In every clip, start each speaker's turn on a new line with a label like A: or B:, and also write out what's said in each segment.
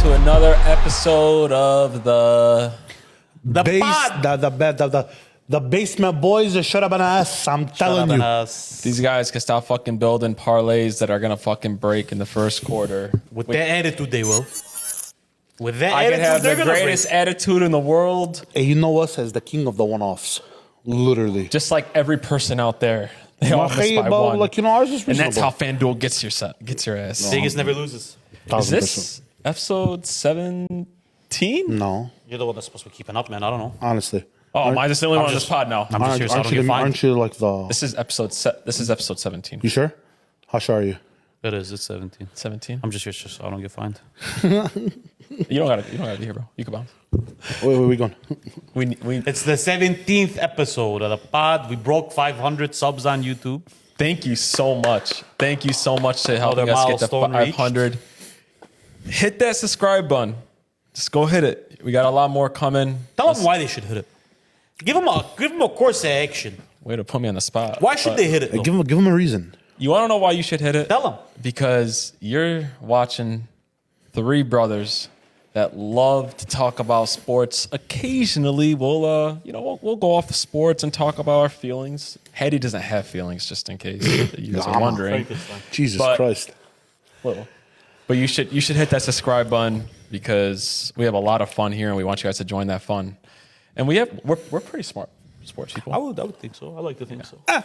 A: to another episode of the
B: basement boys are shut up and ass. I'm telling you.
A: These guys can stop fucking building parlays that are gonna fucking break in the first quarter.
C: With their attitude, they will. With that
A: I
C: attitude,
A: can have
C: they're
A: the
C: gonna
A: greatest attitude in the world.
B: Hey, you know us as the king of the one-offs. Literally.
A: Just like every person out there. They all miss by one.
B: Like, you know, ours is
A: and that's how
B: reasonable.
A: FanDuel gets your ass.
C: Vegas never loses.
A: Is this episode 17?
B: No,
C: You're the one that's supposed to be keeping up, man. I don't know.
B: honestly.
A: Oh, am I just the only one on this pod now?
C: I'm just here so I don't get fined.
B: Aren't you like the...
A: This is episode 17.
B: You sure? How sure are you?
C: It is. It's 17.
A: 17?
C: I'm just here so I don't get fined.
A: You don't gotta be here, bro. You can bounce.
B: Where we going?
A: We
C: It's the 17th episode of the pod. We broke 500 subs on YouTube.
A: Thank you so much. Thank you so much to helping
C: Another
A: us get to
C: milestone
A: 500. Hit that subscribe button. Just go hit it. We got a lot more coming.
C: Tell them why they should hit it. Give them a course of action.
A: Way to put me on the spot.
C: Why should they hit it? though?
B: Give them a reason.
A: You want to know why you should hit it?
C: Tell them.
A: Because you're watching three brothers that love to talk about sports. Occasionally, we'll go off the sports and talk about our feelings. Hattie doesn't have feelings, just in case you guys are wondering.
B: Jesus
A: But-
B: Christ.
A: Little. But you should hit that subscribe button because we have a lot of fun here and we want you guys to join that fun. And we're pretty smart sports people.
C: I would think so. I like to think so. I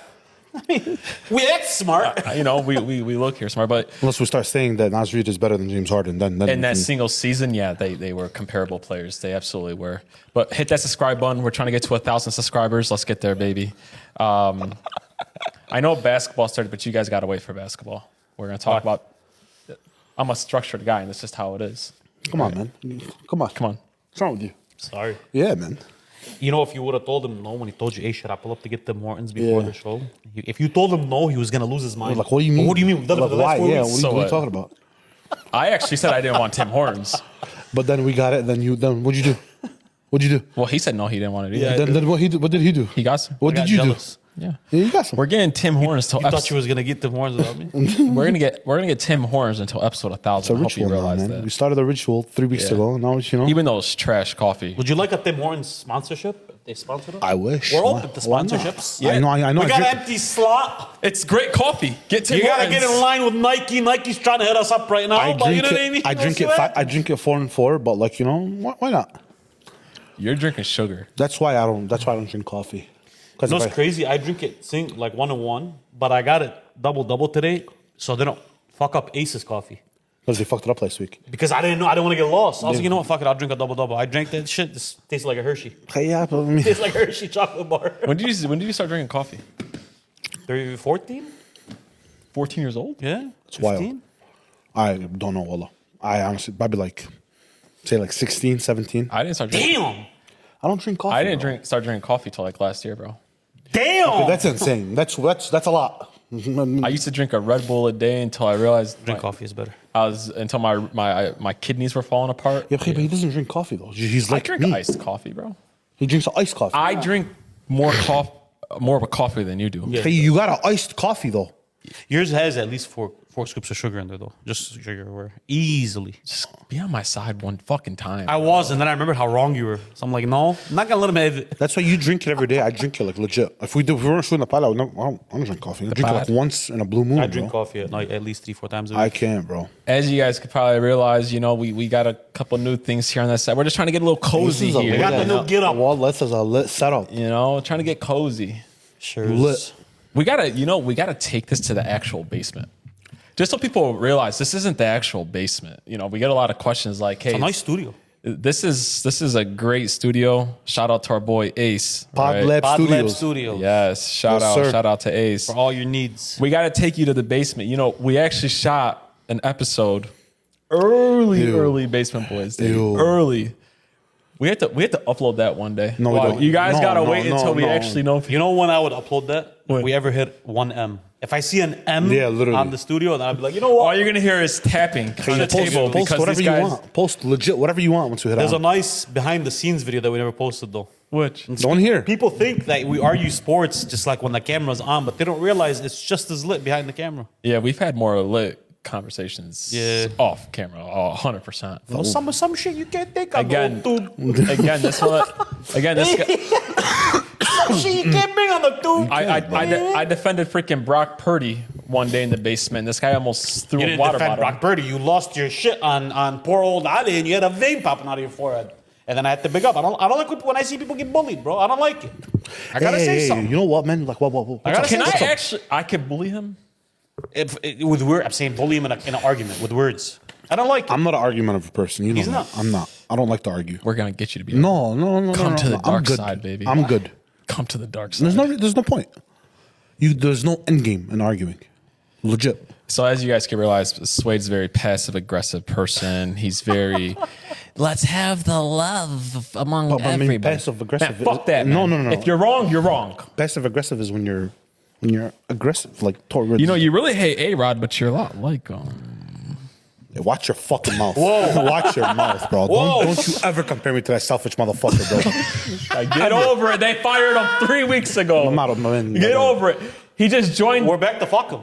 C: mean, we act smart.
A: We look here smart, but
B: Unless we start saying that Nas Reed is better than James Harden, then
A: in that single season, yeah, they were comparable players. They absolutely were. But hit that subscribe button. We're trying to get to 1,000 subscribers. Let's get there, baby. I know basketball started, but you guys got to wait for basketball. We're going to talk about. I'm a structured guy, and that's just how it is.
B: Come on, man. Come on. What's wrong with you?
C: Sorry.
B: Yeah, man.
C: You know, if you would have told him no when he told you, hey, should I pull up to get Tim Hortons before the show? If you told him no, he was going to lose his mind.
B: Like, what do you mean?
C: What do you mean? We've done it for the last 4
B: Yeah,
C: weeks.
B: what are you talking about?
A: I actually said I didn't want Tim Hortons.
B: But then we got it. Then what'd you do? What'd you do?
A: Well, he said no, he didn't want it either.
B: Then what did he do?
A: He got some.
B: What did you
C: jealous.
B: do?
A: Yeah.
B: Yeah, you got some.
A: We're getting Tim Hortons till
C: You thought you was going to get Tim Hortons without me?
A: we're gonna get Tim Hortons until episode 1,000.
B: It's a
A: I hope you
B: ritual now,
A: realize
B: man.
A: that.
B: We started a ritual 3 weeks ago. And now it's,
A: Even though it's trash coffee.
C: Would you like a Tim Hortons sponsorship? If they sponsored us?
B: I wish.
C: We're
B: Why-
C: open to
B: why not?
C: sponsorships.
B: Yeah. I know.
C: We
B: I
C: got
B: drink-
C: an empty slot.
A: It's great coffee. Get Tim
C: You got to
A: Hortons.
C: get in line with Nike. Nike's trying to hit us up right now.
B: I
C: but
B: drink
C: you know
B: it.
C: what I mean?
B: I drink it. I drink it 4 and 4. But like why not?
A: You're drinking sugar.
B: That's why I don't drink coffee.
C: You know what's crazy? I drink it 1 and 1, but I got it double today, so they don't fuck up Ace's coffee.
B: Because they fucked it up last week.
C: Because I didn't know, I didn't want to get lost. I was like, you know what, fuck it, I'll drink a double. I drank that shit. This tastes like a Hershey.
B: Hey, yeah, but I mean,
C: Tastes like a Hershey chocolate bar.
A: When did you start drinking coffee?
C: 14?
A: 14 years old?
C: Yeah.
B: it's wild. I don't know, Wallah. I honestly probably say 16, 17.
A: I didn't start drinking.
C: Damn.
B: I don't drink coffee.
A: I didn't
B: bro.
A: start drinking coffee till like last year, bro.
C: Damn.
B: That's insane. That's a lot.
A: I used to drink a Red Bull a day until I realized
C: Drink coffee is better.
A: until my kidneys were falling apart.
B: Yeah, okay, but he doesn't drink coffee though. He's
A: I
B: like
A: drink
B: me.
A: iced coffee, bro.
B: He drinks iced coffee.
A: I drink more of a coffee than you do.
C: Yeah.
B: Hey, you got an iced coffee though.
C: Yours has at least four scoops of sugar in there, though. Just so you're aware. Easily.
A: Just be on my side one fucking time.
C: I was, and then I remembered how wrong you were. So I'm like, no, I'm not going to let him have it.
B: That's why you drink it every day. I drink it like legit. If we weren't shooting the pilot, I don't drink coffee. I drink it like
A: pod.
B: once in a blue moon.
C: I drink
B: bro.
C: coffee at night at least 3-4 times a week.
B: I can't, bro.
A: As you guys could probably realize, we got a couple new things here on that side. We're just trying to get a little cozy here.
C: We got the new get up.
B: Wall lets us a lit setup.
A: Trying to get cozy.
C: Sure.
B: Lit.
A: We gotta take this to the actual basement. Just so people realize this isn't the actual basement. We get a lot of questions like, hey,
C: It's a nice studio.
A: this is a great studio. Shout out to our boy Ace.
B: Pod
A: right?
B: Lab
C: Pod Lab
B: Studios.
C: Studio.
A: Yes, shout
B: Yes, sir.
A: out to Ace.
C: For all your needs.
A: We gotta take you to the basement. We actually shot an episode early Basement Boys Day.
B: Ew.
A: Early. We had to upload that one day.
B: No, we don't.
A: You guys
B: No,
A: gotta
B: no,
A: wait
B: no,
A: until we
B: no.
A: actually know if
C: You know when I would upload that?
A: When?
C: If we ever hit 1 M. If I see an M
B: Yeah, literally.
C: on the studio, then I'd be like, you know what?
A: all you're gonna hear is tapping on the table
B: Post
A: because
B: whatever
A: these
B: you
A: guys.
B: want. Post legit whatever you want once we hit
C: There's a
B: on.
C: nice behind the scenes video that we never posted though.
A: Which?
B: Don't hear.
C: People think that we argue sports just like when the camera's on, but they don't realize it's just as lit behind the camera.
A: Yeah, we've had more lit conversations
C: Yeah.
A: off camera, 100%.
C: Well, some shit you can't think of.
A: Again,
C: dude.
A: again, this one, again, this guy,
C: Some shit you can't bring on the dude.
A: I defended freaking Brock Purdy one day in the basement. This guy almost threw
C: You
A: a
C: didn't
A: water
C: defend
A: bottle.
C: Brock Purdy. You lost your shit on poor old Ali, and you had a vein popping out of your forehead. And then I had to big up. I don't like when I see people get bullied, bro. I don't like it. I gotta say something.
B: You know what, man? Like, what?
C: I gotta
A: Can
C: say
A: I
C: something.
A: actually? I could bully him.
C: With words, I'm saying bully him in an argument with words. I don't like it.
B: I'm not an argumentative person. You know,
C: He's not.
B: I'm not. I don't like to argue.
A: We're gonna get you to be.
B: No.
A: Come to the
B: I'm
A: dark
B: good.
A: side, baby.
B: I'm good.
A: Come to the dark side.
B: There's no point. There's no end game in arguing. Legit.
A: So as you guys can realize, Swade's a very passive aggressive person. He's very let's have the love among
B: But I mean,
A: everybody.
B: passive aggressive.
A: Man, fuck that. Man.
B: No.
A: If you're wrong, you're wrong.
B: Passive aggressive is when you're aggressive, like towards.
A: You know, you really hate A-Rod, but you're a lot like
B: Watch your fucking mouth. Whoa. Watch your mouth, bro. Don't you ever compare me to that selfish motherfucker, bro.
A: Get over it. They fired him 3 weeks ago.
B: I'm out of my
A: Get over it. He just joined.
C: We're back to fuck him.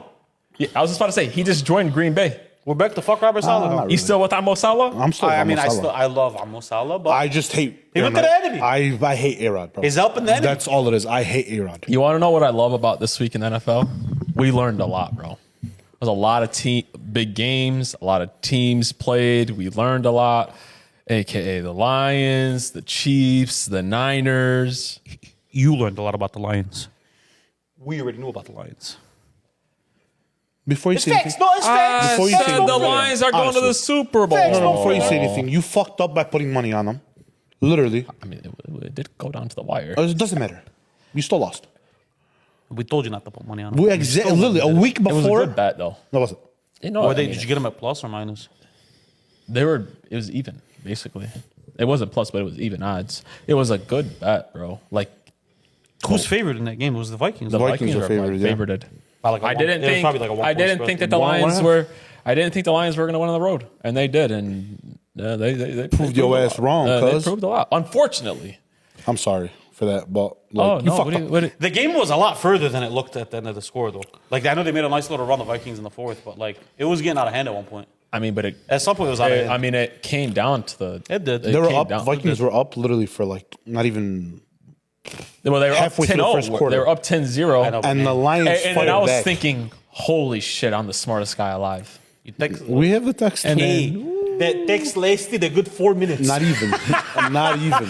A: Yeah, I was just about to say he just joined Green Bay.
C: We're back to fuck Robert Saleh.
B: not
A: You still with Amo Salah?
B: I'm still.
C: I mean,
B: Amo Salah.
C: I love Amo Salah, but
B: I just hate.
C: He went to the enemy.
B: I hate A-Rod, bro.
C: He's helping the enemy.
B: That's all it is. I hate A-Rod.
A: You want to know what I love about this week in the NFL? We learned a lot, bro. There's a lot of big games, a lot of teams played. We learned a lot, aka the Lions, the Chiefs, the Niners.
C: You learned a lot about the Lions. We already knew about the Lions.
B: Before you
C: It's
B: say
C: facts.
B: anything,
C: No, it's facts.
B: Before you
A: Said
B: say
A: the
B: anything-
A: Lions are going to the
B: Honestly.
A: Super Bowl.
C: Facts,
B: before you say anything, you fucked up by putting money on them. Literally,
A: I mean, it did go down to the wire.
B: it doesn't matter. You still lost.
C: We told you not to put money on
B: We
C: them.
B: literally a week
A: It was a
B: before.
A: good bet, though.
B: No, was it?
A: You know,
C: Or
A: I mean,
C: did you get them at plus or minus?
A: It was even, basically. It wasn't plus, but it was even odds. It was a good bet, bro. Like,
C: Who's favored in that game? It was the Vikings.
A: the
B: Vikings
A: Vikings
B: are
A: were
B: favored, yeah.
A: favorited.
C: By like a
A: I
C: one-
A: didn't
C: it was
A: think.
C: probably like a one
A: I
C: point
A: didn't
C: spread.
A: think that the
B: One
A: Lions
B: half?
A: were. I didn't think the Lions were going to win on the road, and they did, and they
B: Proved your
A: a
B: ass
A: lot.
B: wrong,
A: They
B: cuz.
A: proved a lot. Unfortunately.
B: I'm sorry for that, but like,
A: Oh
B: you
A: no!
B: fucked up.
C: The game was a lot further than it looked at the end of the score, though. Like I know they made a nice little run, the Vikings in the fourth, but like it was getting out of hand at one point.
A: I mean, but
C: At some point, it was out of hand.
A: I mean, it came down to the.
C: It did.
B: They were
A: came
B: up.
A: down-
B: Vikings were up literally for like not even.
A: Well, they were
B: halfway
A: up
B: through the
A: 10-0.
B: first quarter.
A: They were up 10-0.
C: I know.
B: And the Lions
A: And then
B: fired
A: I was
B: back.
A: thinking, holy shit, I'm the smartest guy alive.
C: You text,
B: We have the text.
A: And
C: hey,
A: then-
C: that text lasted a good 4 minutes.
B: Not even. Not even.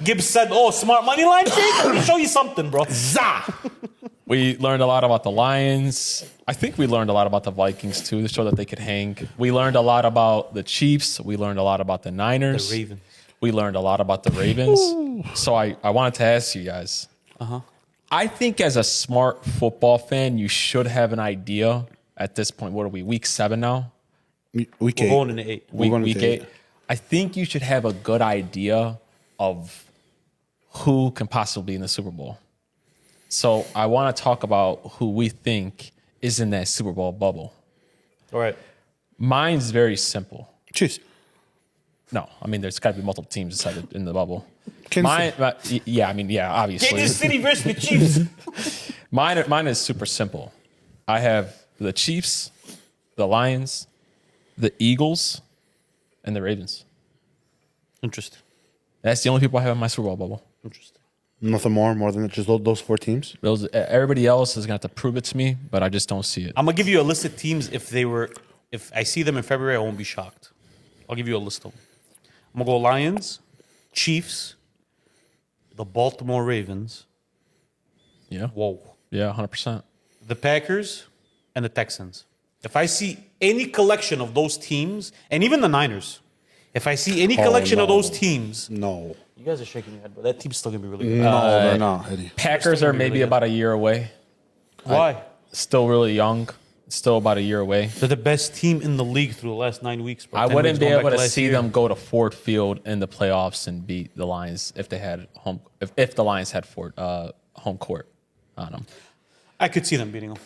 C: Gibbs said, "Oh, smart money line pick. Let me show you something, bro." Zah.
A: We learned a lot about the Lions. I think we learned a lot about the Vikings too, to show that they could hang. We learned a lot about the Chiefs. We learned a lot about the Niners.
C: The Ravens.
A: We learned a lot about the Ravens. So I wanted to ask you guys. I think as a smart football fan, you should have an idea at this point. What are we, week 7 now?
B: Week
C: We're
B: 8.
C: going into 8.
B: We're going
A: Week
B: to
A: 8. I think you should have a good idea of who can possibly be in the Super Bowl. So I want to talk about who we think is in that Super Bowl bubble.
C: All right.
A: Mine's very simple.
B: Cheers.
A: No, I mean, there's got to be multiple teams inside in the bubble.
B: Kansas
A: Yeah, I mean, yeah, obviously.
C: Kansas City versus the Chiefs.
A: Mine is super simple. I have the Chiefs, the Lions, the Eagles, and the Ravens.
C: Interesting.
A: That's the only people I have in my Super Bowl bubble.
C: Interesting.
B: Nothing more than just those 4 teams.
A: Everybody else is going to have to prove it to me, but I just don't see it.
C: I'm gonna give you a list of teams. If I see them in February, I won't be shocked. I'll give you a list of them. I'm gonna go Lions, Chiefs, the Baltimore Ravens.
A: Yeah.
C: Whoa.
A: Yeah, 100%.
C: The Packers and the Texans. If I see any collection of those teams, and even the Niners, if I see any collection of
B: no.
C: those teams,
B: No.
C: you guys are shaking your head, but that team's still gonna be really good.
B: No, they're not, Eddie.
A: Packers are maybe about a year away.
C: Why?
A: Still really young. Still about a year away.
C: They're the best team in the league through the last 9 weeks. Bro.
A: I
C: 10
A: wouldn't
C: weeks
A: be
C: going
A: able
C: back
A: to
C: last
A: see
C: year.
A: them go to Ford Field in the playoffs and beat the Lions if they had home. If the Lions had home court on them.
C: I could see them beating them.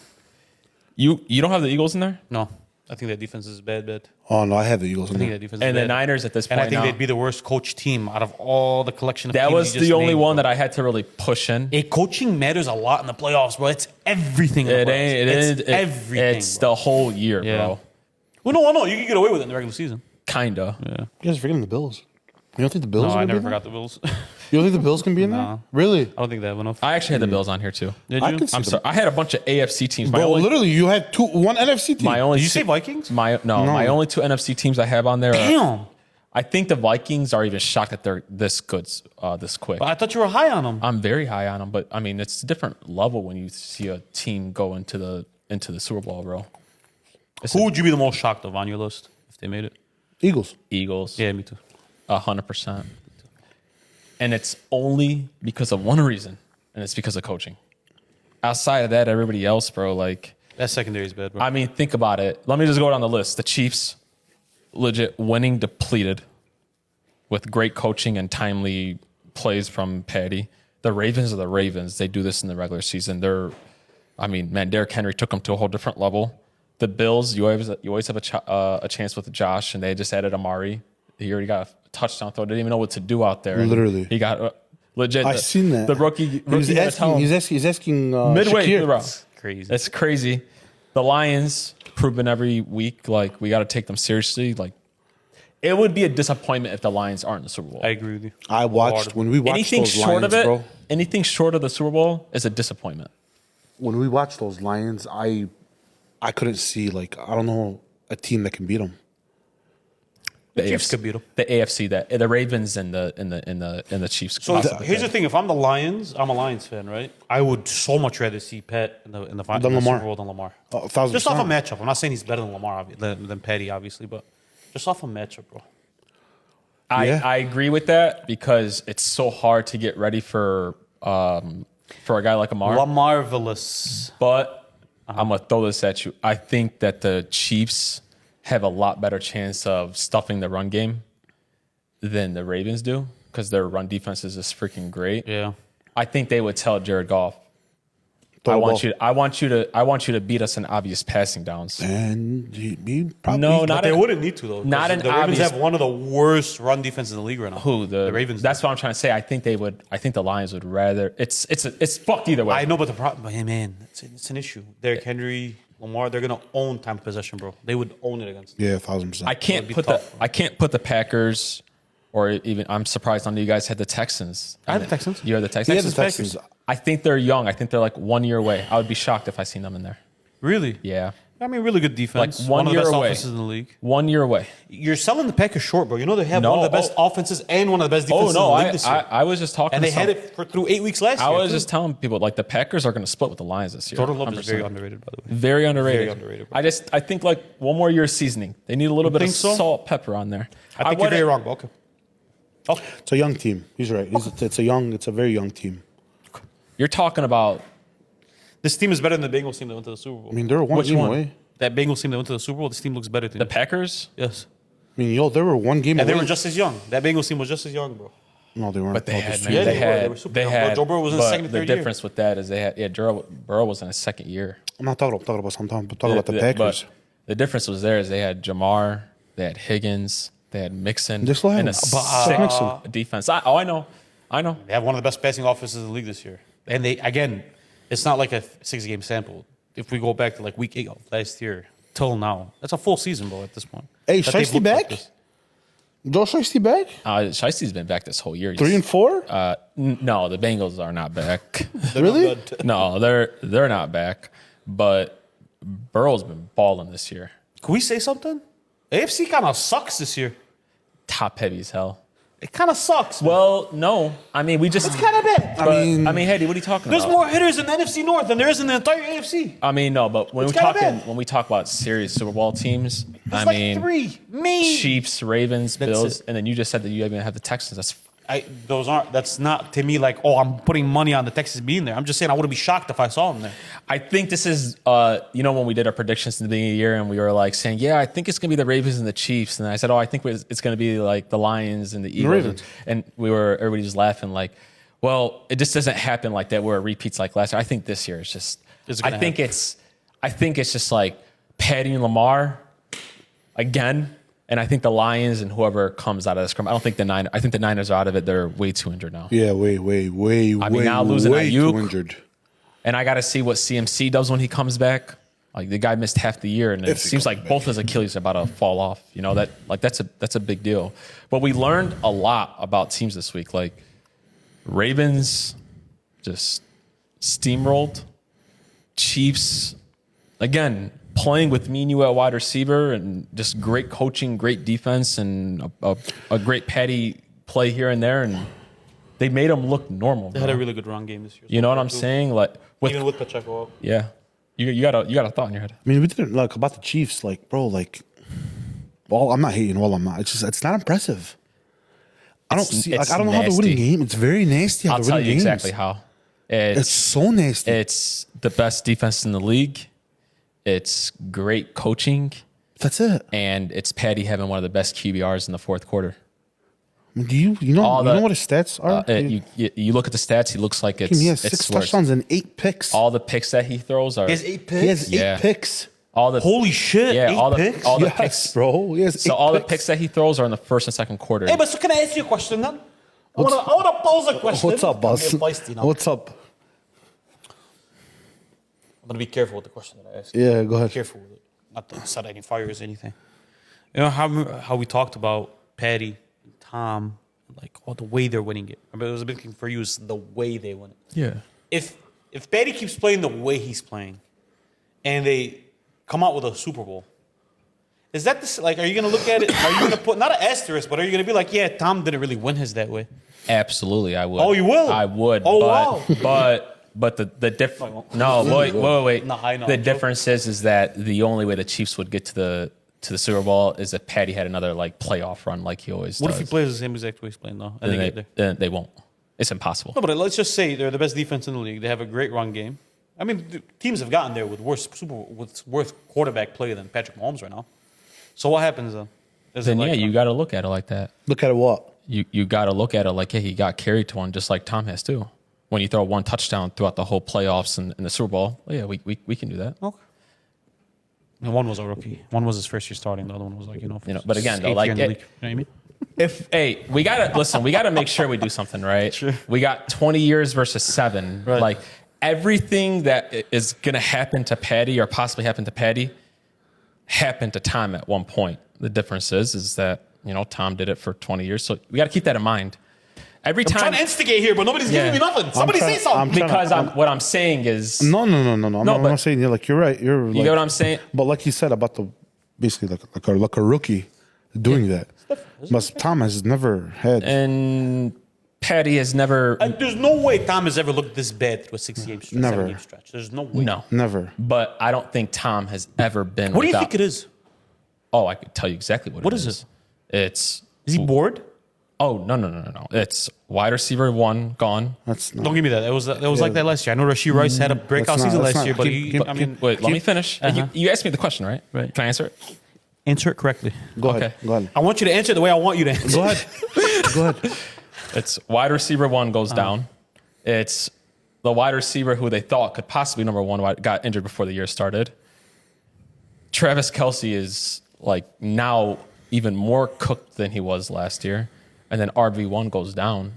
A: You don't have the Eagles in there,
C: No, I think that defense is bad.
B: Oh, no, I have the Eagles in
C: I think
B: there.
C: that defense
A: and
C: is
A: the
C: bad.
A: Niners at this
C: And
A: point
C: I think
A: now.
C: they'd be the worst coach team out of all the collection of
A: That
C: teams
A: was
C: you just
A: the only
C: named,
A: one
C: bro.
A: that I had to really push in.
C: Hey, coaching matters a lot in the playoffs, bro. It's everything. In the
A: It
C: playoffs.
A: ain't.
C: It's everything.
A: It's
C: bro.
A: the whole year,
C: Yeah.
A: bro.
C: Well, no. You can get away with it in the regular season.
A: Kinda.
C: Yeah.
B: You guys are forgetting the Bills. You don't think the Bills?
C: No,
B: are
C: I
B: gonna
C: never
B: be there?
C: forgot the Bills.
B: You don't think the Bills can be in there?
C: No.
B: Really?
C: I don't think they have enough.
A: I actually had the Bills on here too.
C: Did
B: I
C: you?
B: can see
A: I'm
B: them.
A: sorry. I had a bunch of AFC teams.
B: Bro, literally, you had one NFC team.
A: my only
C: Did you
A: two-
C: say Vikings?
A: My only two NFC teams I have on there.
C: Damn.
A: I think the Vikings are even shocked that they're this good, this quick.
C: But I thought you were high on them.
A: I'm very high on them, but I mean it's a different level when you see a team go into the Super Bowl, bro.
C: Who would you be the most shocked of on your list if they made it?
B: Eagles.
A: Eagles,
C: Yeah, me too.
A: 100%. And it's only because of one reason, and it's because of coaching. Outside of that, everybody else, bro, like,
C: That secondary is bad, bro.
A: I mean, think about it. Let me just go down the list. The Chiefs, legit winning depleted with great coaching and timely plays from Patty. The Ravens are the Ravens. They do this in the regular season. Derrick Henry took them to a whole different level. The Bills, you always have a chance with Josh, and they just added Amari. He already got a touchdown throw. Didn't even know what to do out there. And
B: Literally.
A: he got legit.
B: I seen that.
A: The rookie.
B: He was asking. He's asking
A: midway through the
B: Shakir.
A: route.
C: Crazy.
A: That's crazy. The Lions proven every week like we got to take them seriously. Like it would be a disappointment if the Lions aren't in the Super Bowl.
C: I agree with you.
B: I watched when we watched
A: Anything
B: those
A: short
B: Lions,
A: of it,
B: bro.
A: anything short of the Super Bowl is a disappointment.
B: When we watched those Lions, I couldn't see I don't know a team that can beat them.
A: The
C: Chiefs
A: AFC
C: could beat 'em.
A: The AFC, the Ravens and the Chiefs.
C: So
A: possibly
C: here's the
A: could.
C: thing: if I'm the Lions, I'm a Lions fan, right? I would so much rather see Pat in the
B: Lamar.
C: Super Bowl than Lamar.
B: 1,000%.
C: Just off a matchup. I'm not saying he's better than Lamar than Patty, obviously, but just off a matchup, bro.
B: Yeah.
A: I agree with that because it's so hard to get ready for a guy like Lamar.
C: Lamarvelous.
A: But I'm gonna throw this at you. I think that the Chiefs have a lot better chance of stuffing the run game than the Ravens do because their run defense is just freaking great.
C: Yeah.
A: I think they would tell Jared Goff,
B: Throw
A: I
B: the
A: want
B: ball.
A: you to beat us in obvious passing downs.
B: And he probably
A: No,
C: But
A: not
C: they
A: an-
C: wouldn't need to, though.
A: not
C: 'cause
A: an
C: the Ravens
A: obvious-
C: have one of the worst run defenses in the league right now.
A: Who the
C: Ravens?
A: That's what I'm trying to say. I think they would. I think the Lions would rather. It's fucked either way.
C: I know, but the problem, man, it's an issue. Derrick Henry, Lamar, they're gonna own time of possession, bro. They would own it against them.
B: Yeah, 1,000%.
A: I can't
C: be
A: put
C: tough.
A: I can't put the Packers, or even I'm surprised none of you guys had the Texans.
C: I had the Texans.
A: You had the Texans.
B: He had the Texans.
A: I think they're young. I think they're like 1 year away. I would be shocked if I seen them in there.
C: Really?
A: Yeah,
C: I mean, really good defense.
A: Like
C: one of the
A: year
C: best
A: away.
C: offenses in the league.
A: 1 year away.
C: You're selling the Packers short, bro. You know they have
A: No,
C: one of the best offenses and one of the best defenses in the league this year.
A: I was just talking.
C: And
A: to
C: they had
A: some-
C: it through 8 weeks last year.
A: I was
C: too.
A: just telling people like the Packers are going to split with the Lions this year.
C: Jordan Love is
A: 100%.
C: very underrated, by the way.
A: Very underrated.
C: Very underrated, bro.
A: I think like one more year of seasoning. They need a little bit of
C: think so?
A: salt, pepper on there.
C: I think you're
A: wouldn't-
C: very wrong, but okay. Okay.
B: It's a young team. He's right. It's a very young team.
A: You're talking about
C: This team is better than the Bengals team that went to the Super Bowl.
B: I mean, they're one
A: Which
B: game
A: one?
B: away.
C: That Bengals team that went to the Super Bowl, this team looks better to
A: the
C: me.
A: Packers,
C: Yes.
B: I mean, they were one game
C: And
B: away.
C: they were just as young. That Bengals team was just as young, bro.
B: No, they weren't.
A: but they
B: No,
A: had
B: just
A: man,
B: two.
C: Yeah,
A: they
C: they were. They
A: had
C: were super
A: they
C: young.
A: had.
C: Joe Burrow was in his
A: but
C: second and
A: the
C: third year.
A: difference with that is they had Joe Burrow was in his second year.
B: I'm not talking about sometimes. I'm talking about the Packers.
A: But the difference was there is they had Jamar, they had Higgins, they had Mixon,
B: They still have
A: and a
B: him.
A: sick
B: Mixon.
A: defense. I know.
C: They have one of the best passing offenses in the league this year. And they, again, it's not like a 6-game sample. If we go back to like week 8 of last year till now, that's a full season, bro, at this point.
B: Hey,
C: That they've
B: Shiesty
C: looked like
B: back?
C: this.
B: Joe Shiesty back?
A: Shiesty's been back this whole year.
B: 3-4?
A: No, the Bengals are not back.
B: Really?
A: No, they're not back. But Burrow's been balling this year.
C: Can we say something? AFC kind of sucks this year.
A: Top heavy as hell.
C: It kind of sucks.
A: Well, no. I mean, we just.
C: It's kind of bad.
A: I mean, Hedy, what are you talking
C: There's
A: about?
C: more hitters in the NFC North than there is in the entire AFC.
A: I mean, no, but when
C: It's
A: we
C: kinda
A: talking
C: bad.
A: when we talk about serious Super Bowl teams,
C: It's
A: I
C: like
A: mean,
C: 3. Me.
A: Chiefs, Ravens,
C: That's
A: Bills,
C: it.
A: and then you just said that you even have the Texans. That's
C: That's not to me like, oh, I'm putting money on the Texans being there. I'm just saying I wouldn't be shocked if I saw them there.
A: I think this is, when we did our predictions in the beginning of the year and we were like saying, yeah, I think it's going to be the Ravens and the Chiefs. And I said, I think it's going to be like the Lions and the Eagles.
B: Ravens.
A: And everybody was laughing like, well, it just doesn't happen like that where it repeats like last year. I think this year is just,
C: It's
A: I
C: gonna
A: think
C: happen.
A: it's just like Patty and Lamar again. And I think the Lions and whoever comes out of this scrum, I think the Niners are out of it. They're way too injured now.
B: Yeah, way
A: now losing
B: way
A: Ayuk.
B: too injured.
A: And I got to see what CMC does when he comes back. Like the guy missed half the year, and it seems like both his Achilles are about to fall off. You know that's a big deal. But we learned a lot about teams this week. Like Ravens just steamrolled. Chiefs again playing with me and you at wide receiver, and just great coaching, great defense, and a great Patty play here and there, and they made them look normal.
C: They had a really good run game this year.
A: You know what I'm saying? Like
C: even with Pacheco up.
A: Yeah. You got a thought in your head.
B: I mean, we didn't like about the Chiefs, like, bro, like, well, I'm not hating. Well, I'm not. It's not impressive. I don't see. Like, I don't know how they're winning game. It's very nasty. How
A: I'll tell you exactly how.
B: It's so nasty.
A: It's the best defense in the league. It's great coaching.
B: That's it.
A: And it's Patty having one of the best QBRs in the fourth quarter.
B: Do you know what his stats are?
A: You look at the stats. He looks like
B: he has 6 touchdowns and 8 picks.
A: All the picks that he throws are.
C: He has 8 picks.
B: He has 8 picks.
C: Holy shit!
A: Yeah,
C: 8 picks.
A: All the
B: yes,
A: picks,
B: bro. He has
A: so
B: 8
A: all
B: picks.
A: the picks that he throws are in the first and second quarter.
C: Hey, but so can I ask you a question then? I want to pose a question.
B: What's up, boss? What's up?
C: I'm gonna be careful with the question that I ask.
B: Yeah, go ahead.
C: Be careful with it. Not to set any fires or anything. You know how we talked about Patty, and Tom, like the way they're winning it. I mean, it was a big thing for you is the way they win it.
A: Yeah.
C: If Patty keeps playing the way he's playing, and they come out with a Super Bowl, is that like? Are you gonna look at it? Are you gonna put not an asterisk, but are you gonna be like, yeah, Tom didn't really win his that way?
A: Absolutely, I would.
C: Oh, you will?
A: I would.
C: Oh,
A: but,
C: wow.
A: But the difference. No, wait.
C: No, I know.
A: The difference is that the only way the Chiefs would get to the Super Bowl is if Patty had another like playoff run like he always does.
C: What if he plays the same exact way he's playing though? And they get there?
A: Then they won't. It's impossible.
C: No, but let's just say they're the best defense in the league. They have a great run game. I mean, teams have gotten there with worse quarterback play than Patrick Mahomes right now. So what happens then?
A: You got to look at it like that.
B: Look at it what?
A: You got to look at it like, hey, he got carried to one just like Tom has too. When you throw one touchdown throughout the whole playoffs and the Super Bowl, well, yeah, we can do that.
C: Okay. And one was a rookie. One was his first year starting. The other one was
A: But again, though, like,
C: you know what I mean?
A: we gotta make sure we do something right.
C: Sure.
A: We got 20 years versus 7.
C: Right.
A: Like everything that is gonna happen to Patty or possibly happen to Patty happened to Tom at one point. The difference is that Tom did it for 20 years, so we got to keep that in mind. Every time
C: I'm trying to instigate here, but nobody's giving me nothing. Somebody say something.
A: What I'm saying is
B: No. I'm not saying like you're right. You
A: get what I'm saying?
B: But like you said about basically like a rookie doing that. But Tom has never had.
A: And Patty has never.
C: There's no way Tom has ever looked this bad through a 6-game stretch.
B: Never.
C: 7-game stretch. There's no way.
A: No.
B: Never.
A: But I don't think Tom has ever been.
C: What do you think it is?
A: Oh, I could tell you exactly what it is.
C: What
A: is
C: he bored?
A: Oh, no. It's wide receiver 1 gone.
B: That's not.
C: Don't give me that. It was like that last year. I know Rashee Rice had a breakout season last year, but
A: wait, let me finish. You asked me the question, right?
C: Right.
A: Can I answer it?
C: Answer it correctly.
B: Go ahead.
C: I want you to answer it the way I want you to answer.
B: Go ahead.
A: It's wide receiver 1 goes down. It's the wide receiver who they thought could possibly number 1 got injured before the year started. Travis Kelce is like now even more cooked than he was last year. And then RB1 goes down.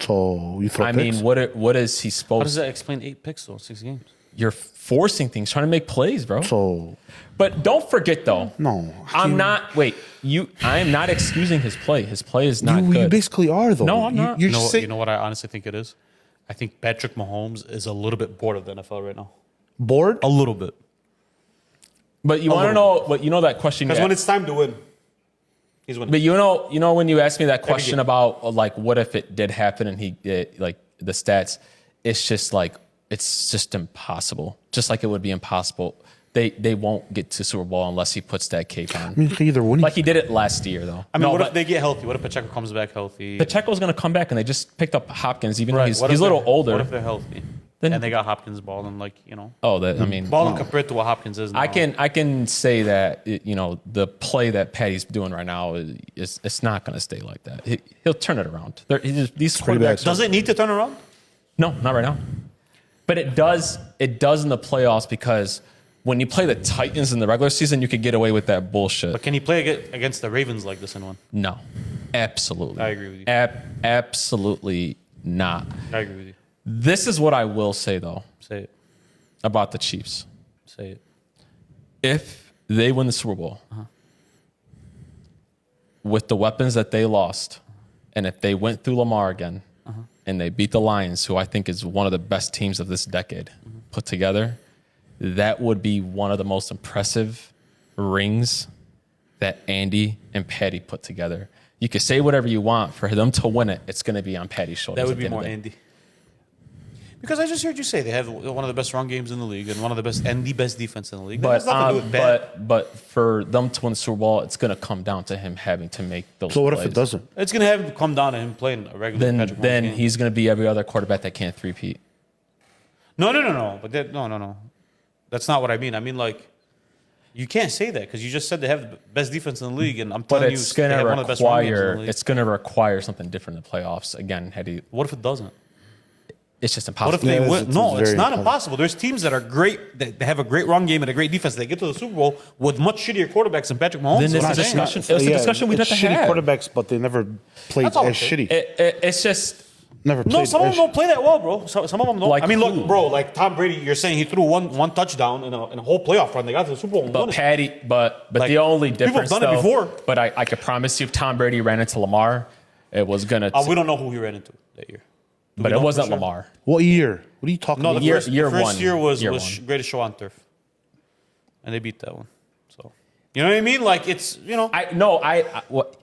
B: So you throw
A: I
B: picks?
A: mean, what is he supposed?
C: How does that explain 8 picks though, 6 games?
A: You're forcing things, trying to make plays, bro.
B: So
A: But don't forget though.
B: no,
A: I'm not. Wait, I am not excusing his play. His play is not
B: You
A: good.
B: basically are though.
A: No, I'm not.
B: You're
C: You know what I honestly think it is? I think Patrick Mahomes is a little bit bored of the NFL right now.
B: bored.
C: A little bit.
A: But you want to know? But you know that question.
C: Because when it's time to win, he's winning.
A: But you know when you asked me that question about like what if it did happen and like the stats, it's just impossible. Just like it would be impossible. They won't get to Super Bowl unless he puts that cape on.
B: I mean, either winning.
A: Like he did it last year though.
C: I mean, what if they get healthy? What if Pacheco comes back healthy?
A: Pacheco's going to come back and they just picked up Hopkins even though
C: Right.
A: he's
C: What
A: a
C: if
A: little
C: they're-
A: older.
C: What if they're healthy?
A: Then-
C: And they got Hopkins balling
A: Balling
C: compared to what Hopkins is now.
A: I can say that the play that Patty's doing right now is it's not going to stay like that. He'll turn it around. These quarterbacks.
C: Does it need to turn around?
A: No, not right now. But it does. It does in the playoffs because when you play the Titans in the regular season, you could get away with that bullshit.
C: But can he play against the Ravens like this in one?
A: No, absolutely.
C: I agree with you.
A: Absolutely not.
C: I agree with you.
A: This is what I will say though
C: Say it.
A: about the Chiefs.
C: Say it.
A: If they win the Super Bowl with the weapons that they lost, and if they went through Lamar again and they beat the Lions, who I think is one of the best teams of this decade put together, that would be one of the most impressive rings that Andy and Patty put together. You can say whatever you want. For them to win it, it's going to be on Patty's shoulders.
C: That would be more Andy. Because I just heard you say they have one of the best run games in the league and one of the best and the best defense in the league. That has nothing to do with bad.
A: But for them to win the Super Bowl, it's going to come down to him having to make those.
B: So what
A: plays.
B: if it doesn't?
C: It's going to have to come down to him playing a regular Patrick Mahomes
A: Then
C: game.
A: he's going to be every other quarterback that can't three-peat.
C: No. But no. That's not what I mean. I mean, like, you can't say that because you just said they have the best defense in the league, and I'm
A: But
C: telling you,
A: it's
C: they
A: going to
C: have one of the best run games in the
A: require
C: league.
A: it's going to require something different in the playoffs. Again, had he,
C: What if it doesn't?
A: it's just
C: What
A: impossible.
C: if they
B: Yeah,
C: win?
B: it's
C: No, it's
B: very
C: not
B: impossible.
C: impossible. There's teams that are great, that have a great run game and a great defense. They get to the Super Bowl with much shittier quarterbacks than Patrick Mahomes.
A: Then
C: That's
A: it's
C: what
A: a
C: I'm saying.
A: discussion. It's a discussion we'd have
B: it's
A: to
B: shitty
A: have.
B: quarterbacks, but they never played
C: That's all I'm
B: as
C: saying.
B: shitty.
A: It's just
B: Never played
C: No, some of
B: as
C: them don't play that well, bro. Some of them don't.
A: Like
C: I mean,
A: who?
C: look, bro, like Tom Brady, you're saying he threw one touchdown in a whole playoff run. They got to the Super Bowl and won
A: But
C: it.
A: Patty, but
C: Like,
A: the only
C: people have
A: difference
C: done it
A: though,
C: before.
A: But I could promise you, if Tom Brady ran into Lamar, it was gonna.
C: We don't know who he ran into that year. Do
A: but
C: we
A: it
C: know
A: wasn't
C: for sure?
A: Lamar.
B: What year? What are you talking
C: No,
B: about?
C: the
A: Year-
C: first,
A: year
C: the first
A: one.
C: year was
A: Year
C: was
A: one.
C: greatest show on turf, and they beat that one. So, you know what I mean? Like it's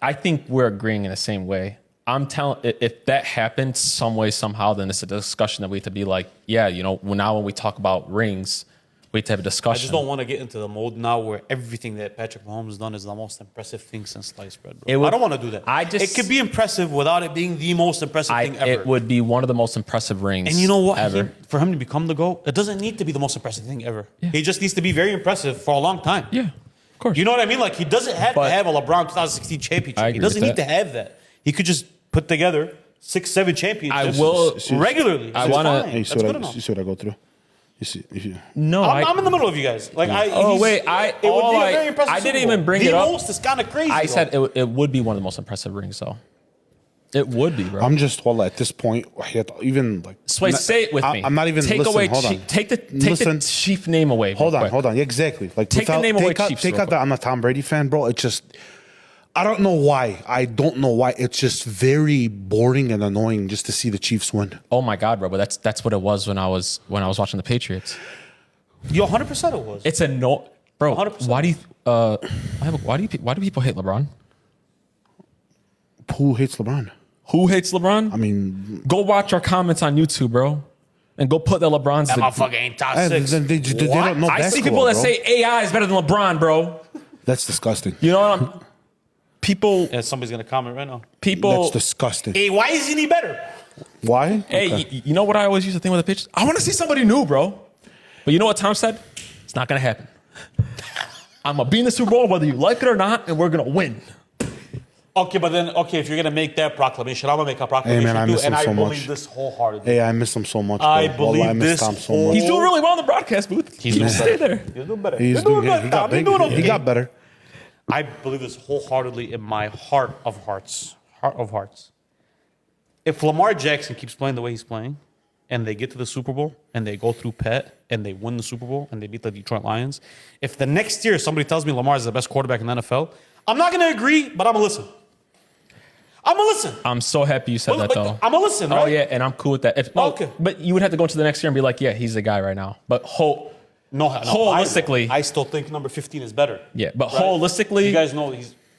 A: I think we're agreeing in the same way. I'm telling, if that happened some way somehow, then it's a discussion that we have to be like, yeah, now when we talk about rings, we have to have a
C: I
A: discussion.
C: just don't want to get into the mode now where everything that Patrick Mahomes has done is the most impressive thing since sliced bread, bro. I don't want to do that. It could be impressive without it being the most impressive thing ever.
A: It would be one of the most impressive rings.
C: And you know what?
A: Ever.
C: For him to become the GOAT, it doesn't need to be the most impressive thing ever. Yeah. He just needs to be very impressive for a long time.
A: Yeah, of course.
C: You know what I mean? Like, he doesn't have to have a LeBron 2016 championship.
A: I
C: He
A: agree
C: doesn't
A: with
C: need to have that. He could just put together 6-7 championships regularly.
A: I want to.
B: Hey, you
C: That's
B: see
C: good
B: what
C: enough.
B: you see what I go through? You see.
A: No,
C: I'm in the middle of you guys. Like,
A: I didn't even bring it up.
C: The most is kind of crazy.
A: I
C: though.
A: said it would be one of the most impressive rings, though. It would be, bro.
B: I'm just at this point, even like.
A: Sway, say it with me.
B: I'm not even.
A: Take
B: listen,
A: away.
B: hold on.
A: Take the Chief name away.
B: Hold
A: real
B: on.
A: quick.
B: Yeah, exactly. Like
A: Take the name away,
B: Take
A: Chiefs,
B: out
A: real
B: that I'm a Tom Brady fan, bro. It's just. I don't know why. It's just very boring and annoying just to see the Chiefs win.
A: Oh my God, bro! But that's what it was when I was watching the Patriots.
C: Yo, 100% it was.
A: It's a no, bro.
C: 100%.
A: Why do people hate LeBron?
B: Who hates LeBron?
A: Who hates LeBron?
B: I mean,
A: Go watch our comments on YouTube, bro, and go put that LeBron's.
C: That motherfucker ain't top six.
B: they don't know
A: I see
B: basketball,
A: people that
B: bro.
A: say AI is better than LeBron, bro.
B: That's disgusting.
A: You know what I'm? People,
C: Yeah, somebody's going to comment right now.
A: people.
B: That's disgusting.
C: Hey, why isn't he better?
B: Why?
A: Hey,
B: Okay.
A: you know what I always used to think with the pitch? I want to see somebody new, bro. But you know what Tom said? It's not gonna happen. I'm gonna be in the Super Bowl whether you like it or not, and we're gonna win.
C: Okay, but then, if you're going to make that proclamation, I'm going to make a proclamation
B: Hey, man, I
C: too.
B: miss
C: And
B: him
C: I
B: so
C: believe
B: much.
C: this wholeheartedly.
B: Hey, I miss him so much. Bro.
C: I
B: Wallah,
C: believe
B: I miss
C: this
B: Tom so
C: whole-
B: much.
A: He's doing really well in the broadcast booth.
C: He's
A: He
C: doing
A: stay
C: better.
A: there.
C: He's doing better.
B: He's
C: You're doing
B: doing
C: good,
B: he
C: Tom.
B: got
C: You're
B: big.
C: doing okay.
B: He got better.
C: I believe this wholeheartedly in my heart of hearts. Heart of hearts. If Lamar Jackson keeps playing the way he's playing, and they get to the Super Bowl, and they go through Pat, and they win the Super Bowl, and they beat the Detroit Lions, if the next year somebody tells me Lamar is the best quarterback in the NFL, I'm not going to agree, but I'm going to listen. I'm going to listen.
A: I'm so happy you said that, though.
C: I'm going to listen, right?
A: Oh yeah, and I'm cool with that.
C: Okay.
A: But you would have to go into the next year and be like, yeah, he's the guy right now. But
C: No,
A: holistically-
C: I still think number 15 is better.
A: yeah, but
C: Right?
A: holistically,
C: You guys know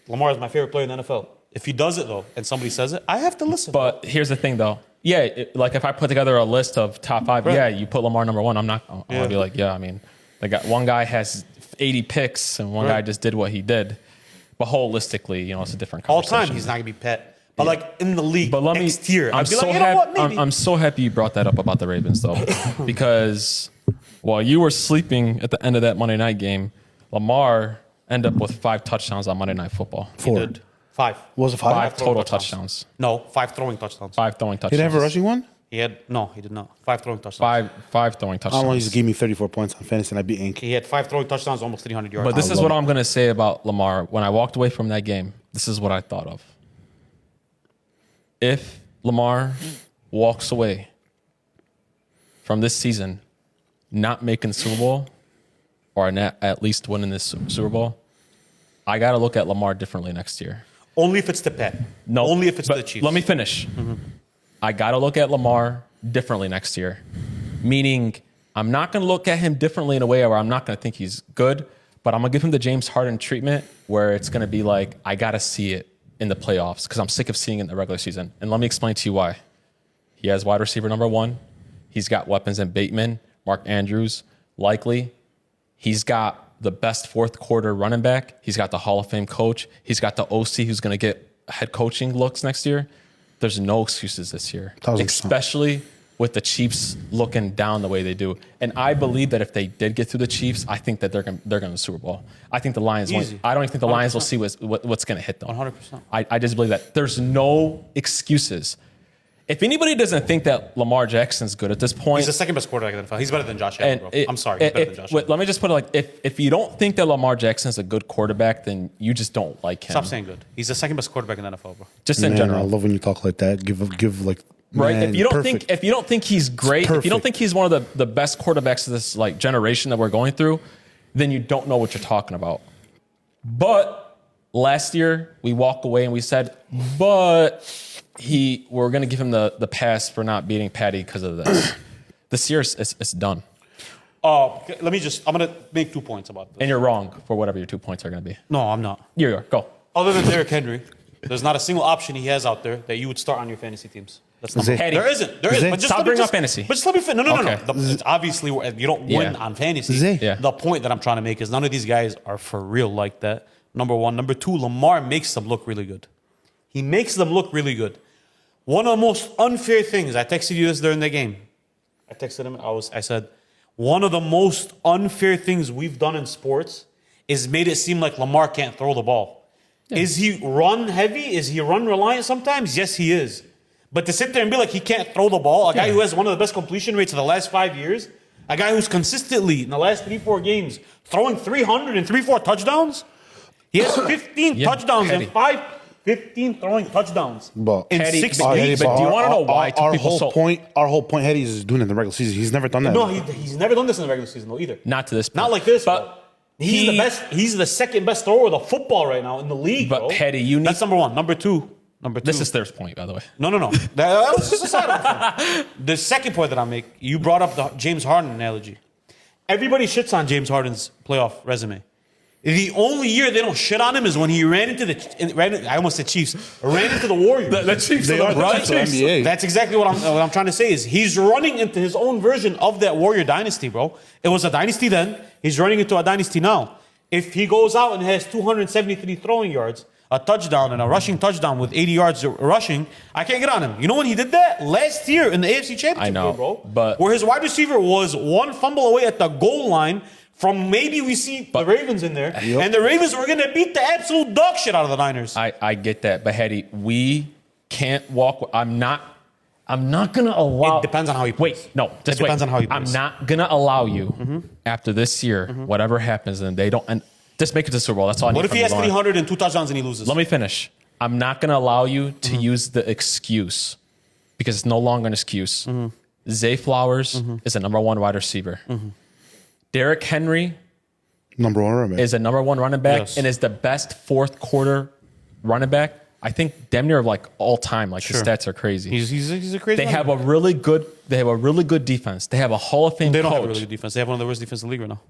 C: Lamar is my favorite player in the NFL. If he does it, though, and somebody says it, I have to listen.
A: But here's the thing, though. Yeah, like if I put together a list of top 5,
C: Right.
A: yeah, you put Lamar number 1. I'm gonna
C: Yeah.
A: be like, yeah. I mean, one guy has 80 picks, and one
C: Right.
A: guy just did what he did. But holistically, it's a different
C: all
A: conversation.
C: time, he's not going to be Pet. But, like, in the league,
A: But let me.
C: next year,
A: I'm
C: I'd be
A: so
C: like, you know what,
A: happy.
C: maybe.
A: I'm so happy you brought that up about the Ravens, though, because while you were sleeping at the end of that Monday night game, Lamar ended up with 5 touchdowns on Monday Night Football.
C: He did. 5.
B: Was it 5?
A: 5
C: throwing
A: total
C: touchdowns.
A: touchdowns.
C: No, 5 throwing touchdowns.
A: 5 throwing
B: He
A: touchdowns.
B: didn't have a rushing one?
C: He did not. 5 throwing touchdowns.
A: Five throwing
B: I don't know. He
A: touchdowns.
B: just gave me 34 points on fantasy and I beat Ink.
C: He had 5 throwing touchdowns, almost 300 yards.
A: But this
B: I
A: is
B: love
A: what
B: it.
A: I'm going to say about Lamar. When I walked away from that game, this is what I thought of. If Lamar walks away from this season not making the Super Bowl, or at least winning this Super Bowl, I got to look at Lamar differently next year.
C: Only if it's the Pet.
A: No,
C: only if it's the Chiefs.
A: Let me finish. I got to look at Lamar differently next year, meaning I'm not going to look at him differently in a way where I'm not going to think he's good, but I'm going to give him the James Harden treatment where it's going to be like, I got to see it in the playoffs because I'm sick of seeing it in the regular season. And let me explain to you why. He has wide receiver number 1. He's got weapons in Bateman, Mark Andrews, likely. He's got the best fourth quarter running back. He's got the Hall of Fame coach. He's got the OC who's going to get head coaching looks next year. There's no excuses this year,
B: 1,000%.
A: especially with the Chiefs looking down the way they do. And I believe that if they did get through the Chiefs, I think that they're going to the Super Bowl. I think the Lions won't. I don't even think the Lions will see what's going to hit them.
C: 100%.
A: I just believe that. There's no excuses. If anybody doesn't think that Lamar Jackson's good at this point,
C: He's the second best quarterback in the NFL. He's better than Josh Allen, bro. I'm sorry. He's better than Josh Allen.
A: Let me just put it like, if you don't think that Lamar Jackson's a good quarterback, then you just don't like him.
C: Stop saying good. He's the second best quarterback in the NFL, bro.
A: Just in
B: Man,
A: general.
B: I love when you talk like that. Give like
A: Right?
B: man,
A: If you don't
B: perfect.
A: think he's great, if you don't
B: Perfect.
A: think he's one of the best quarterbacks of this like generation that we're going through, then you don't know what you're talking about. But last year we walked away and we said, but we're going to give him the pass for not beating Patty because of this. This year it's done.
C: I'm going to make 2 points about this.
A: And you're wrong for whatever your 2 points are going to be.
C: No, I'm not.
A: You are. Go.
C: Other than Derrick Henry, there's not a single option he has out there that you would start on your fantasy teams. That's not.
B: Zay.
C: There isn't. There
B: Zay.
C: isn't. But just
A: Stop
C: let me
A: bringing
C: just-
A: up fantasy.
C: But just let me finish. No.
A: Okay.
C: It's obviously, you don't win
A: Yeah.
C: on fantasy.
B: Zay.
A: Yeah.
C: The point that I'm trying to make is none of these guys are for real like that. Number one. Number two, Lamar makes them look really good. He makes them look really good. One of the most unfair things, I texted you this during the game. I texted him. I said, one of the most unfair things we've done in sports is made it seem like Lamar can't throw the ball. Yeah. Is he run heavy? Is he run reliant sometimes? Yes, he is. But to sit there and be like he can't throw the ball, a guy who has one of the best completion rates of the last 5 years, a guy who's consistently in the last 3-4 games throwing 300 and 3-4 touchdowns. He has 15 touchdowns and 15 throwing touchdowns
B: But
C: in
A: Petty,
C: 6
A: but
C: games.
A: do you want to know why
B: Our
A: people
B: whole point, Hetty is doing it in the regular season. He's never done that.
C: No, he's never done this in the regular season though either.
A: Not to this point.
C: Not like this,
A: but
C: bro. He's the best. He's the second best thrower of the football right now in the league,
A: But
C: bro.
A: Petty,
C: That's number one. Number two.
A: This is Thir's point, by the way.
C: No. That was just a side of it. The second point that I make, you brought up the James Harden analogy. Everybody shits on James Harden's playoff resume. The only year they don't shit on him is when he ran into I almost said Chiefs. Ran into the Warriors.
A: The Chiefs.
B: They are
C: Right?
B: the NBA.
C: That's exactly what I'm trying to say is he's running into his own version of that Warrior dynasty, bro. It was a dynasty then. He's running into a dynasty now. If he goes out and has 273 throwing yards, a touchdown and a rushing touchdown with 80 yards rushing, I can't get on him. You know when he did that? Last year in the AFC Championship
A: I know,
C: game, bro.
A: but-
C: where his wide receiver was one fumble away at the goal line from maybe we see the Ravens in there.
B: Yep.
C: And the Ravens were going to beat the absolute dog shit out of the Niners.
A: I get that, but Hetty, we can't walk. I'm not gonna allow.
C: It depends on how he plays.
A: Wait, no. Just
C: It depends
A: wait.
C: on how he plays.
A: I'm not gonna allow you after this year, whatever happens, and they don't. And just make it to the Super Bowl. That's all I need.
C: What if
A: from
C: he
A: you
C: has
A: going.
C: 302 touchdowns and he loses?
A: Let me finish. I'm not gonna allow you to use the excuse because it's no longer an excuse. Zay Flowers is a number one wide receiver. Derrick Henry
B: Number one running back.
A: is a number one running back
C: Yes.
A: and is the best fourth quarter running back. I think damn near like all time. Like his stats are crazy.
C: He's a crazy
A: They
C: running
A: have
C: back.
A: a really good defense. They have a Hall of Fame
C: They don't
A: coach.
C: have a really good defense. They have one of the worst defenses in the league right now.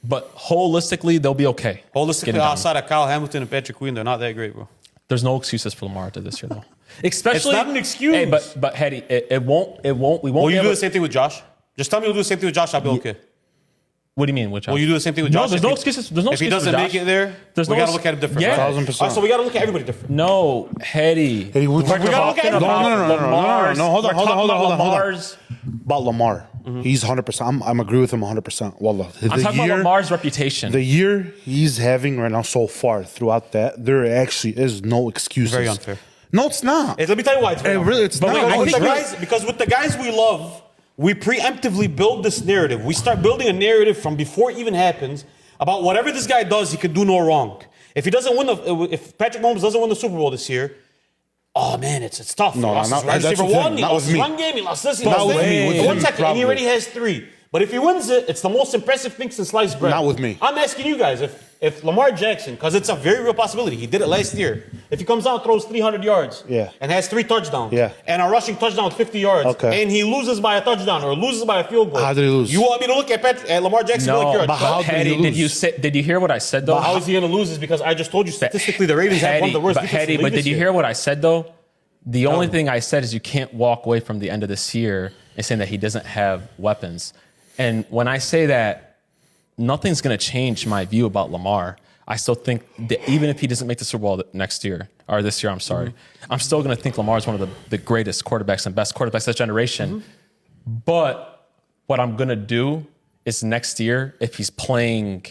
A: But holistically, they'll be okay.
C: Holistically,
A: Get it done.
C: outside of Kyle Hamilton and Patrick Queen, they're not that great, bro.
A: There's no excuses for Lamar to this year though. Especially,
C: It's not an excuse.
A: Hey, but Hetty, it won't. We won't.
C: Will
A: be
C: you
A: able-
C: do the same thing with Josh? Just tell me you'll do the same thing with Josh. I'll be okay.
A: What do you mean? Which
C: Will you do the same thing with
A: No,
C: Josh?
A: there's
C: If
A: no
C: he-
A: excuses. There's no
C: If he
A: excuses
C: doesn't
A: for
C: make
A: Josh.
C: it there,
A: There's
C: we
A: no
C: got to
A: ex-
C: look at him different.
A: Yeah.
B: 1,000%.
C: So we got to look at everybody different.
A: No, Hetty.
B: Hey, we gotta
C: look at everybody.
B: No, hold on.
A: Lamar's.
B: About Lamar. He's 100%. I'm agree with him 100%. Wallah.
A: I'm talking about Lamar's reputation.
B: The year he's having right now so far throughout that, there actually is no excuses.
C: Very unfair.
B: No, it's not.
C: Let me tell you why. It's very
B: Really,
C: unfair.
B: it's
A: But
B: not.
A: wait,
C: Because
A: I
C: with
A: think
C: the guys, because with the guys we love, we preemptively build this narrative. We start building a narrative from before it even happens about whatever this guy does, he could do no wrong. If he doesn't win if Patrick Mahomes doesn't win the Super Bowl this year, oh man, it's tough.
B: No,
C: he lost
B: not-
C: his wide
B: that's
C: receiver
B: with him,
C: one, he
B: not
C: lost
B: with
C: his
B: me.
C: run game, he lost this, he
B: Not
C: lost
B: with
C: that.
B: me, with
C: One
B: him,
C: second, and he
B: probably.
C: already has 3. But if he wins it, it's the most impressive thing since sliced bread.
B: Not with me.
C: I'm asking you guys, if Lamar Jackson, because it's a very real possibility, he did it last year. If he comes out, throws 300 yards, and has 3 touchdowns, and a rushing touchdown with 50 yards, and he loses by a touchdown or loses by a field goal,
B: how did he lose?
C: You want me to look at Lamar Jackson?
A: No,
C: like,
A: but how did you did you hear what I said though?
C: But how is he going to lose? Is because I just told you statistically the Ravens have one of the worst defenses.
A: But did you hear what I said though? The only thing I said is you can't walk away from the end of this year and saying that he doesn't have weapons. And when I say that, nothing's going to change my view about Lamar. I still think that even if he doesn't make the Super Bowl next year, or this year, I'm sorry, I'm still going to think Lamar is one of the greatest quarterbacks and best quarterbacks of this generation. But what I'm going to do is next year, if he's playing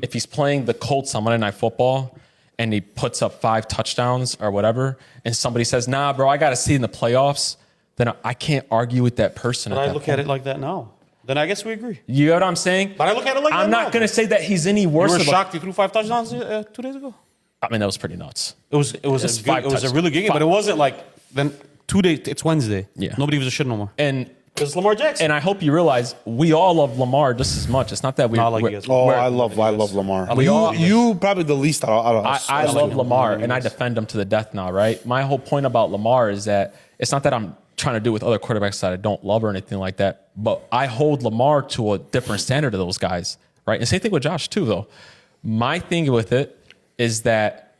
A: the Colts on Monday Night Football and he puts up 5 touchdowns or whatever, and somebody says, nah, bro, I got to see in the playoffs, then I can't argue with that person.
C: But I look at it like that now. Then I guess we agree.
A: You know what I'm saying?
C: But I look at it like
A: I'm not going to say that he's any worse.
C: You were shocked he threw 5 touchdowns 2 days ago?
A: I mean, that was pretty nuts.
C: It was a really good game, but it wasn't like then 2 days. It's Wednesday.
A: Yeah.
C: Nobody gives a shit no more.
A: And
C: it's Lamar Jackson.
A: And I hope you realize we all love Lamar just as much. It's not that
B: I love Lamar. You probably the least out of us.
A: I love Lamar, and I defend him to the death now, right? My whole point about Lamar is that it's not that I'm trying to do with other quarterbacks that I don't love or anything like that, but I hold Lamar to a different standard of those guys, right? And same thing with Josh too, though. My thing with it is that,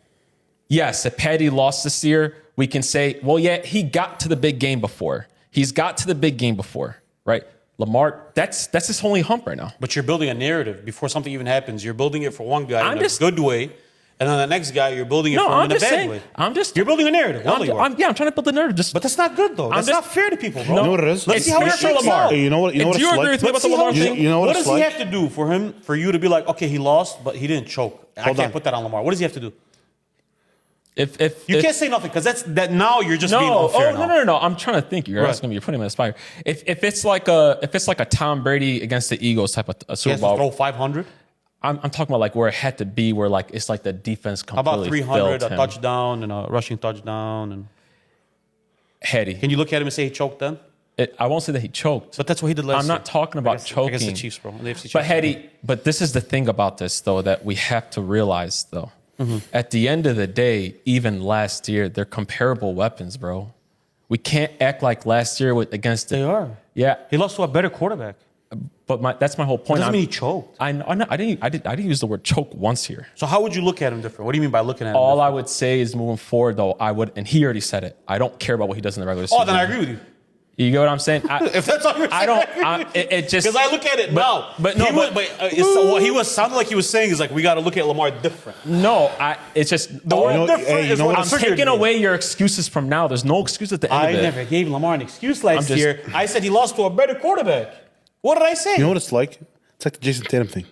A: yes, if Patty lost this year, we can say, well, yeah, he got to the big game before. He's got to the big game before, right? Lamar, that's his only hump right now.
C: But you're building a narrative before something even happens. You're building it for one guy in a good way, and then the next guy, you're building it for him in a bad way. You're building a narrative.
A: I'm trying to build a narrative.
C: But that's not good, though. That's not fair to people, bro.
B: You know what it is?
C: Let's see how it shakes out.
B: You know what?
A: Do you agree with me about the Lamar thing?
B: You know
C: what does he have to do for you to be like, okay, he lost, but he didn't choke? I can't put that on Lamar. What does he have to do?
A: If
C: you can't say nothing because now you're just being unfair.
A: No. I'm trying to think. You're asking me. You're putting me in the spot. If it's like a Tom Brady against the Eagles type of a Super Bowl,
C: throw 500.
A: I'm talking about like where it had to be, where like it's like the defense completely.
C: How about 300, a touchdown and a rushing touchdown and
A: heady.
C: Can you look at him and say he choked then?
A: I won't say that he choked,
C: but that's what he did last year.
A: I'm not talking about choking.
C: I guess the Chiefs, bro. The AFC Chiefs.
A: But heady. But this is the thing about this though that we have to realize though. At the end of the day, even last year, they're comparable weapons, bro. We can't act like last year against
C: They are.
A: Yeah,
C: he lost to a better quarterback.
A: But that's my whole point.
C: That doesn't mean he choked.
A: I didn't use the word choke once here.
C: So how would you look at him different? What do you mean by looking at him?
A: All I would say is moving forward, though, and he already said it. I don't care about what he does in the regular season.
C: Oh, then I agree with you.
A: You get what I'm saying?
C: If that's all you're saying,
A: I don't. It just
C: because I look at it now. But what he was sounded like he was saying is like we got to look at Lamar different.
A: No, it's just the word different is what I'm taking away your excuses from now. There's no excuse at the end of it.
C: I never gave Lamar an excuse last year. I said he lost to a better quarterback. What did I say?
B: You know what it's like? It's like the Jason Tatum thing.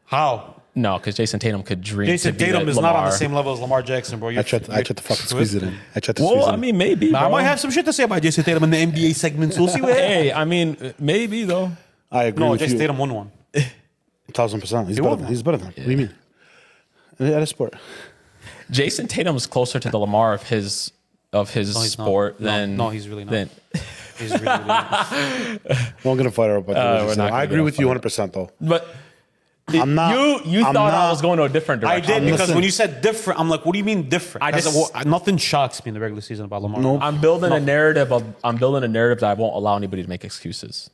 C: How?
A: No, because Jason Tatum could dream.
C: Jason Tatum is not on the same level as Lamar Jackson, bro.
B: I tried to fucking squeeze it in.
A: I mean, maybe.
C: I might have some shit to say about Jason Tatum in the NBA segments. We'll see what happens.
A: Hey, I mean, maybe though.
B: I agree with you.
C: Jason Tatum won one.
B: 1,000%. He's better than him. What do you mean? At a sport.
A: Jason Tatum is closer to the Lamar of his sport than.
C: No, he's really not. He's really not.
B: We're gonna fight her up. I agree with you 100% though.
A: But.
B: I'm not.
A: You thought I was going to a different direction.
C: I did because when you said different, I'm like, what do you mean different? Nothing shocks me in the regular season about Lamar.
B: Nope.
A: I'm building a narrative that I won't allow anybody to make excuses.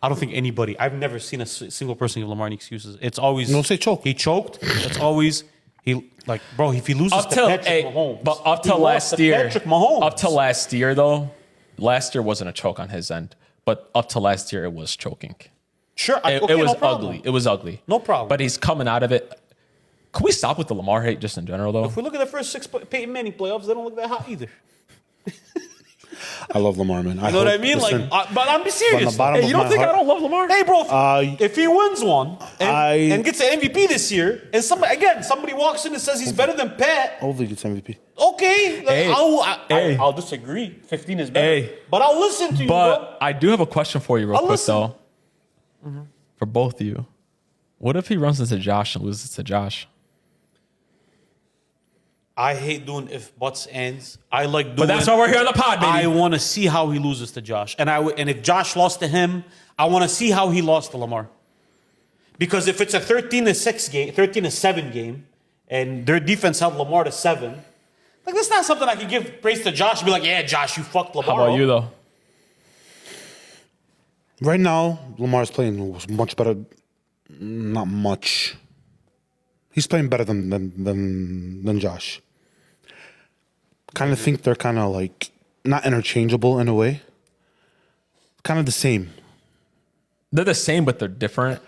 C: I don't think anybody. I've never seen a single person give Lamar any excuses. It's always
B: don't say choke.
C: He choked. It's always bro. If he loses to Patrick Mahomes,
A: but up till last year,
C: Patrick Mahomes.
A: Up till last year though, last year wasn't a choke on his end, but up till last year it was choking.
C: Sure,
A: it was ugly. It was ugly.
C: No problem.
A: But he's coming out of it. Can we stop with the Lamar hate just in general, though?
C: If we look at the first 6 Peyton Manning playoffs, they don't look that hot either.
B: I love Lamar, man.
C: You know what I mean? But I'm serious.
A: Hey, you don't think I don't love Lamar?
C: Hey, bro, if he wins one and gets an MVP this year, and somebody walks in and says he's better than Pat.
B: Hopefully he gets MVP.
C: Okay, I'll disagree. 15 is better. But I'll listen to you,
A: But I do have a question for you real quick, though. For both of you. What if he runs into Josh and loses to Josh?
C: I hate doing if, buts, ands. I like doing.
A: But that's why we're here on the pod, baby.
C: I want to see how he loses to Josh, and and if Josh lost to him, I want to see how he lost to Lamar. Because if it's a 13-6 game, 13-7 game, and their defense held Lamar to 7, like that's not something I can give praise to Josh and be like, yeah, Josh, you fucked Lamar.
A: How about you though?
B: Right now, Lamar's playing much better. Not much. He's playing better than Josh. Kind of think they're kind of like not interchangeable in a way. Kind of the same.
A: They're the same, but they're different.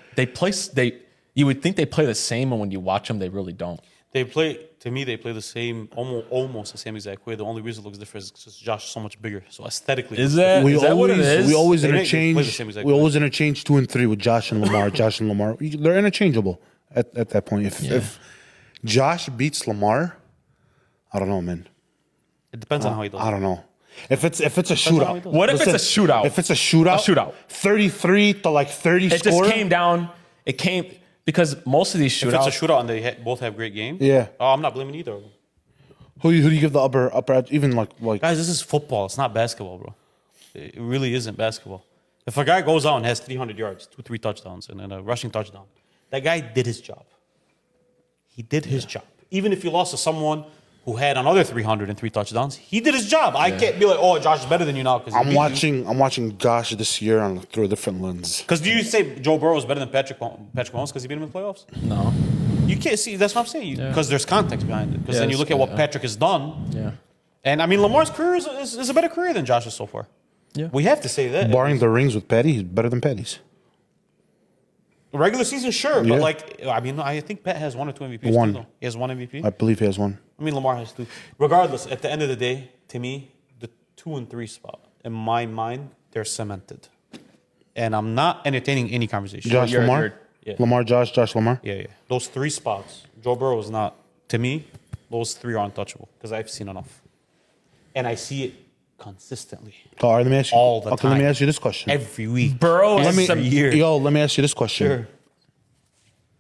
A: You would think they play the same, and when you watch them, they really don't.
C: They play the same, almost the same exact way. The only reason it looks different is because Josh is so much bigger. So aesthetically,
A: Is that what it is?
B: We always
C: They play the same
B: interchange.
C: exact
B: We
C: way.
B: always interchange 2 and 3 with Josh and Lamar. Josh and Lamar, they're interchangeable at that point. If Josh beats Lamar, I don't know, man.
C: it depends on how he does.
B: I don't know. If it's a
C: how he
B: shootout,
C: does.
A: What if it's a shootout?
B: If it's a shootout, 33 to like 30
A: It
B: score.
A: just came down. It came because most of these
C: If
A: shootouts.
C: it's a shootout and they both have great games,
B: Yeah.
C: Oh, I'm not blaming either of them.
B: Who do you give the upper edge? Even like
C: Guys, this is football. It's not basketball, bro. It really isn't basketball. If a guy goes out and has 300 yards, 3 touchdowns, and then a rushing touchdown, that guy did his job. He did his job. Even if you lost to someone who had another 303 touchdowns, he did his job. I can't be like, oh, Josh is better than you now.
B: I'm watching Josh this year through a different lens.
C: Because do you say Joe Burrow is better than Patrick Mahomes because he beat him in the playoffs?
A: No.
C: You can't see. That's what I'm saying. Because there's context behind it. Because
A: Yeah,
C: then you
A: that's
C: look at what
A: fair,
C: Patrick has done.
A: Yeah.
C: And I mean, Lamar's career is a better career than Josh's so far.
A: Yeah.
C: We have to say that.
B: Barring the rings with Patty, he's better than Patty's.
C: Regular season, sure.
B: Yeah.
C: But like, I mean, I think Pat has 1 or 2 MVPs.
B: One.
C: Too, though. He has 1 MVP.
B: I believe he has one.
C: I mean, Lamar has 2. Regardless, at the end of the day, to me, the 2 and 3 spot, in my mind, they're cemented. And I'm not entertaining any conversation.
B: Josh Lamar?
C: yeah.
B: Lamar, Josh Lamar?
C: Yeah. Those 3 spots, Joe Burrow is not, to me, those 3 are untouchable because I've seen enough. And I see it consistently.
B: All right, let me ask you.
C: All the
B: okay, let me
C: time.
B: ask you this question.
C: Every week.
A: Burrow is
C: Every
A: some
C: year.
B: Let me ask you this question.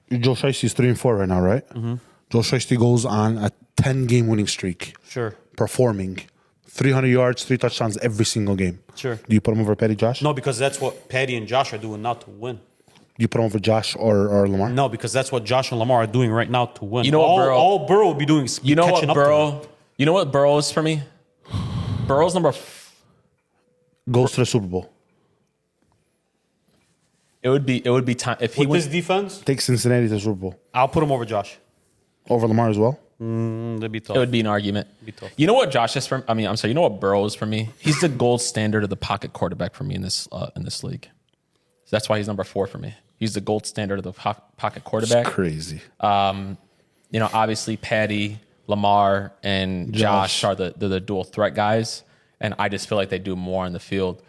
C: Sure.
B: Joe Shiesty's 3-4 right now, right? Mm-hmm. Joe Shiesty goes on a 10-game winning streak,
C: Sure.
B: performing 300 yards, 3 touchdowns every single game.
C: Sure.
B: Do you put him over Patty Josh?
C: No, because that's what Patty and Josh are doing now to win.
B: Do you put him over Josh or Lamar?
C: No, because that's what Josh and Lamar are doing right now to win.
A: You know what, Burrow?
C: All Burrow will be doing is
A: You know
C: catching
A: what,
C: up to
A: Burrow?
C: them.
A: You know what Burrow is for me? Burrow's
B: Goes to the Super Bowl.
A: It would be time if he
C: With
A: went.
C: this defense,
B: Take Cincinnati to the Super Bowl.
C: I'll put him over Josh.
B: Over Lamar as well?
C: That'd be tough.
A: It would be an argument.
C: Be tough.
A: You know what Josh is for? I mean, I'm sorry. You know what Burrow is for me? He's the gold standard of the pocket quarterback for me in this league. So that's why he's number 4 for me. He's the gold standard of the pocket quarterback.
B: It's crazy.
A: Obviously Patty, Lamar, and Josh are the dual threat guys, and I just feel like they do more on the field.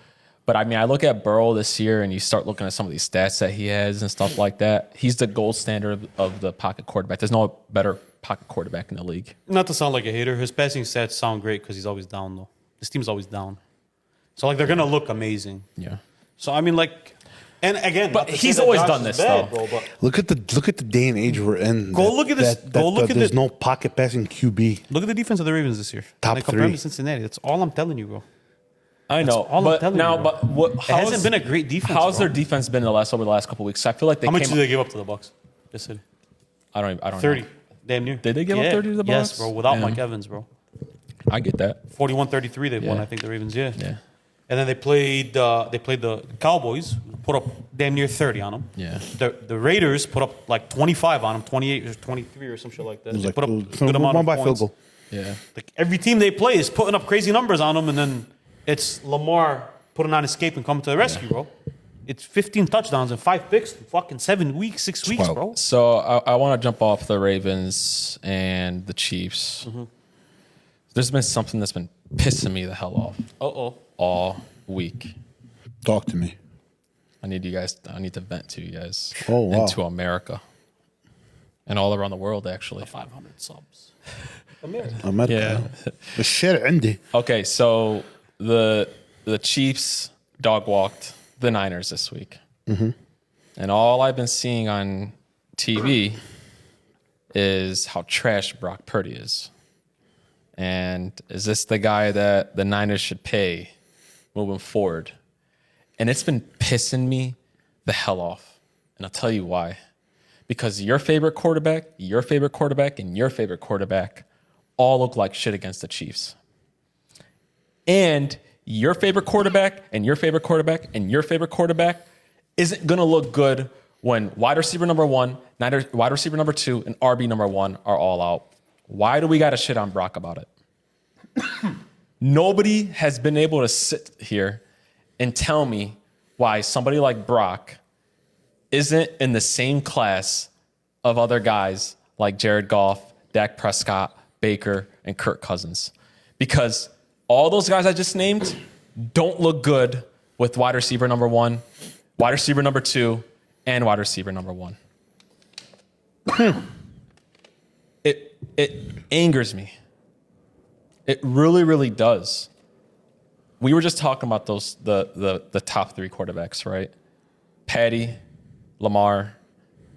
A: But I mean, I look at Burrow this year, and you start looking at some of these stats that he has and stuff like that. He's the gold standard of the pocket quarterback. There's no better pocket quarterback in the league.
C: Not to sound like a hater, his passing stats sound great because he's always down, though. This team's always down. So, like, they're going to look amazing.
A: Yeah.
C: So, I mean, like, and again,
A: But
C: not to
A: he's
C: say that
A: always
C: Josh
A: done
C: is
A: this,
C: bad,
A: though.
C: Bro, but
B: Look at the day and age we're in.
C: Go look at this- go look at
B: there's
C: the-
B: no pocket passing QB.
C: look at the defense of the Ravens this year.
B: Top
C: And compare them
B: 3.
C: to Cincinnati. That's all I'm telling you, bro.
A: I know.
C: all I'm
A: But
C: telling
A: now,
C: you, bro.
A: but what?
C: It hasn't been a great defense.
A: How's
C: bro.
A: their defense been over the last couple of weeks? I feel like they
C: How much
A: came.
C: did they give up to the Bucs? Just said
A: I don't
C: 30.
A: know.
C: Damn near.
A: Did they give up 30 to the
C: Yes,
A: Bucs?
C: bro. Without
A: Yeah.
C: Mike Evans, bro.
A: I get that.
C: 41-33 they won,
A: Yeah.
C: I think, the Ravens, yeah.
A: Yeah.
C: And then they played the Cowboys, put up damn near 30 on them.
A: Yeah.
C: The Raiders put up like 25 on them, 28 or 23 or some shit like that.
B: It was
C: They
B: like
C: put up
B: it
C: a
B: was
C: good amount
B: one
C: of
B: by
C: points.
B: field goal.
A: Yeah.
C: Like every team they play is putting up crazy numbers on them, and then it's Lamar putting on escape and coming to the rescue, bro. It's 15 touchdowns and 5 picks in fucking 7 weeks, 6 weeks,
B: 12.
C: bro.
A: So I want to jump off the Ravens and the Chiefs.
C: Mm-hmm.
A: There's been something that's been pissing me the hell off
C: Uh-oh.
A: all week.
B: Talk to me.
A: I need to vent to you guys.
B: Oh, wow.
A: And to America. And all around the world, actually.
C: 500 subs. America.
B: America. الشارع عندي.
A: Okay, so the Chiefs dog walked the Niners this week.
B: Mm-hmm.
A: And all I've been seeing on TV is how trash Brock Purdy is. And is this the guy that the Niners should pay moving forward? And it's been pissing me the hell off. And I'll tell you why. Because your favorite quarterback, and your favorite quarterback all look like shit against the Chiefs. And your favorite quarterback and your favorite quarterback and your favorite quarterback isn't going to look good when wide receiver number 1, wide receiver number 2, and RB number 1 are all out. Why do we got to shit on Brock about it? Nobody has been able to sit here and tell me why somebody like Brock isn't in the same class of other guys like Jared Goff, Dak Prescott, Baker, and Kirk Cousins. Because all those guys I just named don't look good with wide receiver number 1, wide receiver number 2, and wide receiver number 1. It angers me. It really, really does. We were just talking about the top 3 quarterbacks, right? Patty, Lamar,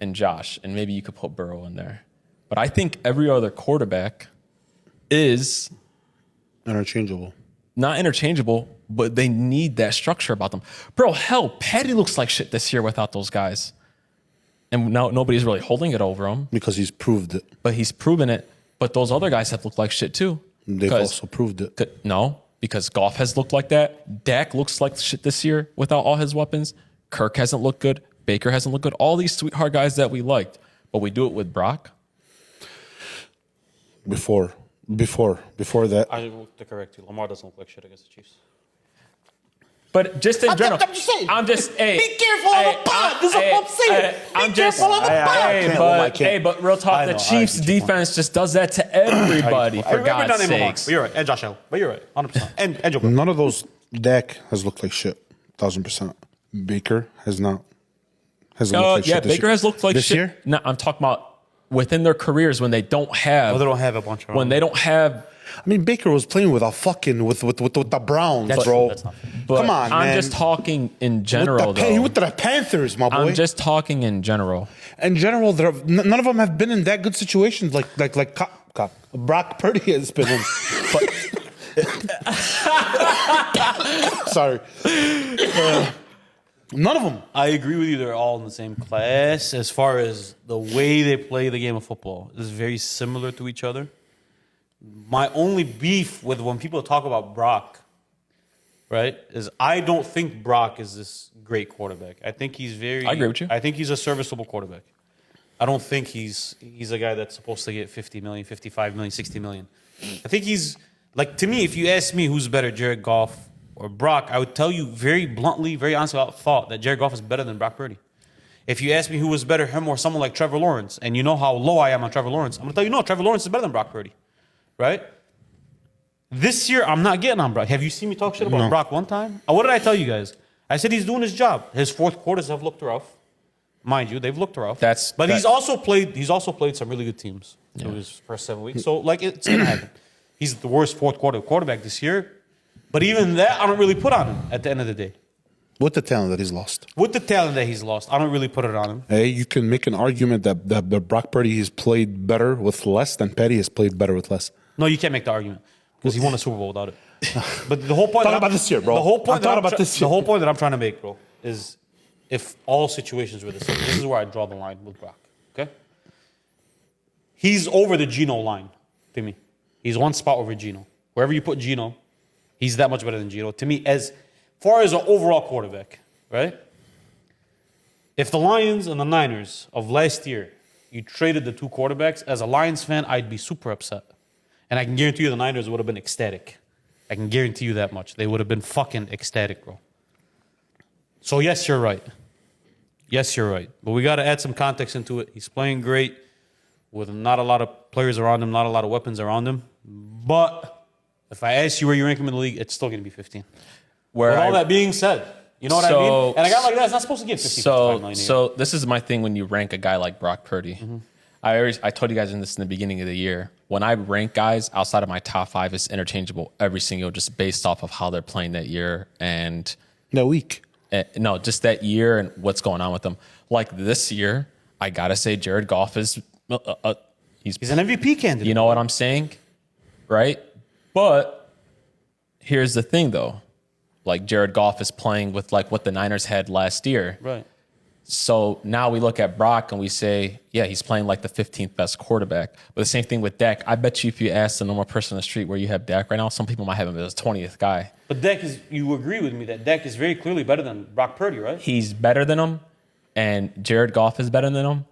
A: and Josh, and maybe you could put Burrow in there. But I think every other quarterback is
B: Interchangeable.
A: not interchangeable, but they need that structure about them. Bro, hell, Patty looks like shit this year without those guys. And now nobody's really holding it over him.
B: Because he's proved it.
A: But he's proven it. But those other guys have looked like shit too.
B: They've also proved it.
A: No, because Goff has looked like that. Dak looks like shit this year without all his weapons. Kirk hasn't looked good. Baker hasn't looked good. All these sweetheart guys that we liked. But we do it with Brock.
B: Before that.
C: I will to correct you. Lamar doesn't look like shit against the Chiefs.
A: But just in general,
C: I'm just saying.
A: Hey,
C: be careful of the pod. This is what I'm saying.
A: I'm
C: Be careful of the pod.
A: But real talk, the Chiefs defense just does that to everybody, for God's sakes.
C: But you're right. And Josh Allen. But you're right. 100%. And Joe Burrow.
B: None of those. Dak has looked like shit. 1,000%. Baker has not. Hasn't looked like shit this
A: Baker
B: year.
A: has looked like
B: this
A: shit.
B: year?
A: No, I'm talking about within their careers when they don't have.
C: Well, they don't have a bunch of.
A: When they don't have.
B: I mean, Baker was playing with a fucking with the Browns,
C: That's
B: bro.
C: true, that's not fair.
A: But
B: Come on,
A: I'm
B: man.
A: just talking in general,
B: with the Panthers, my boy.
A: I'm just talking in general.
B: In general, none of them have been in that good situations like Brock Purdy has been in. Sorry. None of them.
C: I agree with you. They're all in the same class as far as the way they play the game of football is very similar to each other. My only beef with when people talk about Brock, right, is I don't think Brock is this great quarterback. I think he's very.
A: I agree with you.
C: I think he's a serviceable quarterback. I don't think he's a guy that's supposed to get 50 million, 55 million, 60 million. I think he's like, to me, if you ask me who's better, Jared Goff or Brock, I would tell you very bluntly, very honestly, without thought, that Jared Goff is better than Brock Purdy. If you ask me who was better, him or someone like Trevor Lawrence, and you know how low I am on Trevor Lawrence, I'm gonna tell you no, Trevor Lawrence is better than Brock Purdy. Right? This year, I'm not getting on Brock. Have you seen me talk shit about Brock one time? What did I tell you guys? I said he's doing his job. His fourth quarters have looked rough. Mind you, they've looked rough. He's also played some really good teams through his first 7 weeks. So, like, it's going to happen. He's the worst fourth quarter quarterback this year. But even that, I don't really put on him at the end of the day.
B: With the talent that he's lost.
C: I don't really put it on him.
B: Hey, you can make an argument that Brock Purdy has played better with less than Patty has played better with less.
C: No, you can't make the argument because he won a Super Bowl without it. But the whole point.
B: Talk about this year, bro.
C: The whole point
B: this year.
C: The whole point that I'm trying to make, bro, is if all situations were the same, this is where I draw the line with Brock. Okay, he's over the Geno line to me. He's one spot over Geno. Wherever you put Geno, he's that much better than Geno to me. As far as an overall quarterback, right? If the Lions and the Niners of last year, you traded the two quarterbacks, as a Lions fan, I'd be super upset. And I can guarantee you the Niners would have been ecstatic. I can guarantee you that much. They would have been fucking ecstatic, bro. So, yes, you're right. Yes, you're right. But we got to add some context into it. He's playing great with not a lot of players around him, not a lot of weapons around him. But if I ask you where you rank him in the league, it's still going to be 15. With all that being said, you know what I mean? And a guy like that is not supposed to get 50, 55 million.
A: So this is my thing when you rank a guy like Brock Purdy. Mm-hmm. I told you guys this in the beginning of the year. When I rank guys outside of my top 5, it's interchangeable every single, just based off of how they're playing that year and
B: that week.
A: No, just that year and what's going on with them. Like this year, I gotta say Jared Goff is
C: he's an MVP candidate.
A: You know what I'm saying, right? But here's the thing, though. Like Jared Goff is playing with like what the Niners had last year.
C: Right.
A: So now we look at Brock and we say, yeah, he's playing like the 15th best quarterback. But the same thing with Dak. I bet you if you ask the normal person on the street where you have Dak right now, some people might have him as 20th guy.
C: But you agree with me that Dak is very clearly better than Brock Purdy, right?
A: He's better than him, and Jared Goff is better than him.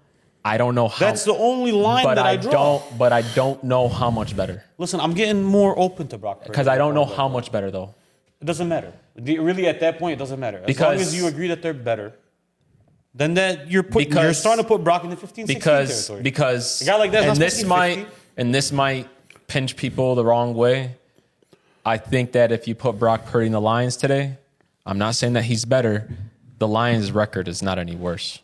A: I don't know how.
C: That's the only line that I draw.
A: But I don't know how much better.
C: Listen, I'm getting more open to Brock Purdy.
A: Because I don't know how much better, though.
C: It doesn't matter. Really, at that point, it doesn't matter. As long as you agree that they're better, then that you're starting to put Brock in the 15, 16 territory.
A: Because
C: a guy like that,
A: and this might pinch people the wrong way. I think that if you put Brock Purdy in the Lions today, I'm not saying that he's better. The Lions' record is not any worse.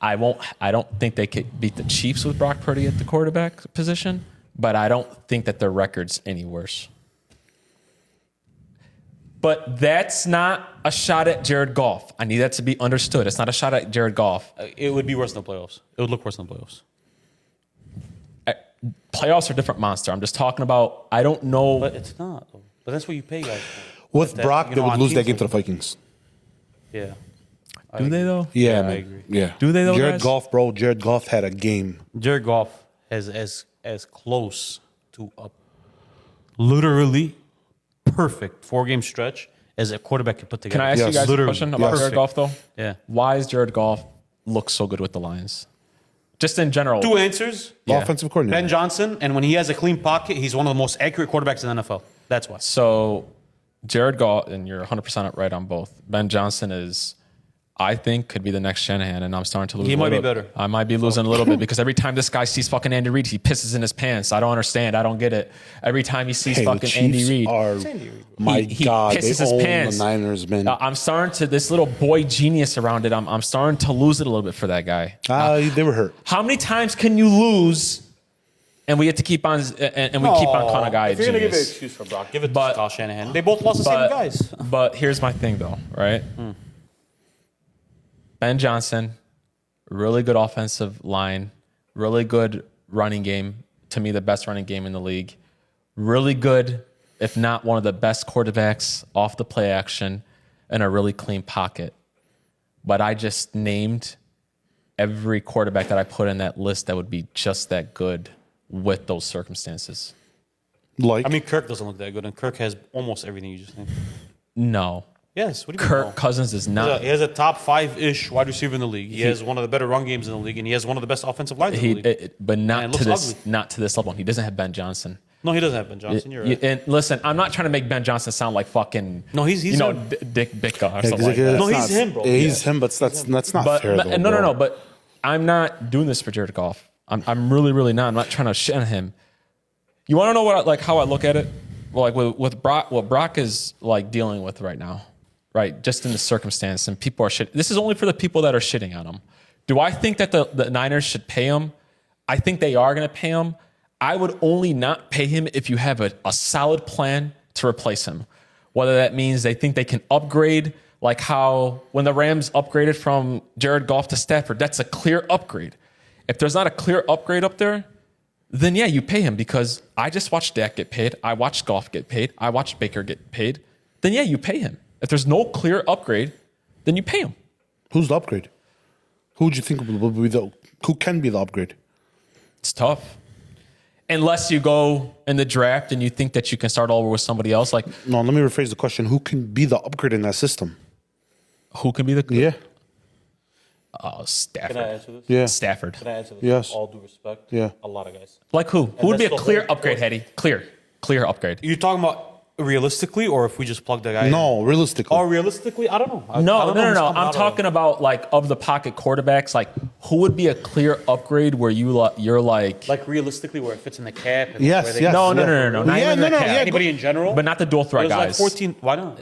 A: I don't think they could beat the Chiefs with Brock Purdy at the quarterback position, but I don't think that their record's any worse. But that's not a shot at Jared Goff. I need that to be understood. It's not a shot at Jared Goff.
C: It would be worse in the playoffs. It would look worse in the playoffs.
A: Playoffs are a different monster. I'm just talking about, I don't know.
C: But it's not. But that's what you pay guys for.
B: With Brock, they would lose that game to the Vikings.
C: Yeah.
A: Do they, though?
B: Yeah,
C: I
B: man.
C: agree.
B: Yeah.
A: Do they, though,
B: Jared
A: guys?
B: Goff, bro. Jared Goff had a game.
C: Jared Goff has as close to a literally perfect 4-game stretch as a quarterback can put together.
A: Can I ask you guys a
C: Literally.
A: question about Jared Goff, though?
C: Yeah.
A: Why is Jared Goff look so good with the Lions? Just in general.
C: 2 answers.
A: Yeah.
B: Offensive coordinator.
C: Ben Johnson, and when he has a clean pocket, he's one of the most accurate quarterbacks in the NFL. That's why.
A: So Jared Goff, and you're 100% right on both. Ben Johnson is, I think, could be the next Shanahan, and I'm starting to lose.
C: He
A: a
C: might be
A: little-
C: better.
A: I might be losing a little bit because every time this guy sees fucking Andy Reid, he pisses in his pants. I don't understand. I don't get it. Every time he sees
B: Hey, the
A: fucking Andy
B: Chiefs
A: Reid,
B: are, my
A: he
B: God, they
A: pisses his
B: own
A: pants.
B: the Niners, man.
A: I'm starting to, this little boy genius around it, I'm starting to lose it a little bit for that guy.
B: They were hurt.
A: How many times can you lose and we get to keep on, and we keep on calling a guy a
C: If you're going to give an
A: genius?
C: excuse for Brock, give it
A: But-
C: to Kyle Shanahan. They both lost the same guys.
A: But here's my thing, though, right? Ben Johnson, really good offensive line, really good running game. To me, the best running game in the league. Really good, if not one of the best quarterbacks off the play action, and a really clean pocket. But I just named every quarterback that I put in that list that would be just that good with those circumstances.
B: Like,
C: I mean, Kirk doesn't look that good, and Kirk has almost everything you just named.
A: No.
C: Yes. What do you
A: Kirk
C: mean?
A: Cousins is not.
C: He has a top 5-ish wide receiver in the league. He has one of the better run games in the league, and he has one of the best offensive lines in the league.
A: But not
C: And
A: to
C: it
A: this,
C: looks ugly.
A: not to this level. He doesn't have Ben Johnson.
C: No, he doesn't have Ben Johnson. You're right.
A: And listen, I'm not trying to make Ben Johnson sound like fucking.
C: No, he's
A: him. Dick Bicka or something like that.
C: No, he's him, bro.
B: He's him, but that's not
A: But
B: fair, though.
A: no. But I'm not doing this for Jared Goff. I'm really not. I'm not trying to shit on him. You want to know what how I look at it? Well, like with Brock, what Brock is like dealing with right now, right? Just in the circumstance, and people are shit. This is only for the people that are shitting on him. Do I think that the Niners should pay him? I think they are going to pay him. I would only not pay him if you have a solid plan to replace him. Whether that means they think they can upgrade, like how when the Rams upgraded from Jared Goff to Stafford, that's a clear upgrade. If there's not a clear upgrade up there, then yeah, you pay him because I just watched Dak get paid. I watched Goff get paid. I watched Baker get paid. Then yeah, you pay him. If there's no clear upgrade, then you pay him.
B: Who's the upgrade? Who would you think will be who can be the upgrade?
A: It's tough. Unless you go in the draft and you think that you can start over with somebody else. Like,
B: No, let me rephrase the question. Who can be the upgrade in that system?
A: who can be the
B: Yeah.
A: Oh, Stafford.
C: Can I answer this?
B: Yeah.
A: Stafford.
C: Can I answer this?
B: Yes.
C: With all due respect.
B: Yeah.
C: A lot of guys.
A: Like who? Who would be a
C: that's the
A: clear
C: whole
A: upgrade,
C: point.
A: Hetty? Clear upgrade.
C: You're talking about realistically, or if we just plug the guy in?
B: No, realistically.
C: Or realistically, I don't know. I
A: No.
C: don't know who's coming
A: I'm
C: out
A: talking about like of the pocket quarterbacks. Like who would be a clear upgrade where you're like
C: like realistically where it fits in the cap. And
B: Yes,
C: where they-
B: yes.
A: no.
B: Yeah.
A: Not
B: Yeah,
A: even
B: no,
A: the
B: no,
A: cap.
B: yeah,
C: Anybody in general,
A: but not the dual threat
C: It was
A: guys.
C: like 14. Why not?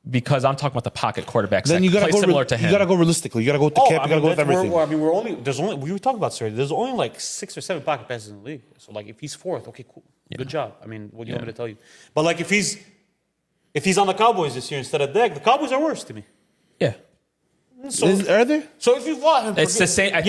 A: Because I'm talking about the pocket quarterbacks
B: Then
A: that
B: you gotta
A: play
B: go.
A: similar to him.
B: You gotta go realistically. You gotta go with the cap. You gotta go with everything.
C: we're only there's only we were talking about this already. There's only like 6 or 7 pocket passes in the league. So like if he's fourth, okay, cool, good job. I mean, what do you want me to tell you? But like if he's on the Cowboys this year instead of Dak, the Cowboys are worse to me.
A: Yeah.
C: So,
B: Are there?
C: so if you fought him,
A: It's the same. I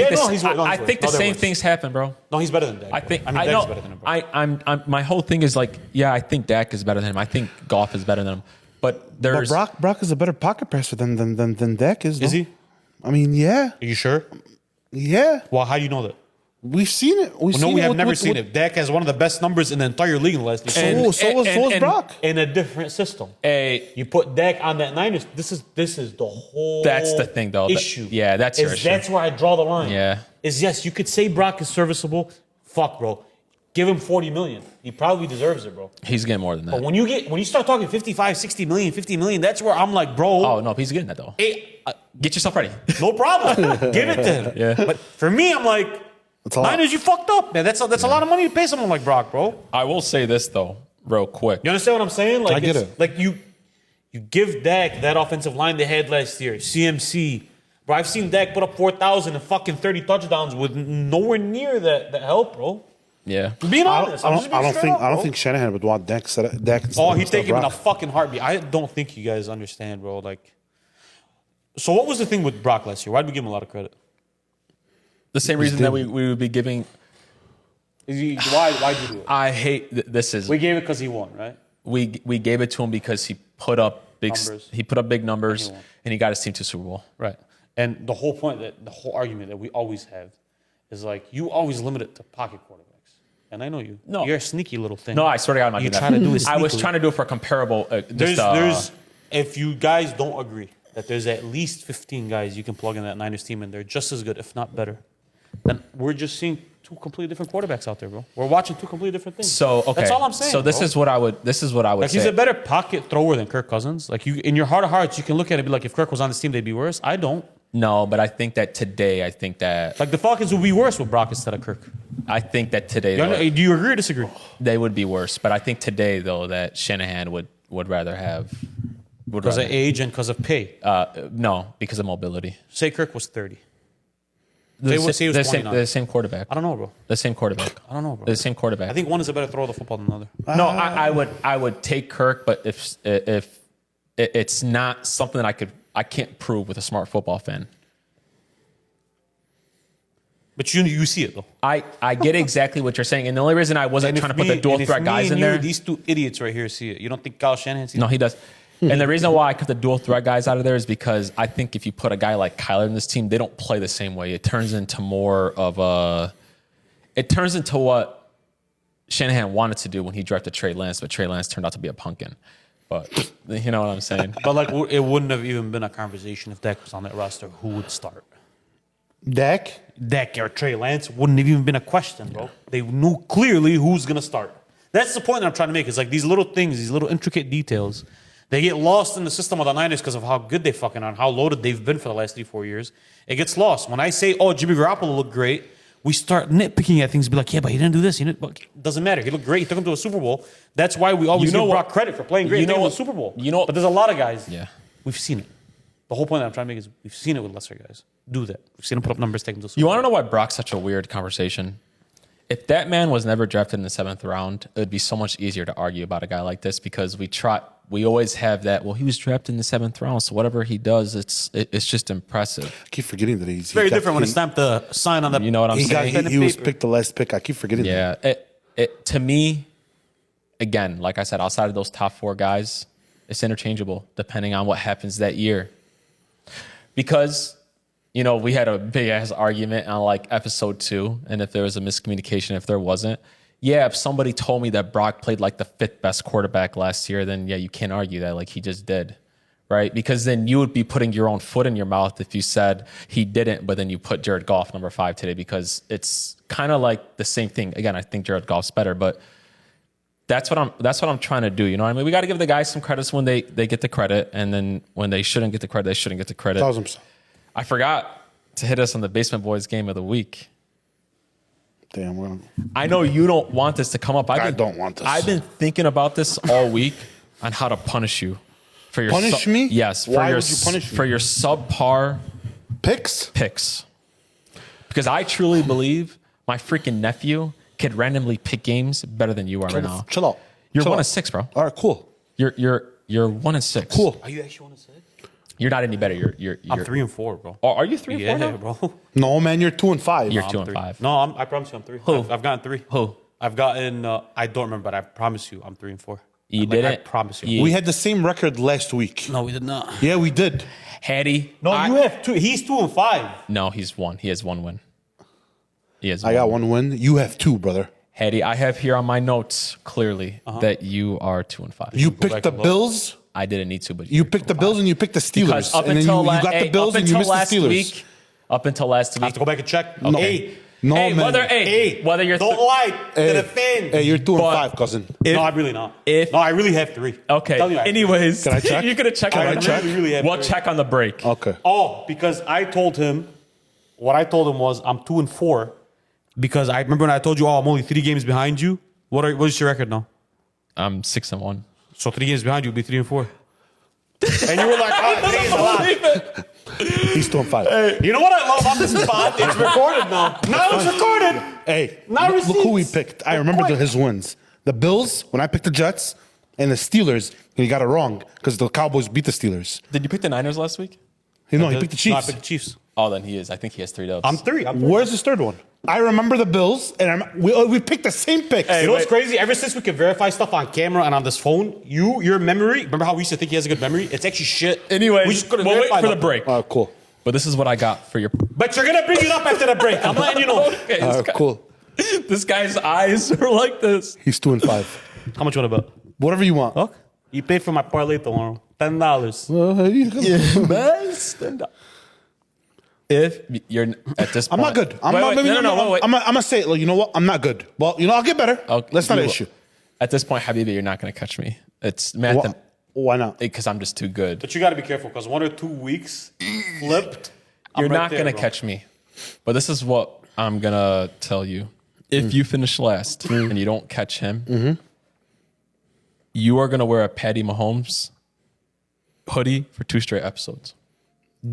A: think the same things happen, bro.
C: No, he's better than Dak.
A: I think
C: Dak's better than him, bro.
A: I'm my whole thing is like, yeah, I think Dak is better than him. I think Goff is better than him. But there's
B: But Brock is a better pocket passer than Dak is.
C: Is
B: no?
C: he?
B: I mean, yeah.
C: Are you sure?
B: Yeah.
C: Well, how do you know that?
B: We've seen it.
C: No, we have never seen it. Dak has one of the best numbers in the entire league in the last year.
B: So was Brock.
C: In a different system.
A: a.
C: You put Dak on that Niners. This is the whole.
A: That's the thing, though.
C: Issue.
A: Yeah, that's your
C: is
A: issue.
C: That's where I draw the line.
A: Yeah.
C: Is yes, you could say Brock is serviceable. Fuck, bro. Give him $40 million. He probably deserves it, bro.
A: He's getting more than that.
C: But when you start talking 55, 60 million, 50 million, that's where I'm like, bro.
A: Oh no, he's getting that though.
C: Hey,
A: Get yourself ready.
C: no problem. Give it to him.
A: Yeah.
C: But for me, I'm like,
B: That's a lot.
C: Niners, you fucked up, man. That's a lot of money to pay someone like Brock, bro.
A: I will say this though, real quick.
C: You understand what I'm saying? Like,
B: I get
C: it's-
B: it.
C: Like you give Dak that offensive line they had last year, CMC. Bro, I've seen Dak put up 4,000 and fucking 30 touchdowns with nowhere near that help, bro.
A: Yeah.
C: Being
B: I
C: honest,
B: don't think Shanahan would want Dak.
C: Oh, he'd take him in a fucking heartbeat. I don't think you guys understand, bro. Like, so what was the thing with Brock last year? Why did we give him a lot of credit?
A: The same reason that we would be giving.
C: Why did you do it?
A: I hate this is
C: We gave it because he won, right?
A: we gave it to him because he put up big
C: Numbers.
A: he put up big numbers
C: And he won.
A: and he got his team to Super Bowl.
C: Right. And the whole point the whole argument that we always have is like you always limit it to pocket quarterbacks. And I know you.
A: No.
C: You're a sneaky little thing.
A: No, I swear to God, I'm not
C: You
A: doing
C: try
A: that.
C: to do it
A: I was
C: sneakily.
A: trying to do it for a comparable.
C: There's if you guys don't agree that there's at least 15 guys you can plug in that Niners team and they're just as good, if not better, then we're just seeing two completely different quarterbacks out there, bro. We're watching two completely different things.
A: So okay,
C: that's all I'm saying.
A: So this
C: bro.
A: is what I would
C: Like
A: say.
C: he's a better pocket thrower than Kirk Cousins. Like you, in your heart of hearts, you can look at it and be like, if Kirk was on this team, they'd be worse. I don't.
A: No, but I think that today,
C: Like the Falcons would be worse with Brock instead of Kirk.
A: today though,
C: Do you agree or disagree?
A: they would be worse. But I think today though that Shanahan would rather have
C: Because of age and because of pay.
A: no, because of mobility.
C: Say Kirk was 30.
A: The
C: say he was 29.
A: the same quarterback.
C: I don't know, bro.
A: The same quarterback.
C: I don't know, bro.
A: The same quarterback.
C: I think one is a better thrower of the football than the other.
A: No, I would take Kirk, but if it's not something that I can't prove with a smart football fan.
C: But you see it though.
A: I get exactly what you're saying, and the only reason I wasn't trying to put the dual threat guys in there.
C: These two idiots right here see it. You don't think Kyle Shanahan sees
A: No,
C: it?
A: he does. And the reason why I cut the dual threat guys out of there is because I think if you put a guy like Kyler in this team, they don't play the same way. It turns into more of a. It turns into what Shanahan wanted to do when he drafted Trey Lance, but Trey Lance turned out to be a pumpkin. But you know what I'm saying.
C: But like, it wouldn't have even been a conversation if Dak was on that roster. Who would start?
B: Dak.
C: Dak or Trey Lance wouldn't have even been a question, bro. They knew clearly who's gonna start. That's the point that I'm trying to make. Is like these little things, these little intricate details. They get lost in the system of the Niners because of how good they fucking are and how loaded they've been for the last 3-4 years. It gets lost. When I say, oh, Jimmy Garoppolo looked great, we start nitpicking at things and be like, yeah, but he didn't do this. He didn't. But it doesn't matter. He looked great. He took him to a Super Bowl. That's why we always
A: You know
C: give Brock
A: what?
C: credit for playing great.
A: You know
C: He took him
A: what?
C: to a Super Bowl.
A: You know-
C: but there's a lot of guys.
A: Yeah.
C: We've seen it. The whole point that I'm trying to make is we've seen it with lesser guys. Do that. We've seen him put up numbers, take him to a Super
A: You
C: Bowl.
A: want to know why Brock's such a weird conversation? If that man was never drafted in the 7th round, it would be so much easier to argue about a guy like this because we always have that. Well, he was drafted in the 7th round, so whatever he does, it's just impressive.
B: I keep forgetting that he's
C: Very different when it's time to sign on the.
A: You know what I'm saying?
B: He was picked the last pick. I keep forgetting. that.
A: Yeah, it to me, again, like I said, outside of those top 4 guys, it's interchangeable depending on what happens that year. Because, we had a big ass argument on like episode 2, and if there was a miscommunication, if there wasn't, yeah, if somebody told me that Brock played like the 5th best quarterback last year, then yeah, you can't argue that like he just did, right? Because then you would be putting your own foot in your mouth if you said he didn't, but then you put Jared Goff number 5 today because it's kind of like the same thing. Again, I think Jared Goff's better, but that's what I'm trying to do. You know what I mean? We got to give the guys some credits when they get the credit, and then when they shouldn't get the credit, they shouldn't get the credit.
B: 1,000%.
A: I forgot to hit us on the Basement Boys game of the week.
B: Damn, well,
A: I know you don't want this to come up.
B: I don't want this.
A: I've been thinking about this all week on how to punish you for your
B: Punish me?
A: Yes.
B: Why
A: your,
B: would you punish me?
A: For your subpar
B: picks.
A: Because I truly believe my freaking nephew could randomly pick games better than you are right now.
B: Chill out.
A: You're
B: Chill
A: 1
B: out.
A: and 6, bro.
B: All right, cool.
A: You're 1 and 6.
B: Cool.
C: Are you actually want to say?
A: You're not any better. You're
C: I'm 3-4, bro.
A: Oh, are you 3-4 now?
C: bro.
B: No, man, you're 2-5.
A: You're
C: I'm
A: 2-5.
C: No, I promise you, I'm 3.
A: Who?
C: I've gotten 3.
A: Who?
C: I've gotten. I don't remember, but I promise you, I'm 3-4.
A: You did
C: I
A: it?
C: promise you.
A: You-
B: We had the same record last week.
C: No, we did not.
B: Yeah, we did.
A: Hattie.
C: No, you have 2. He's 2-5.
A: No, he's 1. He has 1 win. He has
B: I got 1 win. You have 2, brother.
A: Hattie, I have here on my notes clearly that you are 2-5.
B: You
C: back
B: picked the
C: and look.
B: Bills.
A: I didn't need to, but
B: You picked the Bills and you picked the Steelers.
A: because up
B: And then
A: until
B: you got the Bills and you missed the Steelers.
A: week, up until last
C: I have
A: week.
C: to go back and check.
B: No.
C: Hey,
B: No,
A: hey,
B: man.
A: whether you're
C: don't lie to the fans.
B: Hey, you're 2 and
A: But-
B: 5, cousin.
C: No, I'm really not.
A: if-
C: No, I really have 3.
A: okay.
C: Tell you I-
A: Anyways,
B: Can I check?
A: you're gonna check.
B: Can
A: on
B: I
A: the
B: check?
A: break?
C: Really have
A: We'll
C: 3.
A: check on the break.
B: Okay.
C: Oh, because I told him, what I told him was I'm 2-4, because I remember when I told you, I'm only 3 games behind you. What is your record now?
A: I'm 6-1.
C: So 3 games behind you would be 3-4. And you were like, oh, 3 is a lot.
B: He's 2 and 5.
C: You know what I love about this pod? It's recorded now. Now it's recorded.
B: Hey,
C: Not
B: look who we
C: receipts.
B: picked. I remember his wins. The Bills, when I picked the Jets, and the Steelers, and he got it wrong because the Cowboys beat the Steelers.
A: Did you pick the Niners last week?
B: You know, he picked the
C: No, I
B: Chiefs.
C: picked the Chiefs.
A: Oh, then he is. I think he has 3 dubs.
C: I'm 3.
B: Where's his third one? I remember the Bills, and we picked the same picks.
C: You know what's crazy? Ever since we can verify stuff on camera and on this phone, your memory, remember how we used to think he has a good memory? It's actually shit.
A: Anyways,
C: we just couldn't
A: we'll wait
C: verify
A: for the
C: nothing.
A: break.
B: All right, cool.
A: But this is what I got for your.
C: But you're going to bring it up after the break. I'm letting you know.
A: Okay,
B: All
A: this,
B: right,
A: guy-
B: cool.
A: this guy's eyes are like this.
B: He's 2 and 5.
C: How much you want to bet?
B: Whatever you want.
C: Okay. You paid for my parlay tomorrow. $10.
A: Man, stand up. If you're at this
B: I'm
A: point,
B: not good. I'm
A: Wait,
B: not.
A: wait, no, wait.
B: I'm gonna say it. Like, you know what? I'm not good. Well, you know, I'll get better.
A: Okay,
B: That's not
A: you
B: an
A: will.
B: issue.
A: At this point, Habibi, you're not going to catch me. It's math
B: Why not?
A: because I'm just too good.
C: But you got to be careful because 1 or 2 weeks flipped.
A: You're
C: I'm right
A: not
C: there,
A: going to
C: bro.
A: catch me. But this is what I'm going to tell you. If you finish last and you don't catch him, you are going to wear a Patty Mahomes hoodie for 2 straight episodes.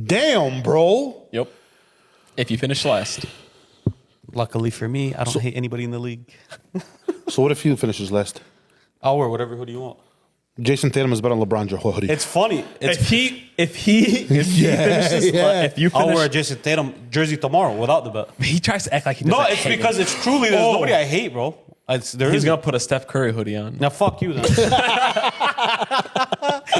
B: Damn, bro.
A: Yep. If you finish last.
C: Luckily for me, I don't hate anybody in the league.
B: So what if he finishes last?
C: I'll wear whatever hoodie you want.
B: Jason Tatum is better than LeBron's hoodie.
C: It's funny.
A: If he finishes,
B: yeah.
A: if you
C: I'll wear a
A: finish,
C: Jason Tatum jersey tomorrow without the bet.
A: he tries to act like he
C: No,
A: doesn't
C: it's
A: hate
C: because
A: me.
C: it's truly there's
A: Oh.
C: nobody I hate, bro. He's
A: He's gonna put a Steph Curry hoodie on.
C: now fuck you then.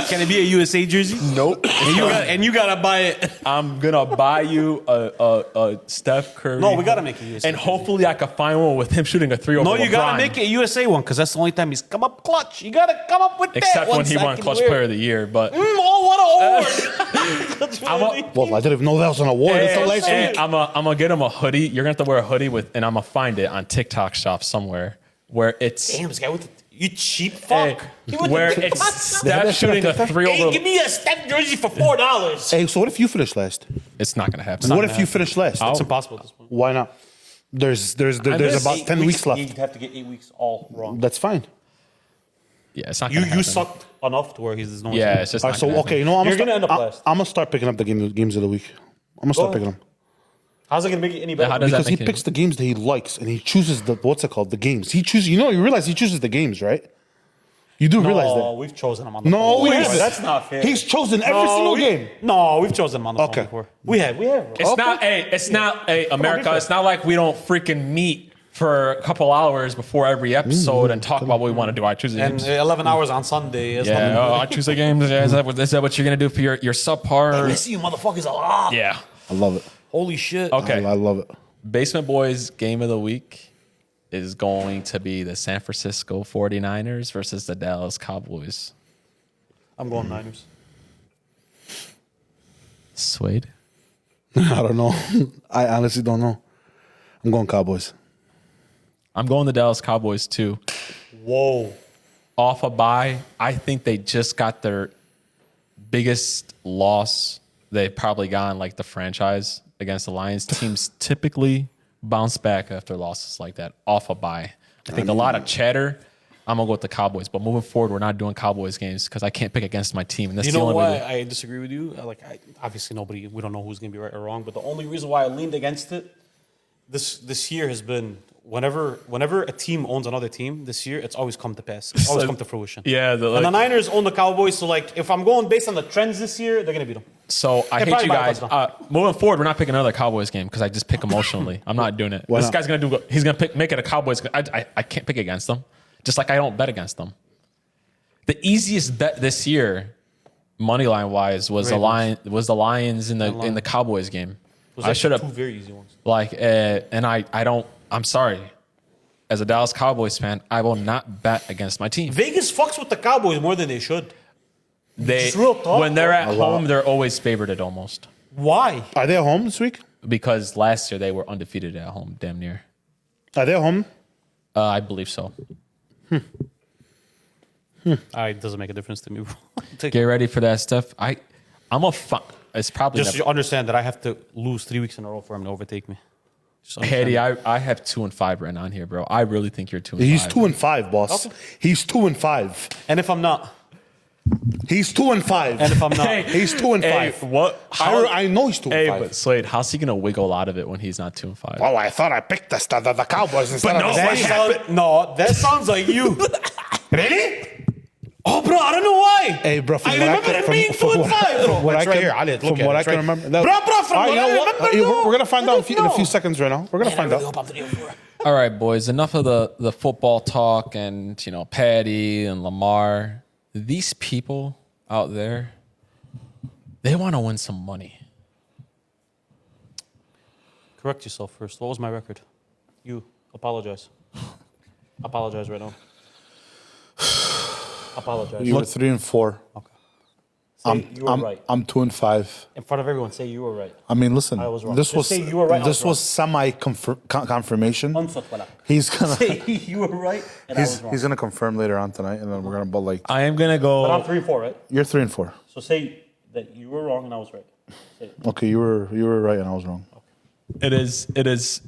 C: Can it be a USA jersey?
A: Nope.
C: And you gotta buy it.
A: I'm gonna buy you a Steph Curry.
C: No, we gotta make a USA
A: and
C: jersey.
A: hopefully I can find one with him shooting a 3 over
C: No, you gotta
A: LeBron.
C: make it a USA one because that's the only time he's come up clutch. You gotta come up with
A: Except
C: that.
A: when he won Clutch Player of the Year, but
C: Oh, what an award! That's
A: I'm
C: really-
A: a-
B: Well, I didn't even know that was an award until last
C: saying.
B: week.
A: I'm gonna get him a hoodie. You're gonna have to wear a hoodie with, and I'm gonna find it on TikTok shop somewhere where it's
C: Damn, this guy with the, you cheap fuck. He with
A: where
C: the-
A: it's Steph shooting a 3
C: Hey,
A: over.
C: give me a Steph jersey for $4.
B: Hey, so what if you finish last?
A: It's not gonna happen.
B: What if you finish last?
C: It's impossible at this point.
B: Why not? There's
A: missed
B: about 10 weeks left.
C: You'd have to get 8 weeks all wrong.
B: That's fine.
A: Yeah, it's not. Gonna
C: You
A: happen.
C: sucked enough to where he's no.
A: Yeah, it's just.
B: All
A: Not
B: right, so
A: gonna
B: okay, you know,
C: You're gonna end up last.
B: I'm gonna start picking up the games of the week. I'm gonna start
C: ahead.
B: picking them
C: How's it gonna make it any better?
A: How does that
B: because he
A: make
B: picks
A: it?
B: the games that he likes and he chooses the what's it called, the games. He chooses. You know, you realize he chooses the games, right? You do realize
C: No,
B: that.
C: we've chosen him on the
B: No,
C: phone.
B: we
C: Wait,
B: haven't.
C: that's not fair.
B: He's chosen every single game.
C: No, we've chosen him on the
B: Okay.
C: phone before. We have.
A: It's
B: Okay.
A: not. Hey, it's not. Hey, America.
C: be
A: It's not like we don't freaking meet for a couple hours before every episode and talk about what we want to do. I choose the
C: And
A: games.
C: 11 hours on Sunday. Is
A: Yeah, oh, I choose the games. Yeah, is that what you're gonna do for your
C: I
A: subpar?
C: see you motherfuckers a lot.
A: Yeah.
B: I love it.
C: Holy shit.
A: Okay.
B: I love it.
A: Basement Boys game of the week is going to be the San Francisco 49ers versus the Dallas Cowboys.
C: I'm going Niners.
A: Suede.
B: I don't know. I honestly don't know. I'm going Cowboys.
A: I'm going the Dallas Cowboys too.
C: Whoa.
A: Off a bye, I think they just got their biggest loss they've probably gotten like the franchise against the Lions. Teams typically bounce back after losses like that off a bye. I think a lot of chatter. I'm gonna go with the Cowboys, but moving forward, we're not doing Cowboys games because I can't pick against my team, and that's
C: You
A: the
C: know
A: only
C: why
A: way.
C: I disagree with you? Obviously we don't know who's going to be right or wrong, but the only reason why I leaned against it this year has been whenever a team owns another team this year, it's always come to pass. It's always come to fruition.
A: Yeah,
C: And the Niners own the Cowboys, so like if I'm going based on the trends this year, they're gonna beat them.
A: So I hate
C: probably
A: you
C: buy a
A: guys.
C: touchdown.
A: Moving forward, we're not picking another Cowboys game because I just pick emotionally. I'm not doing it.
B: Why
A: This
B: not?
A: guy's gonna he's gonna make it a Cowboys. I can't pick against them. Just like I don't bet against them. The easiest bet this year, money line wise, was the Lions in the Cowboys game. I should
C: Two
A: have
C: very easy ones.
A: and I don't. I'm sorry. As a Dallas Cowboys fan, I will not bet against my team.
C: Vegas fucks with the Cowboys more than they should.
A: They
C: Just real talk,
A: when they're
C: bro.
A: at
B: A lot.
A: home, they're always favorited almost
C: Why?
B: Are they at home this week?
A: because last year they were undefeated at home, damn near.
B: Are they at home?
A: I believe so.
C: It doesn't make a difference to me.
A: Get ready for that stuff. I'm a fun. It's probably
C: Just
A: never,
C: understand that I have to lose 3 weeks in a row for him to overtake me. Just understand
A: Petty.
C: that.
A: I have 2-5 right now on here, bro. I really think you're 2-5.
B: He's 2-5, boss.
C: Okay.
B: He's 2-5.
C: And if I'm not,
B: He's 2-5.
C: and if I'm not,
B: He's 2-5.
A: Hey, what?
B: I know he's 2-5.
A: Hey, but Slade, how's he gonna wiggle out of it when he's not 2-5?
B: Oh, I thought I picked the Cowboys instead
A: no,
B: of
C: that sounds like you.
B: Really?
C: Oh, bro, I don't know why.
B: Hey, bro, from
C: I
B: what
C: remember
B: can-
C: him being 2-5, bro.
B: what
C: It's
B: I
C: right
B: can-
C: here. Ali, look
B: from
C: at
B: what
C: it.
B: I
C: It's
B: can
C: right-
B: remember.
C: Bro, from
B: All right,
C: what
B: you know
C: I
B: what?
C: remember, no.
B: We're gonna find out in a few
C: No.
B: seconds right now. We're gonna find out.
A: All right, boys. Enough of the football talk and Patty and Lamar. These people out there, they want to win some money.
C: Correct yourself first. What was my record? You apologize. Apologize right now. Apologize.
B: You were 3-4.
C: Okay. Say you were right.
B: I'm 2-5.
C: In front of everyone, say you were right.
B: I mean, listen.
C: I was wrong.
B: This
C: Just
B: was
C: say you were right, I
B: This
C: was
B: was semi confirmation.
C: Unsot wala.
B: He's gonna
C: Say you were right and I was wrong.
B: he's gonna confirm later on tonight, and then we're gonna. But like,
A: I am gonna go.
C: But I'm 3-4, right?
B: you're 3-4.
C: So say that you were wrong and I was right. Say it.
B: Okay, you were right, and I was wrong.
A: It is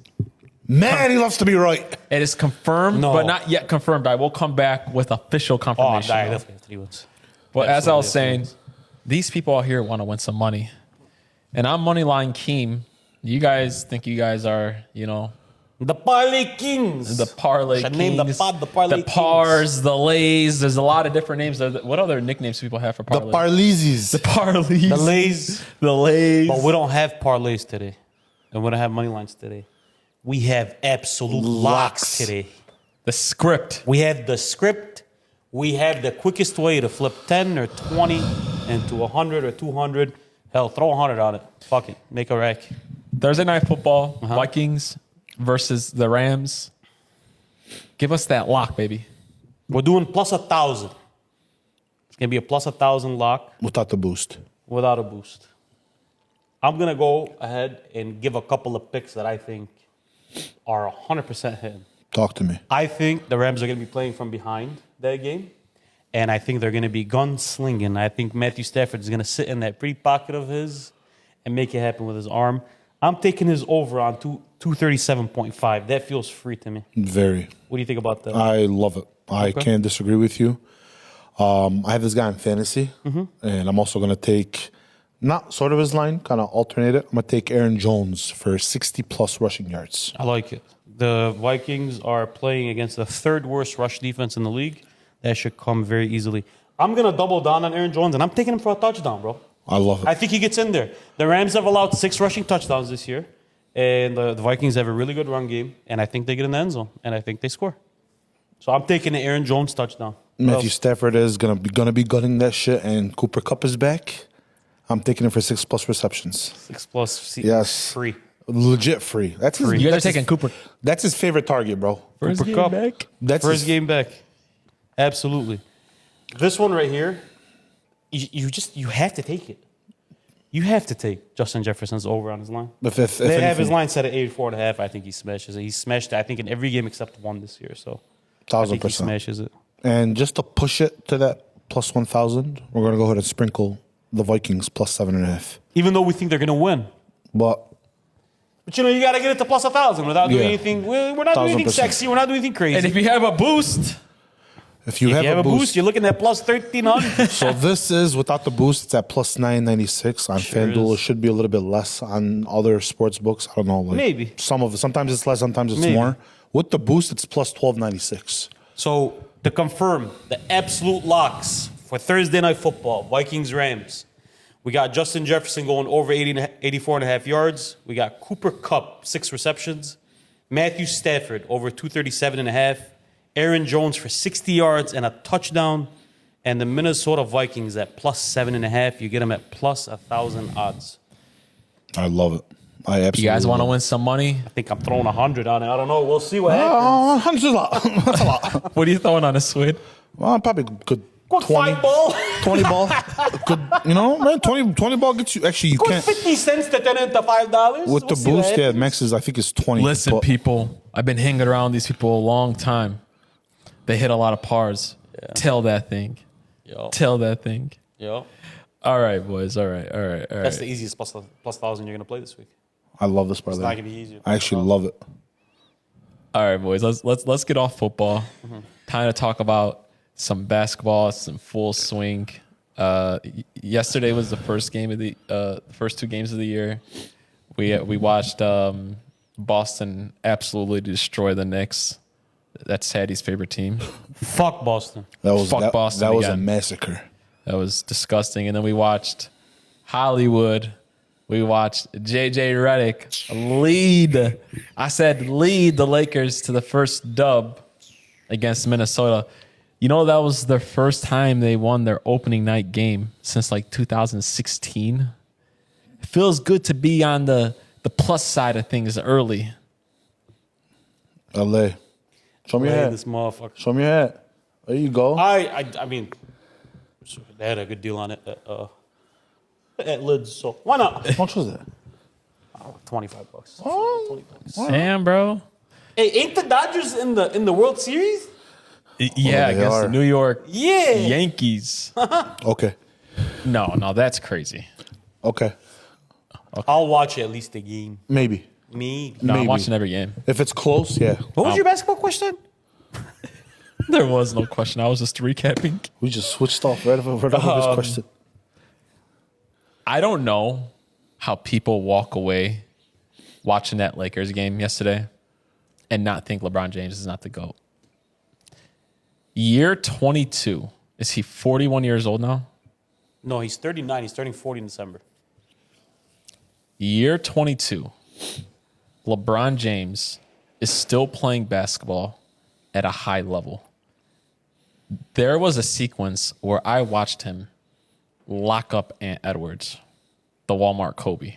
B: Man, he loves to be right.
A: It is confirmed,
C: No.
A: but not yet confirmed. I will come back with official
C: Oh, I'm
A: confirmation.
C: dying.
A: though.
C: Definitely 3 wins.
A: But as I was
C: Absolutely,
A: saying, these people out here want to win some money. And I'm moneyline Keem. You guys think you guys are,
C: The Parlay Kings.
A: the parlay
C: Should
A: kings,
C: name the pod the Parlay
A: the pars, the lays. There's a lot of different names. What other nicknames do people have for
B: The
A: parlay?
B: Parleezes.
A: The parlays.
C: The Lays.
A: The lays.
C: But we don't have parlays today. And we don't have money lines today. We have absolute locks today.
A: The script.
C: We have the script. We have the quickest way to flip 10 or 20 into 100 or 200. Hell, throw 100 on it. Fuck it. Make a rack.
A: Thursday night football.
C: Uh-huh.
A: Vikings versus the Rams. Give us that lock, baby.
C: We're doing plus 1,000. It's going to be a plus 1,000 lock
B: Without the boost.
C: without a boost. I'm going to go ahead and give a couple of picks that I think are 100% hitting.
B: Talk to me.
C: I think the Rams are going to be playing from behind that game. And I think they're going to be gunslinging. I think Matthew Stafford is going to sit in that pretty pocket of his and make it happen with his arm. I'm taking his over on 237.5. That feels free to me.
B: Very.
C: What do you think about that?
B: I love it. I
C: Okay.
B: can't disagree with you. I have this guy in fantasy, and I'm also going to take, not sort of his line, kind of alternate it. I'm going to take Aaron Jones for 60-plus rushing yards.
C: I like it. The Vikings are playing against the third worst rush defense in the league. That should come very easily. I'm going to double down on Aaron Jones, and I'm taking him for a touchdown, bro.
B: I love it.
C: I think he gets in there. The Rams have allowed 6 rushing touchdowns this year, and the Vikings have a really good run game, and I think they get in the end zone, and I think they score. So I'm taking the Aaron Jones touchdown. What
B: Matthew
C: else?
B: Stafford is gonna be gutting that shit, and Cooper Kupp is back. I'm taking him for 6+ receptions.
C: 6 plus
B: Yes.
C: free.
B: Legit free. That's his.
A: You guys are
B: that's his-
A: taking Cooper.
B: That's his favorite target, bro.
A: First
C: Cooper
A: game
C: Kupp.
A: back.
B: That's
C: First
B: his,
C: game back. Absolutely. This one right here, you have to take it. You have to take Justin Jefferson's over on his line.
B: If
C: They have
B: anything,
C: his line set at 84.5. I think he smashes it. He smashed it, I think, in every game except one this year. So I think he
B: 1,000%.
C: smashes it.
B: And just to push it to that plus 1,000, we're gonna go ahead and sprinkle the Vikings plus 7.5.
C: Even though we think they're going to win.
B: But
C: But you got to get it to plus 1,000 without doing
B: Yeah.
C: anything. We're not doing anything
B: 1,000%.
C: sexy. We're not doing anything crazy.
A: And if you have a boost,
B: if you
C: If
B: have,
C: you have
B: a boost,
C: you're looking at plus 1,300.
B: so this is without the boost, it's at plus 996 on
C: Sure
B: FanDuel.
C: is.
B: It should be a little bit less on other sports books. I don't know, like
C: Maybe.
B: sometimes it's less, sometimes it's
C: Maybe.
B: more. With the boost, it's plus 1296.
C: So to confirm the absolute locks for Thursday Night Football, Vikings-Rams, we got Justin Jefferson going over 84.5 yards. We got Cooper Kupp, 6 receptions. Matthew Stafford over 237.5. Aaron Jones for 60 yards and a touchdown. And the Minnesota Vikings at plus 7.5. You get them at plus 1,000 odds.
B: I love it. I absolutely.
A: You guys want to
B: love it.
A: win some money?
C: I think I'm throwing 100 on it. I don't know. We'll see what happens.
B: 100's a lot. That's a lot.
A: What are you throwing on a Swid?
B: Well, probably good.
C: Good
B: 20
C: 5 ball.
B: 20 ball. Good, man, 20 ball gets you. Actually, you
C: Good
B: can't.
C: 50 cents to turn into $5.
B: With the boost, yeah, max is, I think, it's 20.
A: Listen,
B: but
A: people, I've been hanging around these people a long time. They hit a lot of pars. Yeah. Tell that thing.
C: Yo.
A: Tell that thing.
C: Yo.
A: All right, boys. All right.
C: That's the easiest plus 1,000 you're going to play this week.
B: I love this, brother.
C: It's not going to be easier.
B: I actually love it.
A: All right, boys. Let's get off football. Time to talk about some basketball, some full swing. Yesterday was the first game of the first 2 games of the year. We watched Boston absolutely destroy the Knicks. That's Sadie's favorite team.
C: Fuck Boston.
A: Boston
B: That was a
A: again.
B: massacre.
A: That was disgusting. And then we watched Hollywood. We watched JJ Redick lead. I said lead the Lakers to the first dub against Minnesota. You know, that was their first time they won their opening night game since like 2016. It feels good to be on the plus side of things early.
B: LA. Show me your hat.
C: This motherfucker.
B: Show me your hat. There you go.
C: I mean, they had a good deal on it at Lids, so why not?
B: How much was that?
C: $25.
B: Oh.
C: $20.
A: Damn, bro.
C: Hey, ain't the Dodgers in the World Series?
A: Yeah,
B: they
A: against
B: are.
A: the New York
C: Yeah.
A: Yankees.
B: Okay.
A: No, that's crazy.
B: Okay.
C: I'll watch at least a game.
B: Maybe.
C: Me.
A: No, I'm
B: Maybe.
A: watching every game.
B: If it's close, yeah.
C: What was your basketball question?
A: There was no question. I was just recapping.
B: We just switched off right over this question.
A: I don't know how people walk away watching that Lakers game yesterday and not think LeBron James is not the GOAT. Year 22. Is he 41 years old now?
C: No, he's 39. He's turning 40 in December.
A: Year 22. LeBron James is still playing basketball at a high level. There was a sequence where I watched him lock up Ant Edwards, the Walmart Kobe.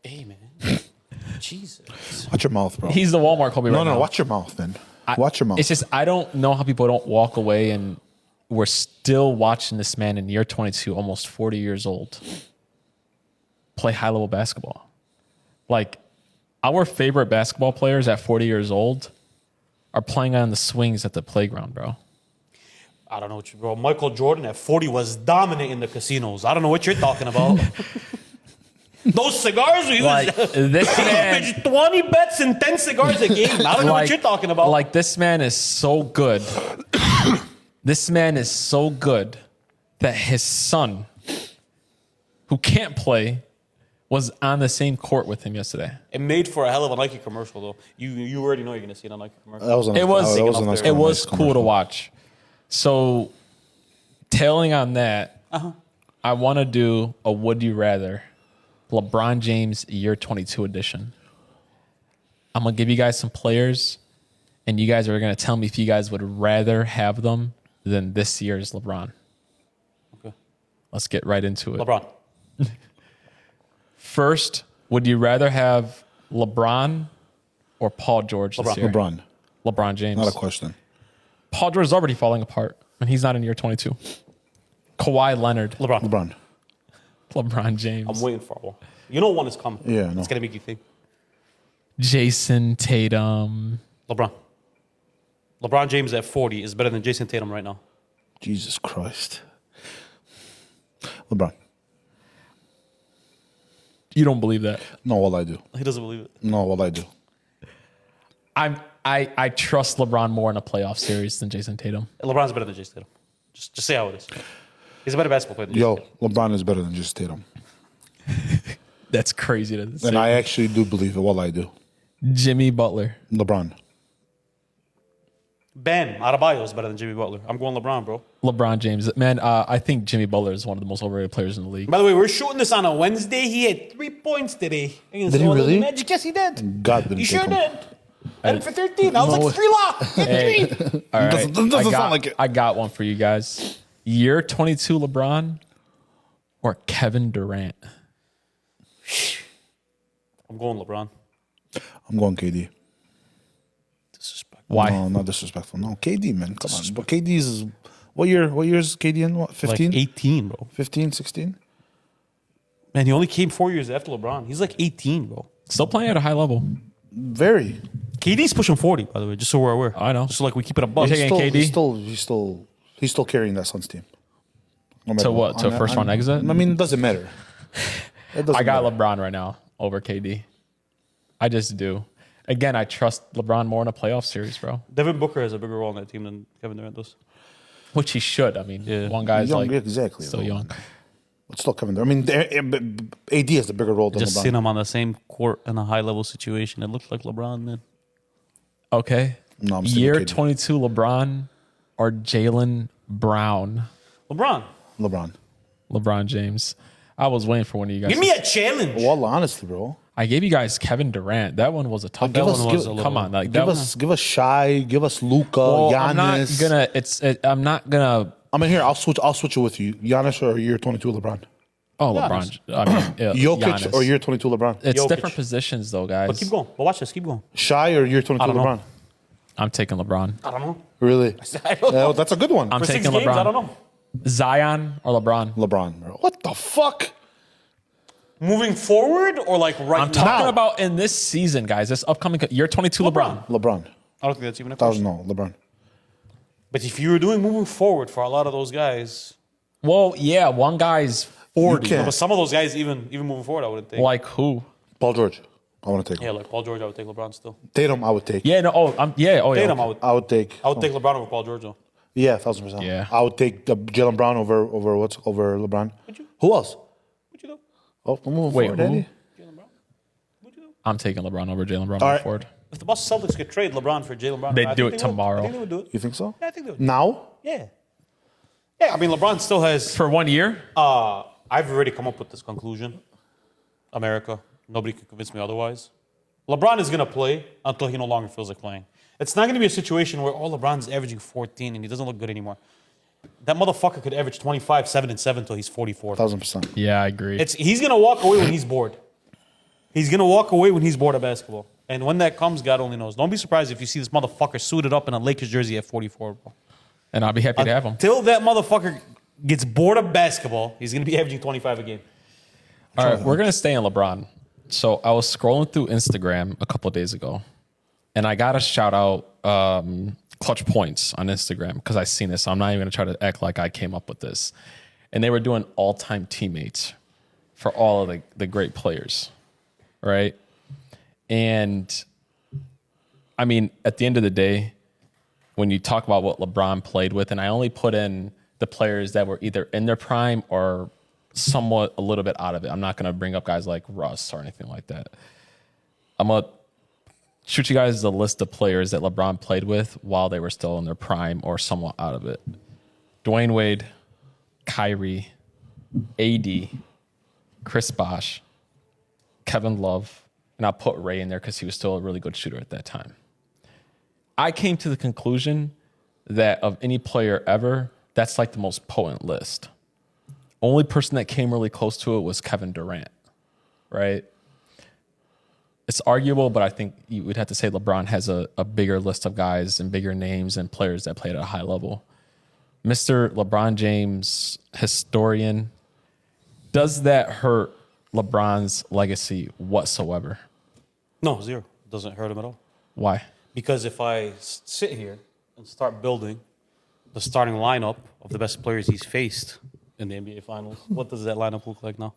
C: Hey, man. Jesus.
B: Watch your mouth, bro.
A: He's the Walmart Kobe right now.
B: No, watch your mouth, man. Watch your mouth.
A: It's just I don't know how people don't walk away and we're still watching this man in year 22, almost 40 years old, play high-level basketball. Like, our favorite basketball players at 40 years old are playing on the swings at the playground, bro.
C: I don't know what you, bro. Michael Jordan at 40 was dominant in the casinos. I don't know what you're talking about. Those cigars, we
A: Like, this man,
C: 20 bets and 10 cigars a game. I don't know what you're talking about.
A: Like, this man is so good. This man is so good that his son, who can't play, was on the same court with him yesterday.
C: It made for a hell of a Nike commercial, though. You already know you're going to see it on Nike commercial.
B: That was a nice,
A: It was,
B: that was a nice
A: it was
B: nice
A: cool to
B: commercial.
A: watch. So, tailing on that, I want to do a Would You Rather LeBron James Year 22 edition. I'm going to give you guys some players, and you guys are going to tell me if you guys would rather have them than this year's LeBron.
C: Okay.
A: Let's get right into it.
C: LeBron.
A: First, would you rather have LeBron or Paul George this year?
B: LeBron.
A: LeBron James.
B: Not a question.
A: Paul George is already falling apart, and he's not in year 22. Kawhi Leonard.
C: LeBron.
A: LeBron James.
C: I'm waiting for one. You know one is coming.
B: Yeah, I know.
C: It's going to make you think.
A: Jason Tatum.
C: LeBron. LeBron James at 40 is better than Jason Tatum right now.
B: Jesus Christ. LeBron.
A: You don't believe that?
B: No, all I do.
C: He doesn't believe it.
B: No, all I do.
A: I trust LeBron more in a playoff series than Jason Tatum.
C: LeBron's better than Jason Tatum. Just say how it is. He's a better basketball player than Jason
B: Yo,
C: Tatum.
B: LeBron is better than just Tatum.
A: That's crazy to say.
B: And I actually do believe it. All I do.
A: Jimmy Butler.
B: LeBron.
C: Bam, Adebayo is better than Jimmy Butler. I'm going LeBron, bro.
A: LeBron James. Man, I think Jimmy Butler is one of the most overrated players in the league.
C: By the way, we're shooting this on a Wednesday. He had 3 points today.
B: Did he really?
C: Magic, yes, he did.
B: God didn't
C: He
B: take
C: sure
B: him.
C: did. And for 13, I was like, free lock.
A: Hey, all right.
B: Doesn't sound like it.
A: I got one for you guys. Year 22 LeBron or Kevin Durant?
C: I'm going LeBron.
B: I'm going KD.
C: Disrespect.
A: Why?
B: No, not disrespectful. No, KD, man. Come on. But KD's what year? What year is KD in? What? 15?
C: Like 18, bro.
B: 15, 16?
C: Man, he only came 4 years after LeBron. He's like 18, bro.
A: Still playing at a high level.
B: Very.
C: KD's pushing 40, by the way, just so we're aware.
A: I know.
C: Just so like we keep it above.
A: You're taking KD?
B: He's still carrying that Suns team. No matter
A: To what? To first round exit?
B: I mean, it doesn't matter. It doesn't
A: I got
B: matter.
A: LeBron right now over KD. I just do. Again, I trust LeBron more in a playoff series, bro.
C: Devin Booker has a bigger role in that team than Kevin Durant does.
A: Which he should. I mean,
C: Yeah.
A: one guy's
B: Young,
A: like
B: exactly.
A: still young.
B: It's still Kevin Durant. I mean, AD has a bigger role than
C: Just
B: LeBron.
C: seeing him on the same court in a high level situation, it looked like LeBron, man.
A: Okay.
B: No, I'm sticking
A: Year
B: with KD.
A: 22 LeBron or Jalen Brown?
C: LeBron,
B: LeBron.
A: James. I was waiting for one of you guys.
C: give me a challenge.
B: Well, honestly, bro.
A: I gave you guys Kevin Durant. That one was a tough
B: Give
A: one.
B: us-
A: Was
B: give-
A: a little- come on, like that
B: Give us Shy. Give us Luca.
A: Well,
B: Giannis.
A: I'm not gonna.
B: I mean, here I'll switch it with you. Giannis or year 22 LeBron.
A: Oh, LeBron. I mean, yeah,
B: Jokic
A: Giannis.
B: or year 22 LeBron.
A: It's
C: Jokic.
A: different positions though, guys.
C: But keep going. But watch this. Keep going.
B: Shy or year 22
C: I don't know.
B: LeBron.
A: I'm taking LeBron.
C: I don't know.
B: Really?
C: I don't know.
B: Yeah, that's a good one.
A: I'm
C: For 6
A: taking
C: games,
A: LeBron.
C: I don't know.
A: Zion or LeBron?
B: LeBron, bro. What the fuck?
C: Moving forward or like right
A: I'm
C: now?
A: talking
B: Now.
A: about in this season, guys. This upcoming year 22 LeBron.
B: LeBron.
C: I don't think that's even a
B: Thousand
C: question.
B: no, LeBron.
C: But if you were doing moving forward for a lot of those guys,
A: Well, yeah, one guy's 40.
B: You can't.
C: but some of those guys even moving forward, I wouldn't take.
A: Like who?
B: Paul George. I want to take
C: Yeah,
B: him.
C: like Paul George, I would take LeBron still.
B: Tatum, I would take.
A: Yeah, no. Oh, yeah. Oh, yeah.
C: Tatum,
A: okay.
B: I would take.
C: I would take LeBron over Paul George though.
B: Yeah, 1,000%.
A: Yeah.
B: I would take Jalen Brown over LeBron.
C: Would you?
B: Who else?
C: What you do?
B: Oh, I'm moving
A: Wait,
B: forward,
A: who?
B: Andy.
C: Jalen Brown? What you do?
A: I'm taking LeBron over Jalen Brown
B: All
A: moving
B: right.
A: forward.
C: If the Boston Celtics could trade LeBron for Jalen Brown,
A: They'd
C: I
A: do
C: think
A: it
C: they would.
A: tomorrow.
C: I think they would do it.
B: You think so?
C: Yeah, I think they would.
B: Now?
C: Yeah. Yeah, I mean LeBron still has.
A: For 1 year?
C: I've already come up with this conclusion. America, nobody can convince me otherwise. LeBron is going to play until he no longer feels like playing. It's not going to be a situation where, LeBron's averaging 14 and he doesn't look good anymore. That motherfucker could average 25, 7, and 7 until he's 44.
B: 1,000%.
A: Yeah, I agree.
C: He's going to walk away when he's bored. He's going to walk away when he's bored of basketball. And when that comes, God only knows. Don't be surprised if you see this motherfucker suited up in a Lakers jersey at 44, bro.
A: And I'll be happy to have him.
C: Till that motherfucker gets bored of basketball, he's going to be averaging 25 a game.
A: All right, we're going to stay in LeBron. So I was scrolling through Instagram a couple of days ago, and I got to shout out Clutch Points on Instagram because I seen this. So I'm not even going to try to act like I came up with this. And they were doing all-time teammates for all of the great players, right? And, I mean, at the end of the day, when you talk about what LeBron played with, and I only put in the players that were either in their prime or somewhat a little bit out of it. I'm not going to bring up guys like Russ or anything like that. I'm going to shoot you guys a list of players that LeBron played with while they were still in their prime or somewhat out of it. Dwayne Wade, Kyrie, AD, Chris Bosh, Kevin Love, and I'll put Ray in there because he was still a really good shooter at that time. I came to the conclusion that of any player ever, that's like the most potent list. Only person that came really close to it was Kevin Durant, right? It's arguable, but I think you would have to say LeBron has a bigger list of guys and bigger names and players that played at a high level. Mr. LeBron James, historian, does that hurt LeBron's legacy whatsoever?
C: No, zero. Doesn't hurt him at all.
A: Why?
C: Because if I sit here and start building the starting lineup of the best players he's faced in the NBA Finals, what does that lineup look like now?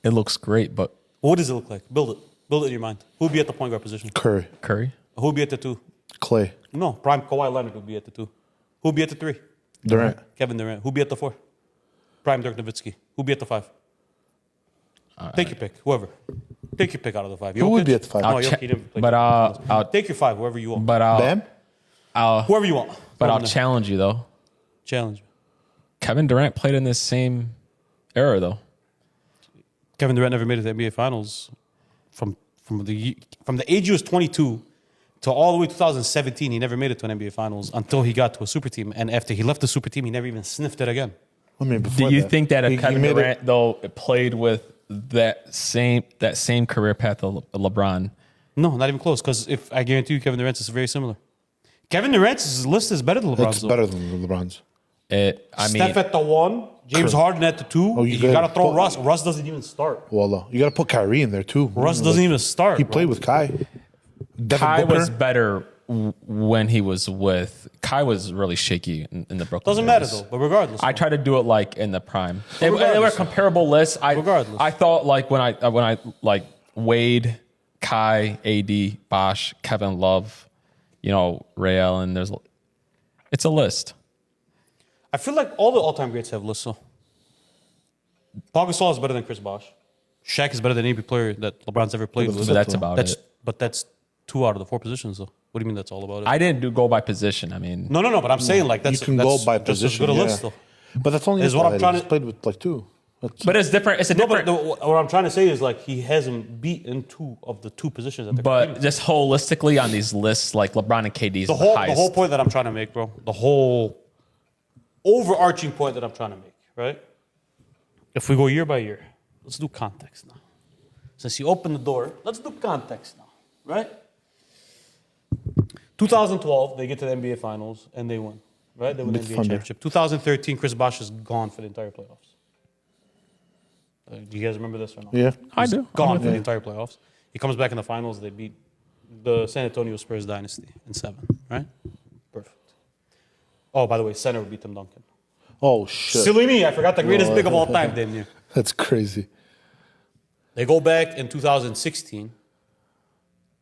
A: It looks great, but
C: What does it look like? Build it. Build it in your mind. Who would be at the point guard position?
B: Curry.
A: Curry?
C: Who would be at the 2?
B: Clay.
C: No, prime Kawhi Leonard would be at the 2. Who would be at the 3?
B: Durant.
C: Kevin Durant. Who'd be at the 4? Prime Dirk Nowitzki. Who'd be at the 5? Take your pick. Whoever. Take your pick out of the 5.
B: Who would
C: Jokic?
B: be at the 5?
C: No,
A: I'll
C: Jokic
A: check-
C: didn't play.
A: but I'll
C: Take your 5, whoever you want.
A: but I'll
B: Bam?
C: Whoever you want.
A: But I'll
C: Whoever.
A: challenge you though.
C: Challenge me.
A: Kevin Durant played in this same era though.
C: Kevin Durant never made it to the NBA Finals from the age he was 22 to all the way 2017. He never made it to an NBA Finals until he got to a super team. And after he left the super team, he never even sniffed it again.
B: I mean,
A: Do
B: before
A: you
B: that,
A: think that if
B: he
A: Kevin
B: made
A: Durant though played with that same career path of LeBron?
C: No, not even close. Because if I guarantee you, Kevin Durant's is very similar. Kevin Durant's list is better than LeBron's.
B: It's better than LeBron's.
C: Steph at the 1, James Harden at the 2.
B: Oh,
C: you
B: you
C: gotta
B: gotta
C: throw
B: put-
C: Russ. Russ doesn't even start.
B: Well, you got to put Kyrie in there too.
C: Russ doesn't even start.
B: He
C: bro.
B: played with Kai. Devin
A: Kai
B: Booker.
A: was better when he was with. Kai was really shaky in the Brooklyn.
C: Doesn't matter
A: days.
C: though. But regardless,
A: I try to do it like in the prime. They were
C: regardless.
A: comparable lists.
C: Regardless.
A: I thought like when I like Wade, Kai, AD, Bosh, Kevin Love, Ray Allen. It's a list.
C: I feel like all the all-time greats have lists. So, Paul Gasol is better than Chris Bosh. Shaq is better than any player that LeBron's ever played with.
A: But that's about it.
C: But that's 2 out of the 4 positions, though. What do you mean that's all about it?
A: I didn't go by position. I mean,
C: No. But I'm saying like that's
B: You can
C: that's
B: go by
C: just
B: position.
C: as good a
B: Yeah.
C: list, though.
B: But that's only
C: Is what I'm trying
B: He's
C: to-
B: played with like 2.
A: but it's different. It's a
C: No,
A: different.
C: but what I'm trying to say is like he hasn't beaten 2 of the 2 positions that they're
A: But just holistically on these lists, like LeBron and KD's
C: the
A: highest.
C: whole point that I'm trying to make, bro. The whole overarching point that I'm trying to make, right? If we go year by year, let's do context now. Since you opened the door, let's do context now, right? 2012, they get to the NBA Finals and they win, right? They win the
B: With
C: NBA
B: Thunder.
C: championship. 2013, Chris Bosh is gone for the entire playoffs. Do you guys remember this or not?
B: Yeah.
A: I do.
C: Gone for the entire playoffs. He comes back in the finals. They beat the San Antonio Spurs dynasty in 7, right? Perfect. Oh, by the way, center would be Tim Duncan.
B: Oh shit.
C: Silly me, I forgot the greatest big of all time, didn't you?
B: That's crazy.
C: They go back in 2016.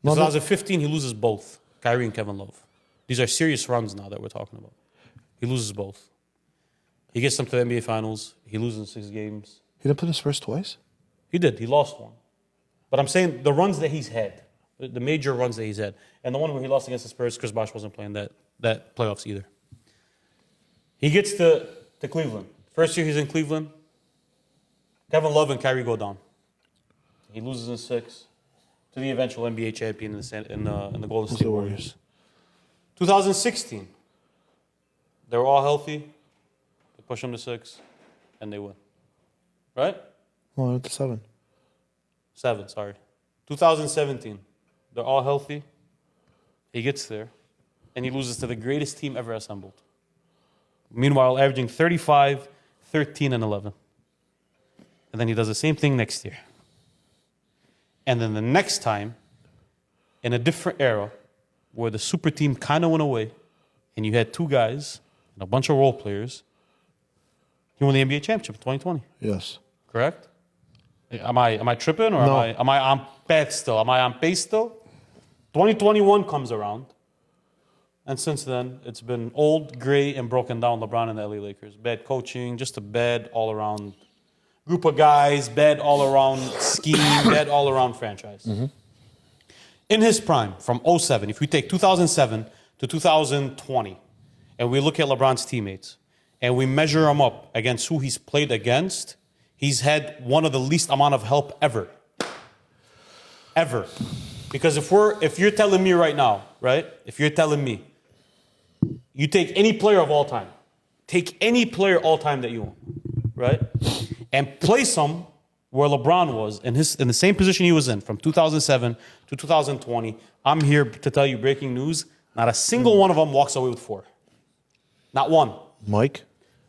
B: No,
C: 2015, he loses both, Kyrie and Kevin Love. These are serious runs now that we're talking about. He loses both. He gets them to the NBA Finals. He loses in 6 games.
B: He didn't play the Spurs twice.
C: He did. He lost one. But I'm saying the runs that he's had, the major runs that he's had, and the one where he lost against the Spurs, Chris Bosh wasn't playing that playoffs either. He gets to Cleveland. First year he's in Cleveland. Kevin Love and Kyrie go down. He loses in 6 to the eventual NBA champion in the Golden State Warriors. 2016, they were all healthy. They push them to 6, and they win. Right?
B: Oh, it's 7.
C: 7, sorry. 2017, they're all healthy. He gets there, and he loses to the greatest team ever assembled. Meanwhile, averaging 35, 13, and 11. And then he does the same thing next year. And then the next time, in a different era, where the super team kind of went away, and you had 2 guys and a bunch of role players, he won the NBA championship in 2020.
B: Yes.
C: Correct? Am I tripping or
B: No.
C: am I on path still? Am I on pace still? 2021 comes around, and since then it's been old, gray, and broken down. LeBron and the LA Lakers, bad coaching, just a bad all around group of guys, bad all around scheme, bad all around franchise. In his prime, from 07, if we take 2007 to 2020, and we look at LeBron's teammates, and we measure him up against who he's played against, he's had one of the least amount of help ever. Ever. Because if you're telling me right now, right? If you're telling me, you take any player of all time, take any player all time that you want, right? And place him where LeBron was in the same position he was in from 2007 to 2020. I'm here to tell you breaking news. Not a single one of them walks away with 4. Not one.
B: Mike.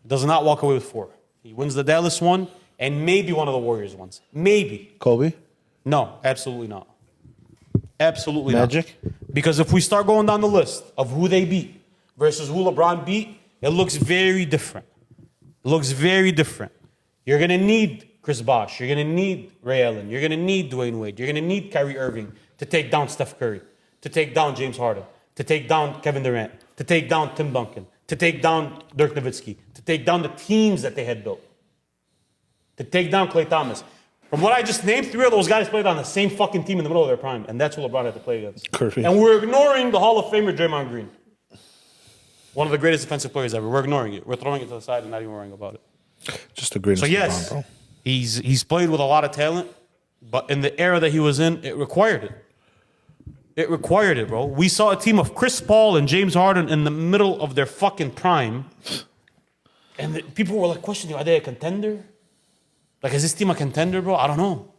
C: Does not walk away with 4. He wins the Dallas one and maybe one of the Warriors ones. Maybe.
B: Kobe.
C: No, absolutely not. Absolutely
B: Magic?
C: not. Because if we start going down the list of who they beat versus who LeBron beat, it looks very different. It looks very different. You're going to need Chris Bosh. You're going to need Ray Allen. You're going to need Dwayne Wade. You're going to need Kyrie Irving to take down Steph Curry, to take down James Harden, to take down Kevin Durant, to take down Tim Duncan, to take down Dirk Nowitzki, to take down the teams that they had built, to take down Klay Thomas. From what I just named, 3 of those guys played on the same fucking team in the middle of their prime, and that's who LeBron had to play against.
B: Curry.
C: And we're ignoring the Hall of Famer Draymond Green. One of the greatest defensive players ever. We're ignoring it. We're throwing it to the side and not even worrying about it.
B: Just the greatest.
C: So yes,
B: LeBron, bro.
C: he's played with a lot of talent, but in the era that he was in, it required it. It required it, bro. We saw a team of Chris Paul and James Harden in the middle of their fucking prime, and people were like questioning, are they a contender? Like, is this team a contender, bro? I don't know.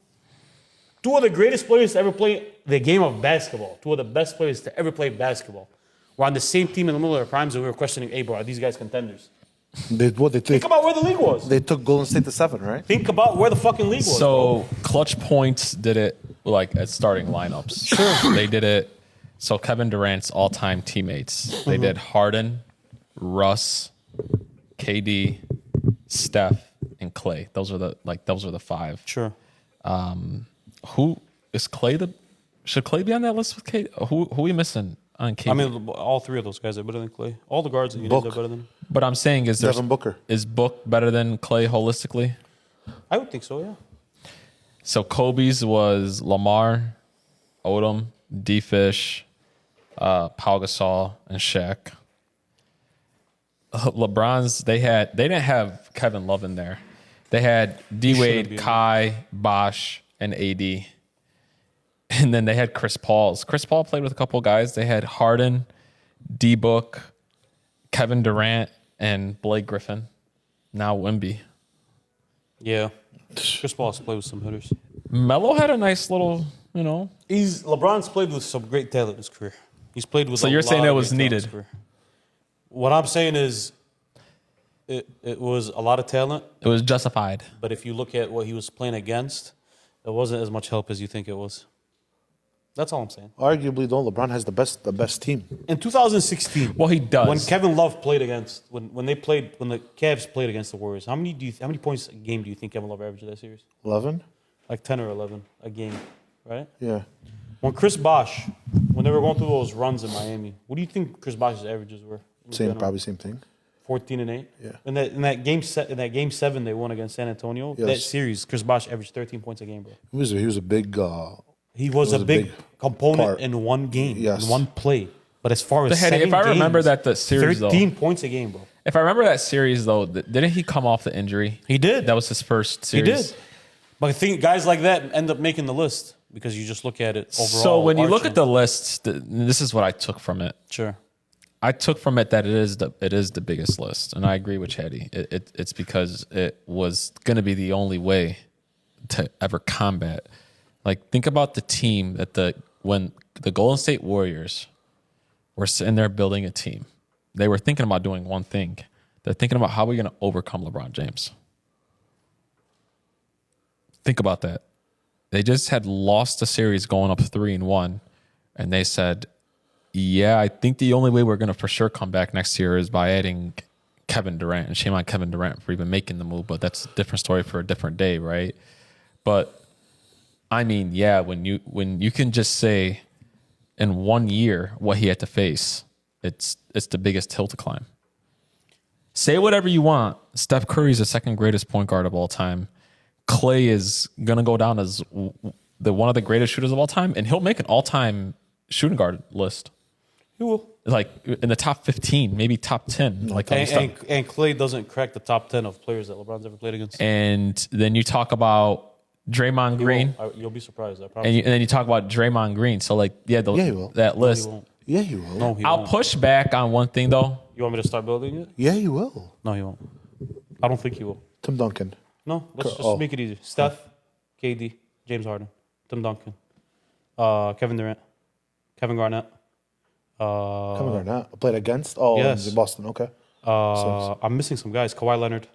C: Two of the greatest players to ever play the game of basketball, two of the best players to ever play basketball, were on the same team in the middle of their primes, and we were questioning, hey, bro, are these guys contenders?
B: They
C: Think about where the league was.
B: They took Golden State to 7, right?
C: Think about where the fucking league was.
A: So Clutch Points did it like at starting lineups. Sure. They did it. So Kevin Durant's all-time teammates. They did Harden, Russ, KD, Steph, and Clay. Those are the five.
C: Sure.
A: Who is Clay? Should Clay be on that list with KD? Who are we missing on KD?
C: I mean, all three of those guys are better than Clay. All the guards that you named are better than him.
A: But I'm saying,
B: Devin Booker.
A: Is Book better than Clay holistically?
C: I would think so, yeah.
A: So Kobe's was Lamar, Odom, D-Fish, Pau Gasol, and Shaq. LeBron's, they didn't have Kevin Love in there. They had D-Wade, Kai, Bosh, and AD. And then they had Chris Paul's. Chris Paul played with a couple of guys. They had Harden, D-Book, Kevin Durant, and Blake Griffin. Now Wemby.
C: Yeah. Chris Paul has played with some hitters.
A: Melo had a nice little,
C: LeBron's played with some great talent in his career. He's played with.
A: So you're saying it was needed?
C: What I'm saying is, it was a lot of talent.
A: It was justified.
C: But if you look at what he was playing against, it wasn't as much help as you think it was. That's all I'm saying.
B: Arguably, though, LeBron has the best team.
C: In 2016,
A: Well, he does.
C: when Kevin Love played against when the Cavs played against the Warriors, how many points a game do you think Kevin Love averaged in that series?
B: 11?
C: Like 10 or 11 a game, right?
B: Yeah.
C: When Chris Bosh, when they were going through those runs in Miami, what do you think Chris Bosh's averages were?
B: Probably same thing.
C: 14 and 8.
B: Yeah.
C: In that game 7 they won against San Antonio.
B: Yes.
C: That series, Chris Bosh averaged 13 points a game, bro.
B: He was a big.
C: He was a big component
B: part.
C: in one game,
B: Yes.
C: in one play. But as far as
A: If I remember that series,
C: 13 points a game, bro.
A: If I remember that series, though, didn't he come off the injury?
C: He did.
A: That was his first
C: He
A: series.
C: did. But I think guys like that end up making the list because you just look at it overall.
A: So when you look
C: arching.
A: at the lists, this is what I took from it.
C: Sure.
A: I took from it that it is the biggest list, and I agree with Chatty. It's because it was going to be the only way to ever combat. Like, think about the team when the Golden State Warriors were sitting there building a team. They were thinking about doing one thing. They're thinking about how we're going to overcome LeBron James. Think about that. They just had lost a series going up 3-1, and they said, yeah, I think the only way we're going to for sure come back next year is by adding Kevin Durant. And shame on Kevin Durant for even making the move, but that's a different story for a different day, right? But, I mean, yeah, when you can just say in 1 year what he had to face, it's the biggest hill to climb. Say whatever you want. Steph Curry's the second greatest point guard of all time. Clay is going to go down as one of the greatest shooters of all time, and he'll make an all-time shooting guard list.
C: He will.
A: Like in the top 15, maybe top 10.
C: And Clay doesn't crack the top 10 of players that LeBron's ever played against.
A: And then you talk about Draymond Green.
C: You'll be surprised. I promise.
A: And then you talk about Draymond Green. So, like,
B: he will.
A: that list.
B: Yeah, he will.
C: No, he
A: I'll
C: won't.
A: push back on one thing, though.
C: You want me to start building it?
B: Yeah, he will.
C: No, he won't. I don't think he will.
B: Tim Duncan.
C: No, let's just make it easy. Steph, KD, James Harden, Tim Duncan, Kevin Durant, Kevin Garnett.
B: Kevin Garnett played against. Oh,
C: yes.
B: in Boston. Okay.
C: I'm missing some guys. Kawhi Leonard,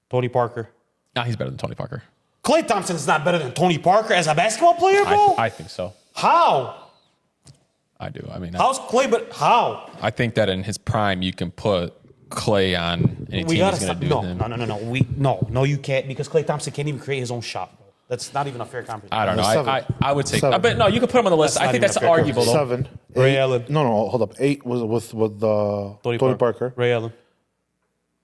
C: Tony Parker.
A: Nah, he's better than Tony Parker.
C: Klay Thompson's not better than Tony Parker as a basketball player, bro.
A: I think so.
C: How?
A: I do. I mean,
C: How's Klay? But how?
A: I think that in his prime, you can put Clay on any team he's going to do
C: No,
A: with him.
C: No, you can't because Klay Thompson can't even create his own shot, bro. That's not even a fair comparison.
A: I don't know. I would say,
B: Seven.
A: but no, you can put him on the list.
C: That's
A: I
C: not
A: think
C: even
A: that's
C: a fair
A: arguable, though.
B: 7.
C: Ray
B: 8.
C: Allen.
B: No, hold up. 8 was with Tony Parker.
C: Ray Allen.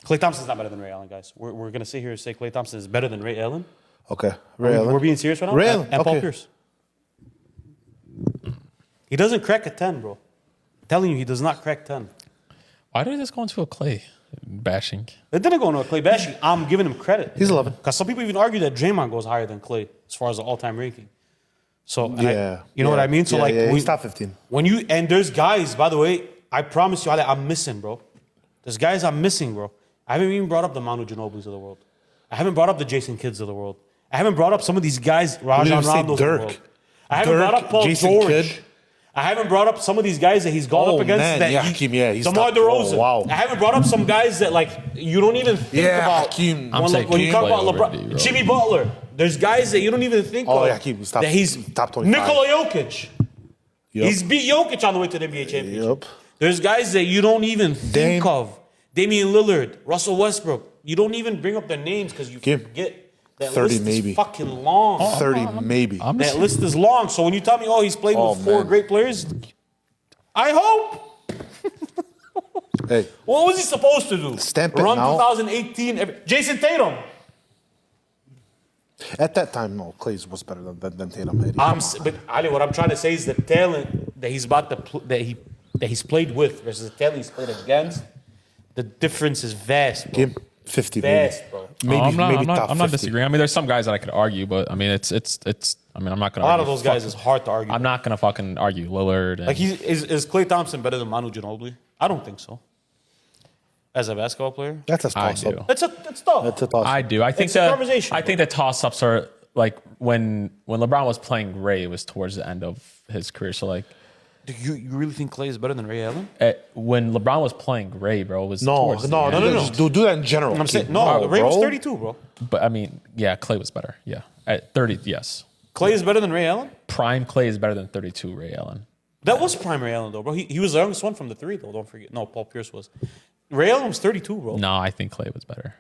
C: Klay Thompson's not better than Ray Allen, guys. We're going to sit here and say Klay Thompson is better than Ray Allen.
B: Okay. Ray Allen.
C: We're being serious right now?
B: Ray Allen.
C: And Paul
B: Okay.
C: Pierce. He doesn't crack a 10, bro. I'm telling you, he does not crack 10.
A: Why did this go into a Clay bashing?
C: It didn't go into a Clay bashing. I'm giving him credit.
B: He's 11.
C: Because some people even argue that Draymond goes higher than Clay as far as the all-time ranking. So, you know what I mean? So,
B: he's top 15.
C: And there's guys, by the way, I promise you, I'm missing, bro. There's guys I'm missing, bro. I haven't even brought up the Manu Ginobili's of the world. I haven't brought up the Jason Kidds of the world. I haven't brought up some of these guys, Rajon Rondo's of the world. I haven't brought up Paul
B: Jason
C: George.
B: Kidd.
C: I haven't brought up some of these guys that he's gone up against.
B: He's
C: DeMar
B: top.
C: DeRozan.
B: Oh, wow.
C: I haven't brought up some guys that like you don't even think about.
B: Hakeem.
C: When you talk about LeBron, Jimmy Butler. There's guys that you don't even think of.
B: Hakeem.
C: That he's
B: top 25.
C: Nikola Jokic.
B: Yep.
C: He's beat Jokic on the way to the NBA championship.
B: Yep.
C: There's guys that you don't even think of. Damian Lillard, Russell Westbrook. You don't even bring up their names because you forget. That
B: 30
C: list
B: maybe.
C: is fucking long.
B: 30 maybe.
C: That list is long. So when you tell me, he's played with four great players, I hope.
B: Hey.
C: What was he supposed to do?
B: Stamp it
C: Run
B: now.
C: 2018. Jason Tatum.
B: At that time, no, Clay was better than Tatum.
C: But Ali, what I'm trying to say is the talent that he's about to that he's played with versus the talent he's played against, the difference is vast. Bro.
B: Give 50
C: Vast, bro.
B: maybe.
A: I'm
B: top
A: not
B: 50.
A: disagreeing. I mean, there's some guys that I could argue, but I mean, it's. I mean, I'm not gonna.
C: A lot of those guys is hard to argue.
A: I'm not gonna fucking argue Lillard. And,
C: Like is Klay Thompson better than Manu Ginobili? I don't think so. As a basketball player,
B: That's a
A: I
B: toss
A: do.
B: up.
C: it's tough.
B: That's a toss up.
A: I do. I think
C: It's a conversation,
A: I think the toss ups are like when LeBron was playing Ray, it was towards the end of his career. So like,
C: Do you really think Klay is better than Ray Allen?
A: when LeBron was playing Ray, bro, it was
B: No.
A: towards the end.
B: Just do that in general.
C: I'm saying
B: Keep-
C: Ray was
B: bro.
C: 32, bro.
A: But I mean, yeah, Clay was better. Yeah, at 30, yes.
C: Klay is better than Ray Allen.
A: Prime Clay is better than 32 Ray Allen.
C: That was prime Ray Allen though, bro. He was the youngest one from the three though. Don't forget. No, Paul Pierce was. Ray Allen was 32, bro.
A: No, I think Clay was better.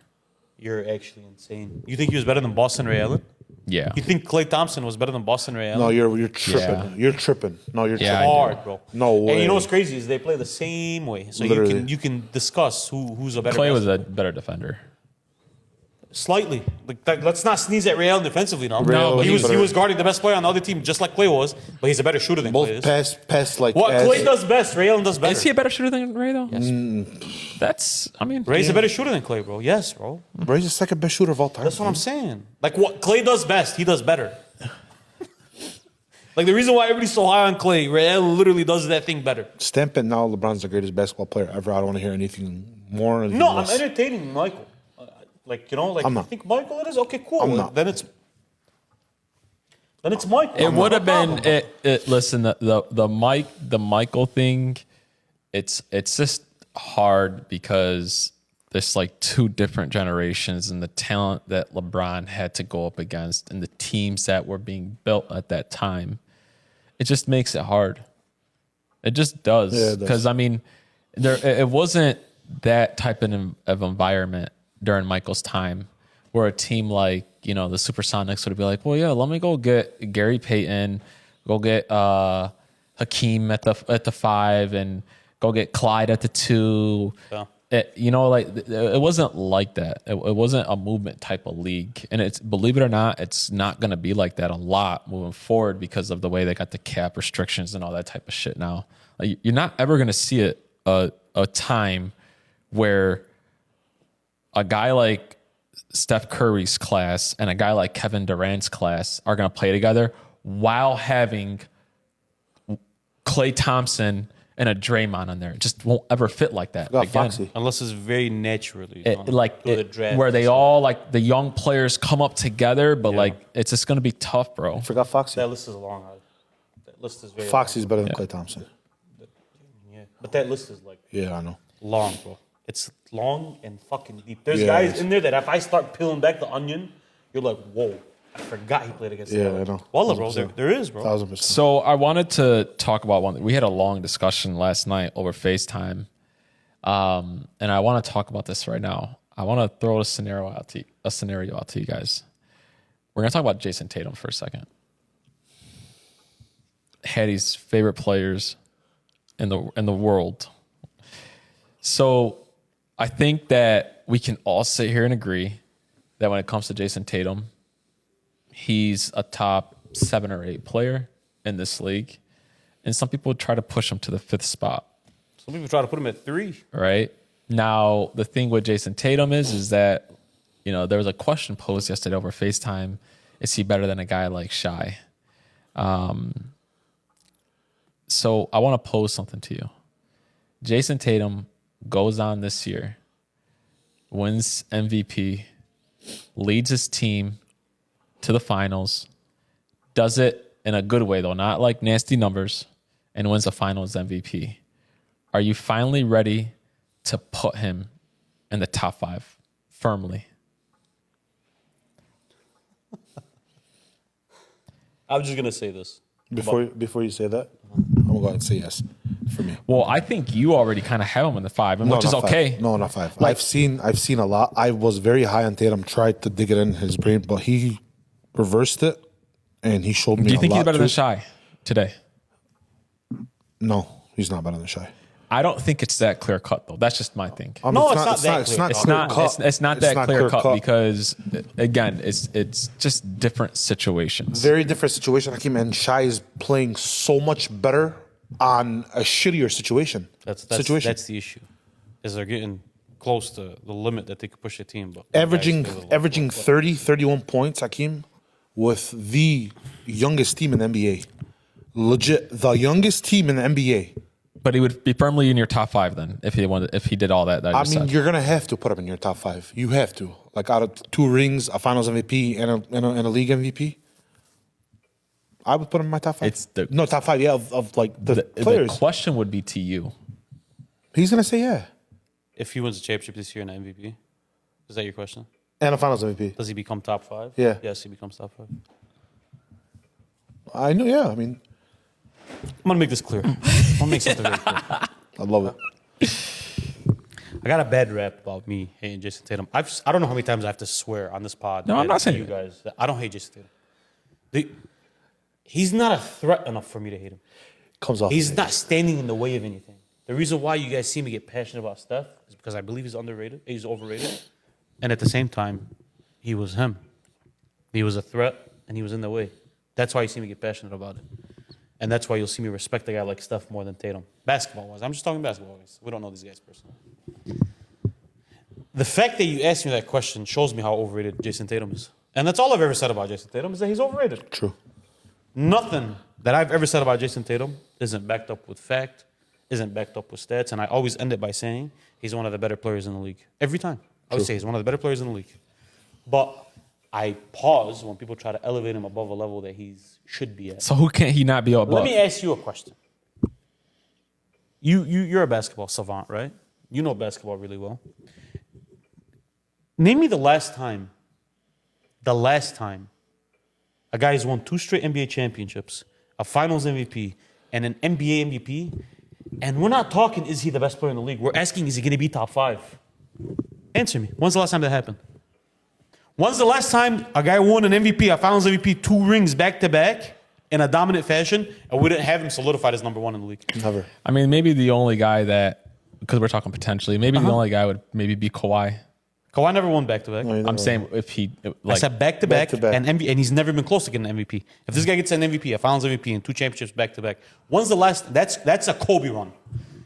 C: You're actually insane. You think he was better than Boston Ray Allen?
A: Yeah.
C: You think Klay Thompson was better than Boston Ray Allen?
B: No, you're tripping.
A: Yeah.
B: You're tripping. No, you're
A: Yeah, I
B: tripping.
A: do.
C: Hard, bro.
B: No way.
C: And you know what's crazy is they play the same way, so
B: Literally.
C: you can discuss who's a better.
A: Clay was
C: basketball-
A: a better defender.
C: Slightly. Like, let's not sneeze at Ray Allen defensively now.
B: No, but
C: he
B: he's
C: was
B: better.
C: guarding the best player on the other team, just like Klay was, but he's a better shooter than Klay
B: Both
C: is.
B: pass like
C: What
B: as-
C: Klay does best, Ray Allen does better.
A: Is he a better shooter than Ray though? Yes. That's. I mean,
C: Ray's a better shooter than Klay, bro. Yes, bro.
B: Ray's the second best shooter of all time.
C: That's what I'm saying. Like what Klay does best, he does better. Like the reason why everybody's so high on Klay, Ray Allen literally does that thing better.
B: Stamp it now. LeBron's the greatest basketball player ever. I don't want to hear anything more. Anything
C: No, I'm
B: less.
C: entertaining Michael.
B: I'm not.
C: you think Michael it is? Okay, cool.
B: I'm not.
C: Then it's Michael.
A: it would have
C: No
A: been.
C: problem.
A: Listen, the Michael thing. It's just hard because there's like two different generations and the talent that LeBron had to go up against and the teams that were being built at that time. It just makes it hard. It just does.
B: Yeah, it does.
A: Because I mean, it wasn't that type of environment during Michael's time where a team like, the Supersonics would be like, well, yeah, let me go get Gary Payton, go get Hakeem at the 5 and go get Clyde at the 2.
C: Yeah.
A: It wasn't like that. It wasn't a movement type of league. And it's, believe it or not, it's not going to be like that a lot moving forward because of the way they got the cap restrictions and all that type of shit now. Like, you're not ever going to see a time where a guy like Steph Curry's class and a guy like Kevin Durant's class are going to play together while having Klay Thompson and a Draymond on there. It just won't ever fit like that.
B: Got
A: Again,
B: Foxy.
C: Unless it's very naturally. through the draft.
A: where they all like the young players come up together, but like it's just going to be tough, bro.
B: Forgot Foxy.
C: That list is long. That list is very
B: Foxy's better than Klay Thompson.
C: long. Yeah. But that list is like
B: Yeah, I know.
C: long, bro. It's long and fucking deep. There's
B: Yeah,
C: guys
B: it is.
C: in there that if I start peeling back the onion, you're like, whoa, I forgot he played against
B: Yeah,
C: the
B: I know.
C: Wallah, bro. There is, bro.
B: 1000%.
A: So I wanted to talk about one. We had a long discussion last night over FaceTime, and I want to talk about this right now. I want to throw a scenario out to you guys. We're gonna talk about Jason Tatum for a second. Hattie's favorite players in the world. So I think that we can all sit here and agree that when it comes to Jason Tatum, he's a top 7 or 8 player in this league. And some people try to push him to the 5th spot.
C: Some people try to put him at 3.
A: Right? Now, the thing with Jason Tatum is that, there was a question posed yesterday over FaceTime. Is he better than a guy like Shai? So I want to pose something to you. Jason Tatum goes on this year, wins MVP, leads his team to the finals, does it in a good way, though, not like nasty numbers, and wins the finals MVP. Are you finally ready to put him in the top 5 firmly?
C: I'm just going to say this.
B: Before you say that, I'm going to go ahead and say yes for me.
A: Well, I think you already kind of have him in the 5, which is
B: not
A: okay.
B: 5. No, not 5.
A: Like-
B: I've seen a lot. I was very high on Tatum, tried to dig it in his brain, but he reversed it, and he showed me a lot.
A: Do you think he's better
B: too.
A: than Shai today?
B: No, he's not better than Shai.
A: I don't think it's that clear cut, though. That's just my thing.
B: I mean,
C: No, it's not that
B: It's
C: clear.
B: not
A: It's
B: clear
A: not.
B: cut.
A: It's not
B: It's
A: that clear cut
B: cut.
A: because, again, it's just different situations.
B: Very different situation, Hakeem, and Shai is playing so much better on a shittier situation.
C: That's the issue. Is they're getting close to the limit that they could push a team. But
B: averaging 30, 31 points, Hakeem, with the youngest team in the NBA. Legit, the youngest team in the NBA.
A: But he would be firmly in your top 5 then if he did all that.
B: I mean, you're gonna have to put him in your top 5. You have to. Like out of 2 rings, a Finals MVP, and a league MVP. I would put him in my top 5.
A: It's the-
B: top 5. Yeah, of like the players.
A: The question would be to you.
B: He's gonna say yeah,
C: If he wins the championship this year and the MVP, is that your question?
B: and a Finals MVP.
C: Does he become top 5?
B: Yeah.
C: Yes, he becomes top 5.
B: I know. Yeah, I mean,
C: I'm gonna make this clear. I'm gonna make something very clear.
B: I love it.
C: I got a bad rap about me hating Jason Tatum. I don't know how many times I have to swear on this pod.
A: No, I'm not
C: to
A: saying
C: you
A: it.
C: guys. That I don't hate Jason Tatum. He's not a threat enough for me to hate him.
B: Comes off.
C: He's not standing in the way of anything. The reason why you guys see me get passionate about Steph is because I believe he's underrated. He's overrated. And at the same time, he was him. He was a threat, and he was in the way. That's why you see me get passionate about it. And that's why you'll see me respect a guy like Steph more than Tatum. Basketball-wise. I'm just talking basketball-wise. We don't know these guys personally. The fact that you asked me that question shows me how overrated Jason Tatum is. And that's all I've ever said about Jason Tatum is that he's overrated.
B: True.
C: Nothing that I've ever said about Jason Tatum isn't backed up with fact, isn't backed up with stats, and I always end it by saying he's one of the better players in the league. Every time. I would say he's one of the better players in the league. But I pause when people try to elevate him above a level that he should be at.
A: So who can't he not be above?
C: Let me ask you a question. You're a basketball savant, right? You know basketball really well. Name me the last time a guy has won 2 straight NBA championships, a Finals MVP, and an NBA MVP. And we're not talking, is he the best player in the league? We're asking, is he going to be top 5? Answer me. When's the last time that happened? When's the last time a guy won an MVP, a Finals MVP, 2 rings back-to-back in a dominant fashion, and we didn't have him solidified as number 1 in the league?
B: Never.
A: I mean, maybe the only guy that, because we're talking potentially, maybe the only guy would maybe be Kawhi.
C: Kawhi never won back-to-back.
A: I'm saying if he,
C: I
A: like,
C: said back-to-back,
B: Back-to-back.
C: and he's never been close to getting an MVP. If this guy gets an MVP, a Finals MVP, and 2 championships back-to-back, when's the last? That's a Kobe run.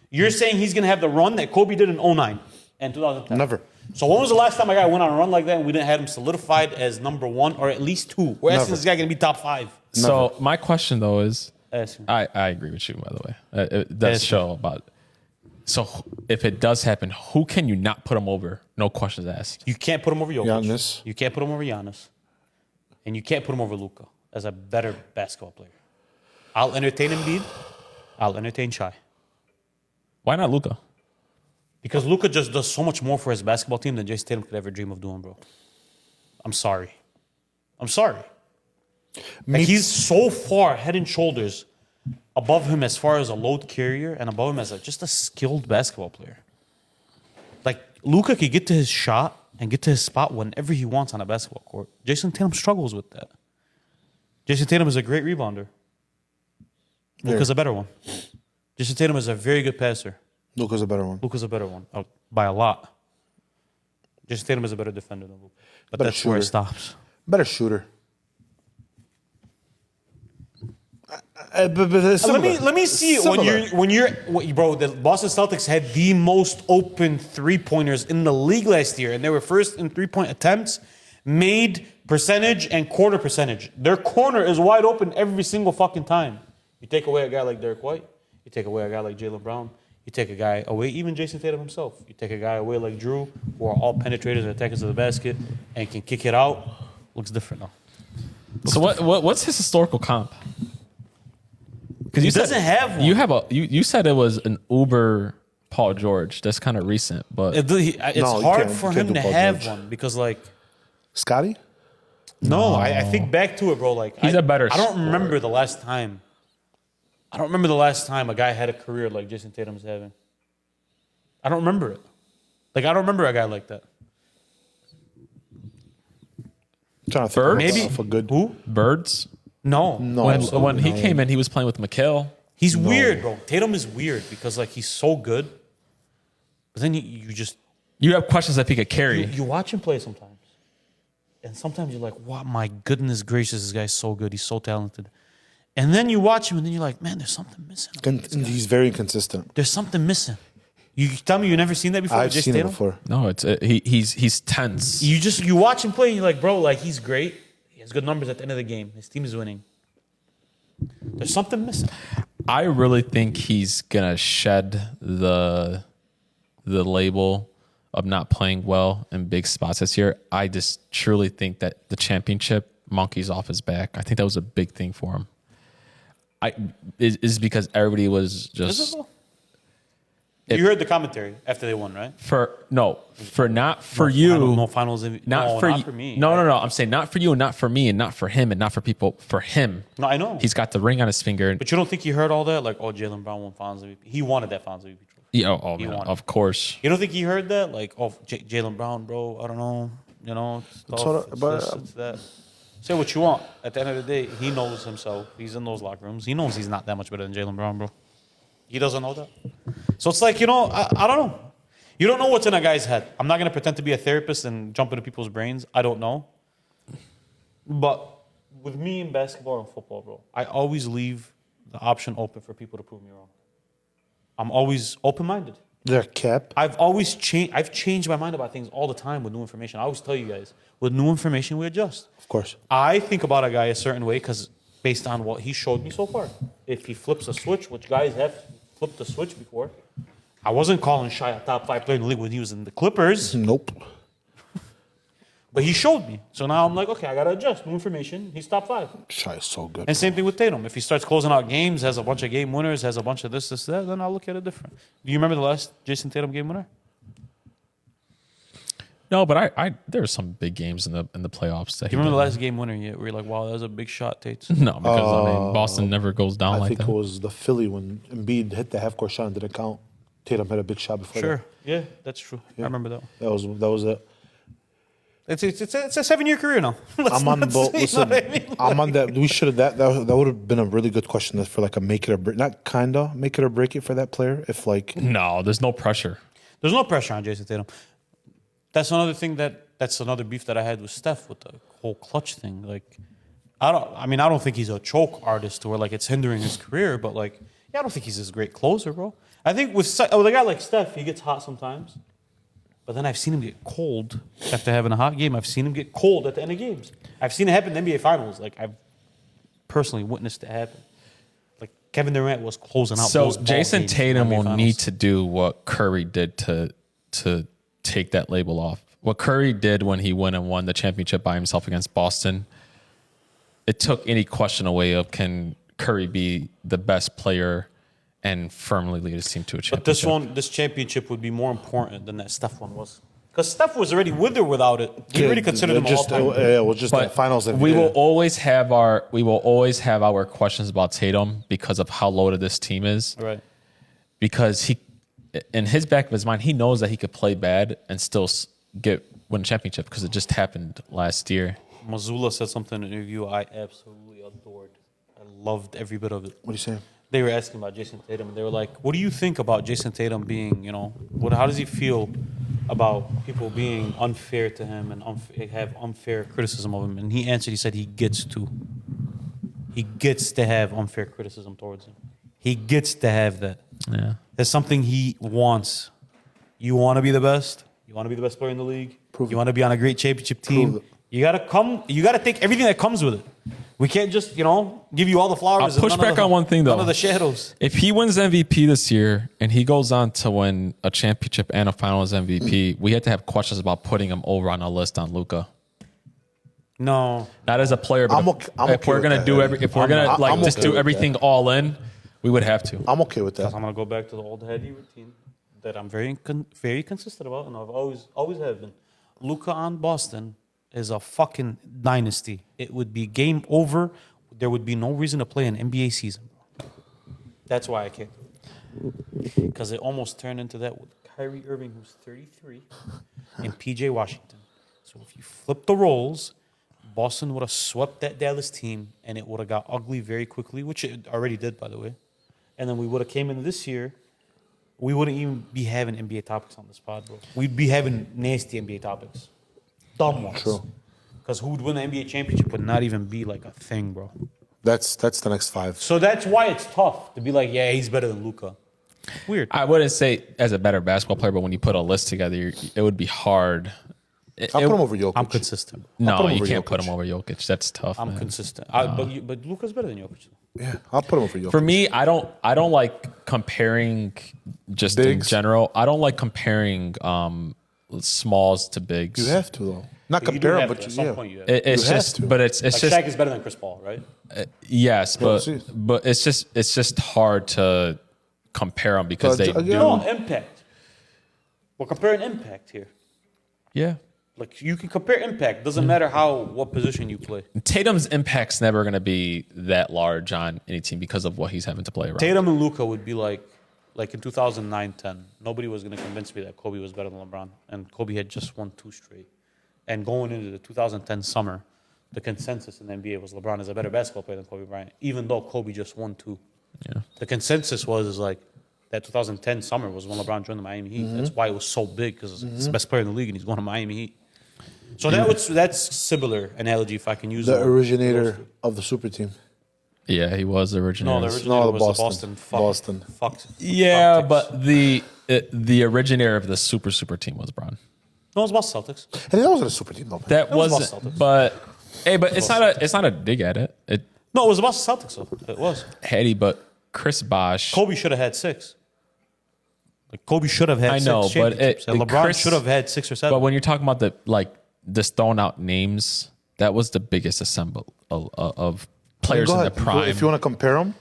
C: You're saying he's going to have the run that Kobe did in 2009 and 2010?
B: Never.
C: So when was the last time a guy went on a run like that and we didn't have him solidified as number 1 or at least 2? We're asking
B: Never.
C: this guy going to be top 5.
A: so my question though is,
C: Ask him.
A: I agree with you, by the way. It does show about. So if it does happen, who can you not put him over? No questions asked.
C: You can't put him over Jokic.
B: Giannis.
C: You can't put him over Giannis. And you can't put him over Luka as a better basketball player. I'll entertain Embiid. I'll entertain Shai.
A: Why not Luka?
C: Because Luka just does so much more for his basketball team than Jason Tatum could ever dream of doing, bro. I'm sorry. Like, he's so far head and shoulders above him as far as a load carrier and above him as just a skilled basketball player. Like, Luka could get to his shot and get to his spot whenever he wants on a basketball court. Jason Tatum struggles with that. Jason Tatum is a great rebounder. Luka's a better one. Jason Tatum is a very good passer.
B: Luka's a better one.
C: Luka's a better one by a lot. Jason Tatum is a better defender than Luka. But
B: Better
C: that's where it
B: shooter.
C: stops.
B: Better shooter. But it's similar.
C: Let me see bro. The Boston Celtics had the most open 3-pointers in the league last year, and they were first in 3-point attempts, made percentage, and quarter percentage. Their corner is wide open every single fucking time. You take away a guy like Derek White, you take away a guy like Jaylen Brown, you take a guy away, even Jason Tatum himself. You take a guy away like Drew, who are all penetrators and attackers of the basket and can kick it out. Looks different now.
A: So what's his historical comp? Because
C: He doesn't have one.
A: You said it was an Uber Paul George. That's kind of recent, but
C: It's
B: No, you
C: hard
B: can't-
C: for
B: you can't
C: him
B: do
C: to
B: Paul
C: have
B: George.
C: one because, like,
B: Scotty?
C: no, I think back to it, bro. Like,
A: He's a better
C: I don't
A: scorer.
C: remember the last time. I don't remember the last time a guy had a career like Jason Tatum's having. I don't remember it. Like, I don't remember a guy like that.
B: Trying to think
A: Birds?
B: of
C: Maybe
B: a good.
C: Who?
A: Birds.
C: No,
B: No,
A: When
B: absolutely
A: he
B: not.
A: came in, he was playing with Mikal.
C: He's weird, bro. Tatum is weird because, like, he's so good, but then you just
A: You have questions if he could carry.
C: you watch him play sometimes, and sometimes you're like, "Wow, my goodness gracious, this guy's so good. He's so talented." And then you watch him, and then you're like, "Man, there's something missing.
B: He's very inconsistent.
C: There's something missing." You tell me you never seen that before?
B: I've
C: with Jason
B: seen it
C: Tatum?
B: before.
A: No, he's tense.
C: You watch him play, and you're like, "Bro, like he's great. He has good numbers at the end of the game. His team is winning." There's something missing.
A: I really think he's gonna shed the label of not playing well in big spots this year. I just truly think that the championship monkey's off his back. I think that was a big thing for him. Is because everybody was
C: Is it
A: just
C: though? You heard the commentary after they won, right?
A: no finals
C: MVP.
A: not
C: No,
A: for
C: not
A: you.
C: for me.
A: No. I'm saying not for you and not for me and not for him and not for people. For him,
C: No, I know.
A: he's got the ring on his finger.
C: But you don't think he heard all that? Like, oh, Jaylen Brown won Finals MVP. He wanted that Finals MVP trophy.
A: Yeah,
C: He
A: man,
C: won.
A: of course.
C: You don't think he heard that? Like, oh, Jaylen Brown, bro. I don't know. You know, it's tough. It's this, it's that. Say what you want. At the end of the day, he knows himself. He's in those locker rooms. He knows he's not that much better than Jaylen Brown, bro. He doesn't know that. So it's like, I don't know. You don't know what's in a guy's head. I'm not going to pretend to be a therapist and jump into people's brains. I don't know. But with me in basketball and football, bro, I always leave the option open for people to prove me wrong. I'm always open-minded.
B: They're cap.
C: I've changed my mind about things all the time with new information. I always tell you guys, with new information, we adjust.
B: Of course.
C: I think about a guy a certain way because based on what he showed me so far. If he flips a switch, which guys have flipped the switch before, I wasn't calling Shai a top 5 player in the league when he was in the Clippers,
B: Nope.
C: but he showed me. So now I'm like, okay, I got to adjust. New information, he's top 5.
B: Shai is so good.
C: And same thing with Tatum. If he starts closing out games, has a bunch of game winners, has a bunch of this, that, then I'll look at it different. Do you remember the last Jason Tatum game winner?
A: No, but I there were some big games in the playoffs. That
C: Do you remember the last game winner yet? Where you're like, wow, that was a big shot, Tate.
A: No, because Boston never goes down
B: I
A: like
B: think
A: that.
B: it was the Philly when Embiid hit the half-court shot and didn't count. Tatum had a big shot before
C: Sure. Yeah, that's true. I remember that.
B: that. That was it.
C: It's a 7-year career now.
B: I'm on the boat. Listen, I'm on that. We should have that would have been a really good question for like a make it or break, not kinda make it or break it for that player. If like
A: No, there's no pressure.
C: There's no pressure on Jason Tatum. That's another thing that's another beef that I had with Steph with the whole clutch thing. Like, I don't think he's a choke artist where like it's hindering his career, but like, yeah, I don't think he's this great closer, bro. I think with a guy like Steph, he gets hot sometimes, but then I've seen him get cold after having a hot game. I've seen him get cold at the end of games. I've seen it happen in the NBA Finals. Like, I've personally witnessed it happen. Like, Kevin Durant was closing out.
A: So
C: those ball
A: Jason
C: games in
A: Tatum
C: the NBA
A: will
C: Finals.
A: need to do what Curry did to take that label off. What Curry did when he went and won the championship by himself against Boston, it took any question away of can Curry be the best player and firmly lead his team to a championship.
C: But this championship would be more important than that Steph one was. Because Steph was already with or without it. He already considered him
B: just
C: all-time.
B: yeah, it was just
A: But
B: that finals.
A: we will always have our questions about Tatum because of how loaded this team is.
C: Right.
A: Because he, in his back of his mind, he knows that he could play bad and still win a championship because it just happened last year.
C: Mazzulla said something in an interview I absolutely adored. I loved every bit of it.
B: What are you saying?
C: They were asking about Jason Tatum, and they were like, what do you think about Jason Tatum being, how does he feel about people being unfair to him and have unfair criticism of him? And he answered, he said he gets to. he gets to have unfair criticism towards him. He gets to have that.
A: Yeah.
C: That's something he wants. You want to be the best. You want to be the best player in the league. You want to be on a great championship team. You gotta come. You gotta take everything that comes with it. We can't just give you all the flowers.
A: I'll push back on one thing though.
C: None of the shadows.
A: If he wins MVP this year and he goes on to win a championship and a Finals MVP, we have to have questions about putting him over on a list on Luka.
C: No,
A: Not as a player, but
B: I'm
A: if
B: okay
A: we're
B: with
A: gonna
B: that.
A: do if we're gonna
B: I'm
A: just
B: okay
A: do
B: with
A: everything
B: that.
A: all in, we would have to.
B: I'm okay with that.
C: I'm gonna go back to the old heady routine that I'm very consistent about, and I've always have been. Luka on Boston is a fucking dynasty. It would be game over. There would be no reason to play an NBA season. That's why I can't. Because it almost turned into that with Kyrie Irving, who's 33, and PJ Washington. So if you flip the roles, Boston would have swept that Dallas team, and it would have got ugly very quickly, which it already did, by the way. And then we would have came into this year. We wouldn't even be having NBA topics on this pod, bro. We'd be having nasty NBA topics. Dumb ones.
B: True.
C: Because who would win the NBA championship would not even be like a thing, bro.
B: That's the next 5.
C: So that's why it's tough to be like, yeah, he's better than Luka. Weird.
A: I wouldn't say as a better basketball player, but when you put a list together, it would be hard.
B: I'll put him over Jokic.
C: I'm consistent.
A: No,
B: put him
A: you
B: over
A: can't put
B: Jokic.
A: him over Jokic. That's tough.
C: I'm
A: man.
C: consistent. But Luka's better than Jokic.
B: Yeah, I'll put him over Jokic.
A: For me, I don't like comparing just in
B: Bigs?
A: general. I don't like comparing smalls to bigs.
B: You have to though. Not
C: You do
B: compare him,
C: have
B: but
C: to. At
B: you,
C: some
B: yeah.
C: point you have.
A: It's
B: You have
A: just,
B: to.
A: but it's
C: Like
A: just
C: Shaq is better than Chris Paul, right?
A: yes,
B: see.
A: but it's just hard to compare them because
B: But,
A: they
B: again-
A: do.
C: No, impact. We're comparing impact here.
A: Yeah,
C: Like you can compare impact. Doesn't matter what position you play.
A: Tatum's impact's never going to be that large on any team because of what he's having to play around.
C: Tatum and Luka would be like in 2009-10. Nobody was going to convince me that Kobe was better than LeBron, and Kobe had just won 2 straight. And going into the 2010 summer, the consensus in the NBA was LeBron is a better basketball player than Kobe Bryant, even though Kobe just won 2.
A: Yeah.
C: The consensus was like that 2010 summer was when LeBron joined the Miami Heat. That's why it was so big because he's the best player in the league and he's going to Miami Heat. So that's similar analogy if I can use
B: The
C: it.
B: originator of the super team.
A: Yeah, he was the originator.
C: No, the originator
B: No, the
C: was
B: Boston.
C: the Boston.
B: Boston.
A: Yeah,
C: Celtics.
A: but the originator of the super team was Bron.
C: No, it was Boston Celtics.
B: And that wasn't a super team though. Man.
A: That
C: was
A: wasn't.
C: Boston Celtics.
A: But it's not a dig at it. It
C: No, it was the Boston Celtics, though. It was.
A: Heady, but Chris Bosh.
C: Kobe should have had 6. Like Kobe should have had
A: I
C: 6
A: know, but
C: championships. And LeBron
A: Chris-
C: should have had 6 or 7.
A: But when you're talking about just throwing out names, that was the biggest assemble of players
B: Go
A: in the
B: ahead.
A: prime.
B: If you want to compare them,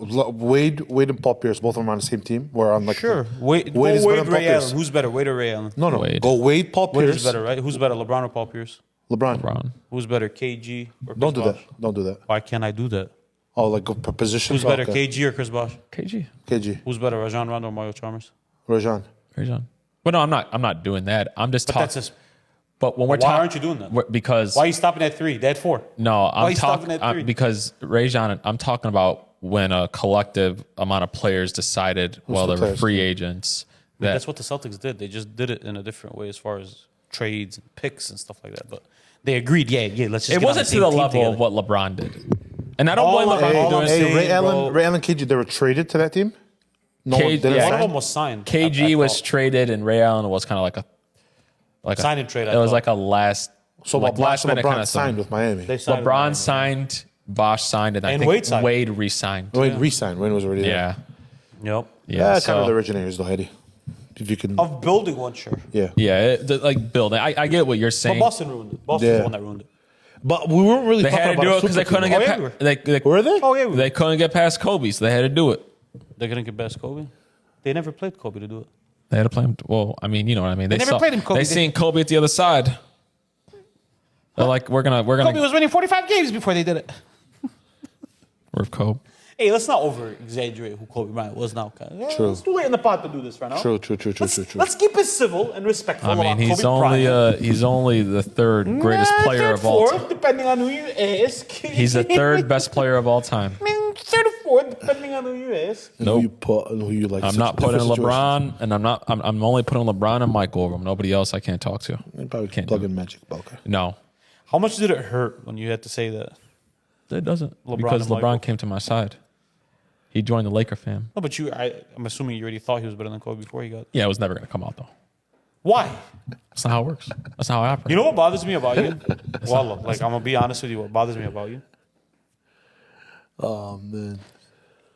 B: Wade and Paul Pierce, both of them are on the same team. We're on like
C: sure. Wade,
B: is
C: Wade
B: better than Paul
C: Ray
B: Pierce.
C: Allen. Who's better, Wade or Ray Allen?
B: No,
A: Wade.
B: go Wade, Paul
C: Wade
B: Pierce,
C: is better, right? Who's better, LeBron or Paul Pierce?
B: LeBron.
A: Bron.
C: Who's better, KG or Chris
B: Don't do
C: Bosh?
B: that. Don't do that.
C: Why can't I do that?
B: Oh, like go per position.
C: Who's better,
B: Okay.
C: KG or Chris Bosh?
A: KG.
B: KG,
C: Who's better, Rajon Rondo or Mario Chalmers?
B: Rajon.
A: Rajon. But no, I'm not doing that. I'm just
C: But
A: talking.
C: that's just,
A: But when we're
C: why
A: talking,
C: aren't you doing that?
A: Because
C: Why are you stopping at 3? They had 4.
A: no,
C: Why
A: I'm
C: you stopping at
A: talking
C: 3?
A: because Rajon. I'm talking about when a collective amount of players decided while
B: the
A: they were
B: players?
A: free agents that
C: That's what the Celtics did. They just did it in a different way as far as trades and picks and stuff like that. But they agreed, yeah, let's just
A: it
C: get on
A: wasn't to
C: same
A: the
C: team
A: level
C: together.
A: of what LeBron did. And I don't
C: All
A: blame
C: I'm-
A: LeBron
C: all
A: for
C: I'm
A: doing
C: saying-
A: it.
B: Ray Allen, KG, they were traded to that team. No,
A: K-
B: one didn't
A: yeah.
C: One of
B: sign?
C: them was signed.
A: KG
C: I
A: was
C: thought.
A: traded and Ray Allen was kind of like a
C: Sign and trade, I
A: It was
C: thought.
A: like a last
B: So
A: like last minute
B: LeBron
A: kind of
B: signed with Miami.
C: They signed
A: LeBron
C: him.
A: signed, Bosh signed, and I
C: And
A: think
C: Wade signed.
A: Wade re-signed.
B: Wade re-signed. Wayne was already there.
A: Yeah,
C: Yep.
A: yeah.
B: Yeah,
A: so,
B: kind of the originators though, Eddie. If you can,
C: Of building one, sure.
B: yeah.
A: like building. I get what you're
C: But
A: saying.
C: Boston ruined it. Boston's
B: Yeah.
C: the one that ruined it.
B: But we weren't really
A: They
B: talking
A: had to
B: about
A: do
B: a
A: it because they
B: super
A: couldn't
B: team.
A: get
C: Oh, yeah,
A: past.
B: Were they?
C: Oh, yeah.
A: They couldn't get past Kobe, so they had to do it.
C: They're going to get past Kobe. They never played Kobe to do it.
A: They had to play him. Well, I mean, you know what I mean. They
C: never played him, Kobe.
A: They seen Kobe at the other side. They're like, we're gonna
C: Kobe was winning 45 games before they did it.
A: We're Kobe.
C: Hey, let's not over-exaggerate who Kobe Bryant was now.
B: True.
C: It's too late in the pot to do this right now.
B: True.
C: Let's keep it civil and respectful
A: I mean,
C: about
A: he's
C: Kobe Bryant.
A: he's only the third greatest player
C: Third,
A: of all
C: fourth,
A: time.
C: depending on who you ask.
A: He's the third best player of all time.
C: Third or fourth, depending on who you ask.
B: And
A: Nope.
B: Who you put and who you like.
A: I'm not putting
B: different situations.
A: LeBron, and I'm only putting LeBron and Mike over him. Nobody else I can't talk to.
B: You probably
A: Can't
B: plug
A: do
B: in Magic. But okay.
A: No.
C: How much did it hurt when you had to say that?
A: it doesn't.
C: LeBron
A: Because
C: and
A: LeBron
C: Michael.
A: came to my side. He joined the Laker fam.
C: No, but I'm assuming you already thought he was better than Kobe before he got.
A: Yeah, it was never going to come out, though.
C: Why?
A: That's not how it works. That's not how I operate.
C: You know what bothers me about you? Well, like I'm gonna be honest with you. What bothers me about you?
B: Oh man.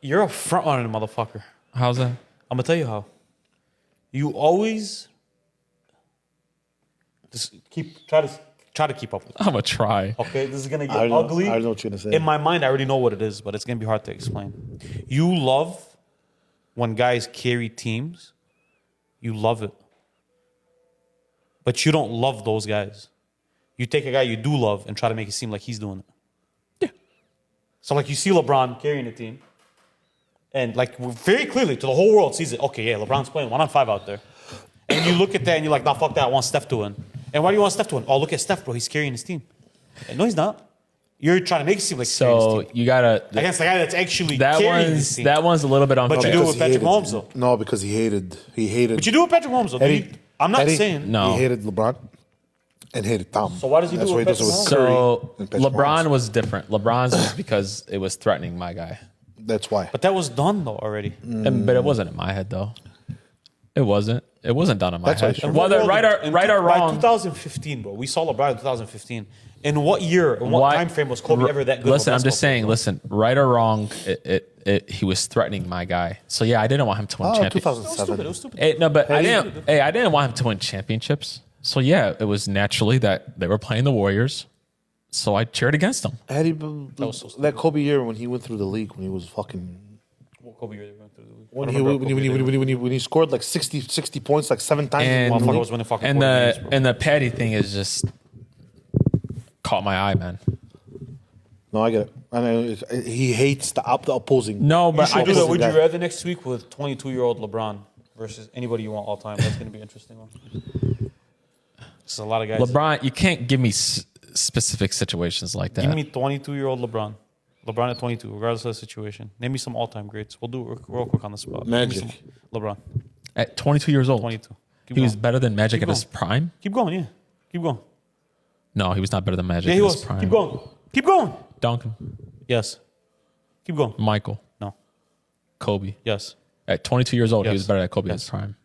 C: You're a front runner, motherfucker.
A: How's that?
C: I'm gonna tell you how. You always just try to keep up with it.
A: I'm going to try.
C: Okay, this is gonna get
B: I know,
C: ugly.
B: I know what you're gonna say.
C: In my mind, I already know what it is, but it's gonna be hard to explain. You love when guys carry teams. You love it. But you don't love those guys. You take a guy you do love and try to make it seem like he's doing it.
A: Yeah.
C: So like you see LeBron carrying a team, and like very clearly to the whole world sees it. Okay, yeah, LeBron's playing 1-on-5 out there. And you look at that and you're like, nah, fuck that, I want Steph to win. And why do you want Steph to win? Oh, look at Steph, bro, he's carrying his team. No, he's not. You're trying to make it seem like he's carrying
A: So
C: his team.
A: you got to...
C: Against the guy that's actually carrying his team.
A: That one's a little bit unfair.
C: But you do it with
B: Because he
C: Patrick
B: hated-
C: Mahomes, though.
B: No, because he hated.
C: But you do it with Patrick Mahomes, though.
B: Eddie,
C: I'm not
B: Eddie,
C: saying...
A: No.
B: He hated LeBron and hated Tom.
C: So why does he
B: That's
C: do
B: why
C: it
B: he
C: with
B: does it with
C: Patrick
B: Curry
A: So
B: and Patrick
A: LeBron
B: Mahomes.
A: was different. LeBron's was because it was threatening my guy.
B: That's why.
C: But that was done, though, already.
A: But it wasn't in my head, though. It wasn't. It wasn't done in my
B: That's why
A: head.
B: it's true.
A: Whether right or
C: By
A: wrong.
C: 2015, bro. We saw LeBron in 2015. In what year, in what time frame was Kobe ever that good?
A: Listen,
C: of a
A: I'm just
C: basketball
A: saying.
C: player?
A: Listen, right or wrong, he was threatening my guy. So yeah, I didn't want him to win
B: Oh,
A: championships.
B: 2007.
C: It was stupid.
A: No, but I didn't want him to win championships. So yeah, it was naturally that they were playing the Warriors. So I cheered against them.
B: Eddie,
C: was so stupid.
B: that Kobe year when he went through the league, when he was fucking.
C: What Kobe year they went through the league?
B: When he scored like 60 points like 7 times in
A: And,
B: one
C: Motherfucker
B: league.
C: was winning fucking
A: and
C: 40
A: the
C: games, bro.
A: and the Patty thing is just caught my eye, man.
B: No, I get it. And he hates the opposing.
A: No,
C: You
A: but
C: should
A: I
C: do
A: just
C: that. Would you
B: guy.
C: rather next week with 22-year-old LeBron versus anybody you want all time? That's going to be an interesting one. There's a lot of guys.
A: LeBron. You can't give me specific situations like that.
C: Give me 22-year-old LeBron. LeBron at 22, regardless of the situation. Name me some all-time greats. We'll do it real quick on the spot. Give me
B: Magic.
C: some- LeBron,
A: At 22 years old,
C: 22. Keep
A: he was
C: going.
A: better than Magic
C: Keep
A: at his
C: going.
A: prime.
C: Keep going, yeah. Keep going.
A: No, he was not better than Magic
C: Yeah,
A: at
C: he
A: his
C: was.
A: prime.
C: Keep going. Keep going.
A: Duncan,
C: Yes. Keep going.
A: Michael,
C: No.
A: Kobe.
C: Yes.
A: At 22 years old, he
C: Yes.
A: was better than Kobe at his
C: Yes.
A: prime.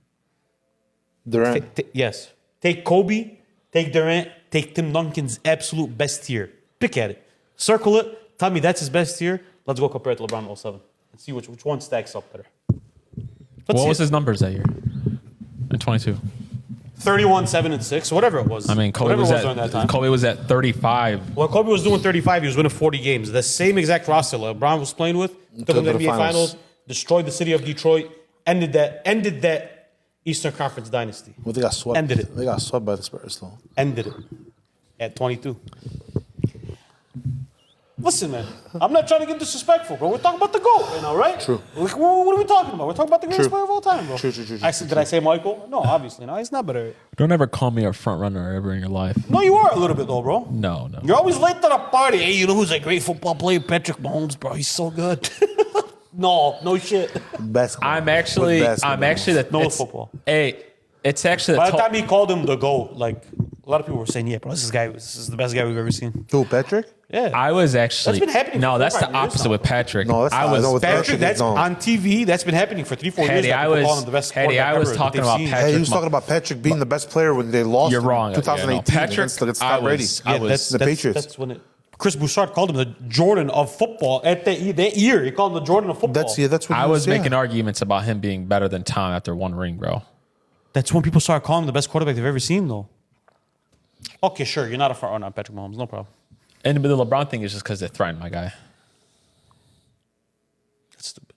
B: Durant.
C: Yes. Take Kobe, take Durant, take Tim Duncan's absolute best tier. Pick at it. Circle it. Tell me that's his best tier. Let's go compare it to LeBron 07 and see which one stacks up better. Let's
A: What
C: see
A: was
C: it.
A: his numbers that year? In 22.
C: 31, 7, and 6, whatever it was.
A: I mean, Kobe
C: Whatever
A: was,
C: it was during that time.
A: Kobe was at 35.
C: When Kobe was doing 35, he was winning 40 games. The same exact roster LeBron was playing with. Took him to the NBA Finals, destroyed the city of Detroit, ended that Eastern Conference dynasty.
B: Well, they got swept.
C: Ended it.
B: They got swept by the Spurs, though.
C: Ended it at 22. Listen, man, I'm not trying to get disrespectful, bro. We're talking about the GOAT, you know, right?
B: True.
C: Like, what are we talking about? We're talking about the greatest
B: True.
C: player of all time, bro.
B: True.
C: Did I say Michael? No, obviously. No, he's not better.
A: Don't ever call me a front runner ever in your life.
C: No, you are a little bit, though, bro.
A: No.
C: You're always late to the party. Hey, you know who's a great football player? Patrick Mahomes, bro. He's so good. No shit.
B: Basketball.
A: I'm actually the
C: No
A: it's-
C: football.
A: Hey, it's actually
C: By
A: the
C: the time he called him the GOAT, like, a lot of people were saying, yeah, bro, this is the best guy we've ever seen.
B: Who, Patrick?
C: Yeah.
A: I was actually
C: That's been happening
A: no.
C: for
A: That's
C: 4
A: the
C: 5 years
A: opposite
C: now.
A: with Patrick.
B: No, that's
A: I
B: not.
A: was
B: No, with
C: Patrick, that's
B: no.
C: on TV. That's been happening for 3-4 years.
A: Hetty,
C: that
A: I
C: people
A: was-
C: call him the best
A: Hetty,
C: quarterback
A: I was
C: ever that
A: talking
C: they've
A: about
C: seen.
A: Patrick.
B: Hey, he was talking about Patrick being the best player when they lost.
A: You're
B: in
A: wrong.
B: 2018
A: Patrick,
B: against
A: I
B: Scott Brady.
A: was-
C: Yeah,
A: was
B: the Patriots.
C: That's when it. Chris Bouchard called him the Jordan of football at that year. He called him the Jordan of football.
B: That's what
A: I
B: he
A: was
B: yeah.
A: making arguments about him being better than Tom after one ring, bro.
C: That's when people started calling him the best quarterback they've ever seen, though. Okay, sure. You're not a front runner on Patrick Mahomes. No problem.
A: And the LeBron thing is just because they threatened my guy.
C: That's stupid.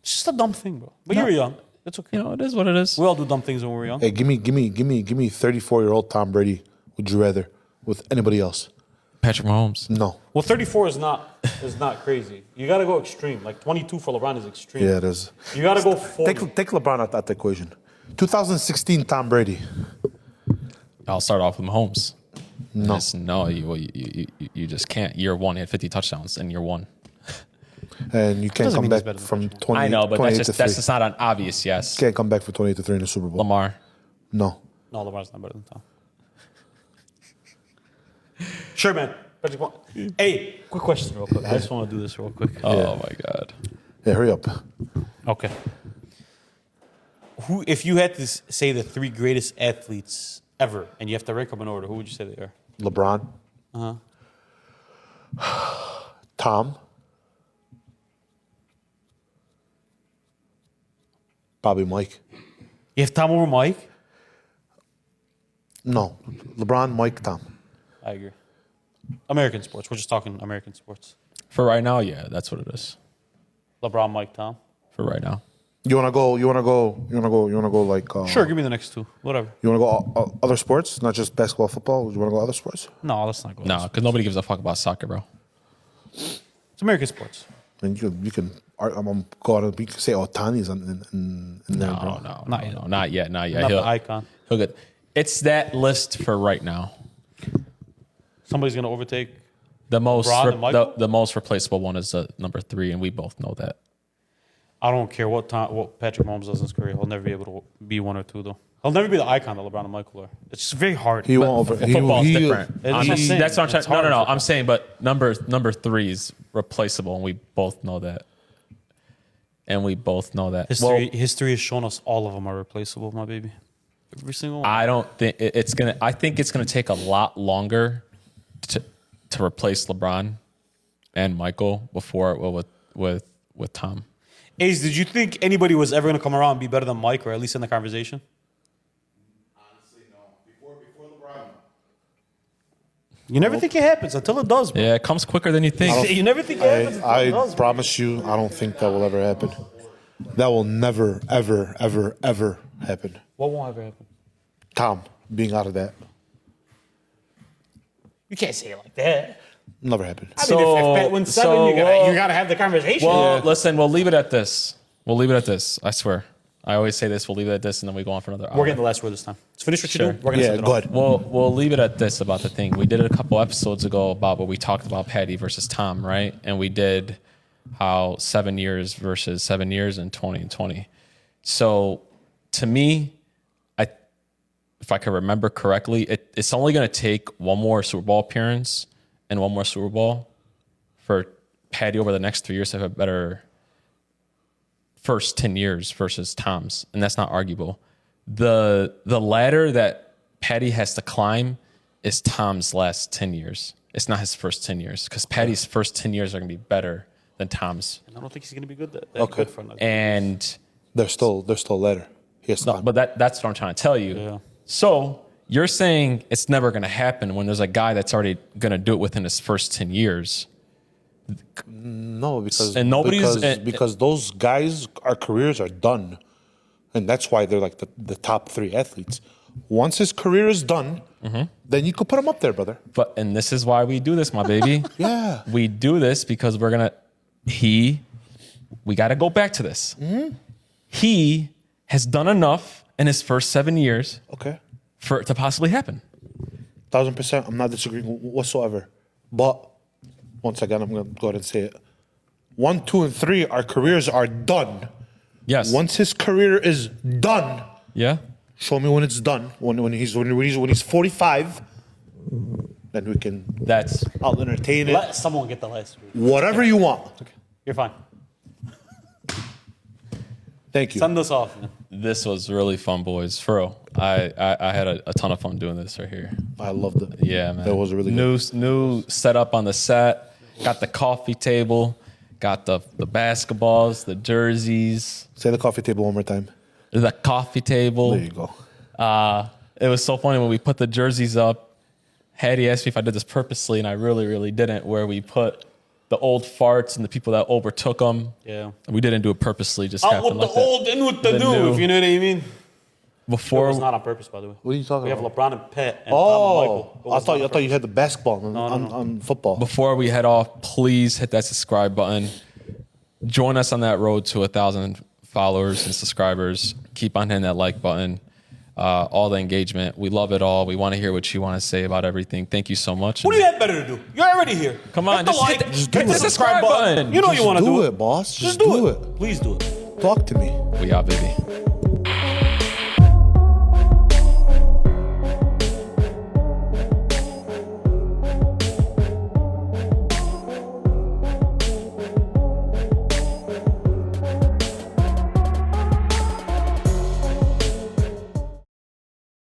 C: It's just a dumb thing, bro. But you were young. It's okay.
A: You know, it is what it is.
C: We all do dumb things when we were young.
B: Hey, give me 34-year-old Tom Brady. Would you rather with anybody else?
A: Patrick Mahomes.
B: No.
C: Well, 34 is not crazy. You got to go extreme. Like 22 for LeBron is extreme.
B: Yeah, it is.
C: You got to go 40.
B: Take LeBron out of that equation. 2016 Tom Brady.
A: I'll start off with Mahomes.
B: No.
A: You just can't. Year one, he had 50 touchdowns in year one.
B: And you can't
C: Doesn't
B: come
C: mean he's
B: back
C: better than
B: from
C: Patrick
B: 20.
A: I know, but that's
B: 28 to
A: just
B: 3.
A: not an obvious yes.
B: Can't come back for 28-3 in the Super Bowl.
A: Lamar.
B: No.
C: No, LeBron's not better than Tom. Sure, man. Hey, quick question, real quick. I just want to do this real quick.
A: Oh my God.
B: Yeah, hurry up.
C: Okay. Who, if you had to say the 3 greatest athletes ever, and you have to rank them in order, who would you say they are?
B: LeBron. Tom. Probably Mike.
C: You have Tom over Mike?
B: No. LeBron, Mike, Tom.
C: I agree. American sports. We're just talking American sports.
A: For right now, yeah, that's what it is.
C: LeBron, Mike, Tom.
A: For right now.
B: You wanna go like
C: Sure, give me the next 2. Whatever.
B: You wanna go other sports, not just basketball, football? You wanna go other sports?
C: No, let's not go.
A: No, because nobody gives a fuck about soccer, bro.
C: It's American sports.
B: And you can go out and you can say Otani's in there, bro.
A: No,
C: Not yet.
A: no, not yet, not yet.
C: Not the icon.
A: He'll get. It's that list for right now.
C: Somebody's going to overtake.
A: The most
C: LeBron and Michael?
A: the most replaceable one is number 3, and we both know that.
C: I don't care what Patrick Mahomes does in his career. He'll never be able to be 1 or 2, though. He'll never be the icon that LeBron and Michael are. It's just very hard.
B: He won't over.
A: Football's different.
C: I'm just saying,
A: That's what I'm
C: it's
A: trying.
C: hard
A: No.
C: for
A: I'm saying, but number 3 is replaceable, and we both know that.
C: History has shown us all of them are replaceable, my baby. Every single one.
A: I don't think it's gonna. I think it's gonna take a lot longer to replace LeBron and Michael before it will with Tom.
C: Ace, did you think anybody was ever going to come around and be better than Mike, or at least in the conversation?
D: Honestly, no. Before LeBron.
C: You never think it happens until it does, bro.
A: Yeah, it comes quicker than you think.
C: You never think it happens until it does,
B: I
C: bro.
B: promise you, I don't think that will ever happen. That will never, ever, ever, ever happen.
C: What won't ever happen?
B: Tom being out of that.
C: You can't say it like that.
B: Never happened.
C: I mean, if Pat wins 7, you gotta have the conversation.
A: Well, listen, we'll leave it at this. I swear. I always say this. We'll leave it at this, and then we go on for another hour.
C: We're getting the last word this time. Let's finish what you're doing. We're gonna
B: Yeah,
C: send it
B: go
C: off.
B: ahead.
A: We'll leave it at this about the thing. We did it a couple episodes ago about what we talked about Patty versus Tom, right? And we did how 7 years versus 7 years and 20 and 20. So to me, if I can remember correctly, it's only going to take one more Super Bowl appearance and one more Super Bowl for Patty over the next 3 years to have a better first 10 years versus Tom's, and that's not arguable. The ladder that Patty has to climb is Tom's last 10 years. It's not his first 10 years, because Patty's first 10 years are going to be better than Tom's.
C: I don't think he's gonna be good. That
B: Okay.
C: good for another.
A: And
B: They're still later. He has time.
A: but that's what I'm trying to tell you.
C: Yeah.
A: So you're saying it's never going to happen when there's a guy that's already going to do it within his first 10 years.
B: No, because
A: And nobody's-
B: because those guys, our careers are done, and that's why they're like the top 3 athletes. Once his career is done, then you could put him up there, brother.
A: And this is why we do this, my baby.
B: Yeah.
A: We do this because we got to go back to this. He has done enough in his first 7 years
B: Okay.
A: for it to possibly happen.
B: 1000%. I'm not disagreeing whatsoever. But once again, I'm going to go ahead and say it. 1, 2, and 3, our careers are done.
A: Yes.
B: Once his career is done,
A: Yeah.
B: show me when it's done. When he's 45, then we can
A: That's
B: I'll entertain it.
C: Let someone get the last word.
B: Whatever you want.
C: You're fine.
B: Thank you.
C: Send us off, man.
A: this was really fun, boys. For real. I had a ton of fun doing this right here.
B: I loved it.
A: Yeah, man.
B: That was really good.
A: New setup on the set. Got the coffee table. Got the basketballs, the jerseys,
B: Say the coffee table one more time.
A: the coffee table.
B: There you go.
A: It was so funny when we put the jerseys up. Hattie asked me if I did this purposely, and I really, really didn't. Where we put the old farts and the people that overtook them.
C: Yeah.
A: We didn't do it purposely. Just
C: Out
A: happened
C: with
A: like
C: the
A: that.
C: old, in with the new,
A: new.
C: if you know what I mean. It
A: Before
C: was not on purpose, by the way.
B: What are you talking
C: We have
B: about?
C: LeBron and Pat and Tom and
B: Oh,
C: Michael. It
B: I
C: was
B: thought
C: not on
B: you had the basketball on football.
A: Before we head off, please hit that subscribe button. Join us on that road to 1,000 followers and subscribers. Keep on hitting that like button. All the engagement. We love it all. We want to hear what you want to say about everything. Thank you so much.
C: What do you have better to do? You're already here.
A: Come on,
C: hit the
A: just
C: like,
A: hit the-
C: hit the subscribe button.
A: button.
C: You know
B: Just
C: you want to
B: do
C: do
B: it, boss.
C: Just do it. Please do it.
B: Talk to me.
A: We are, baby.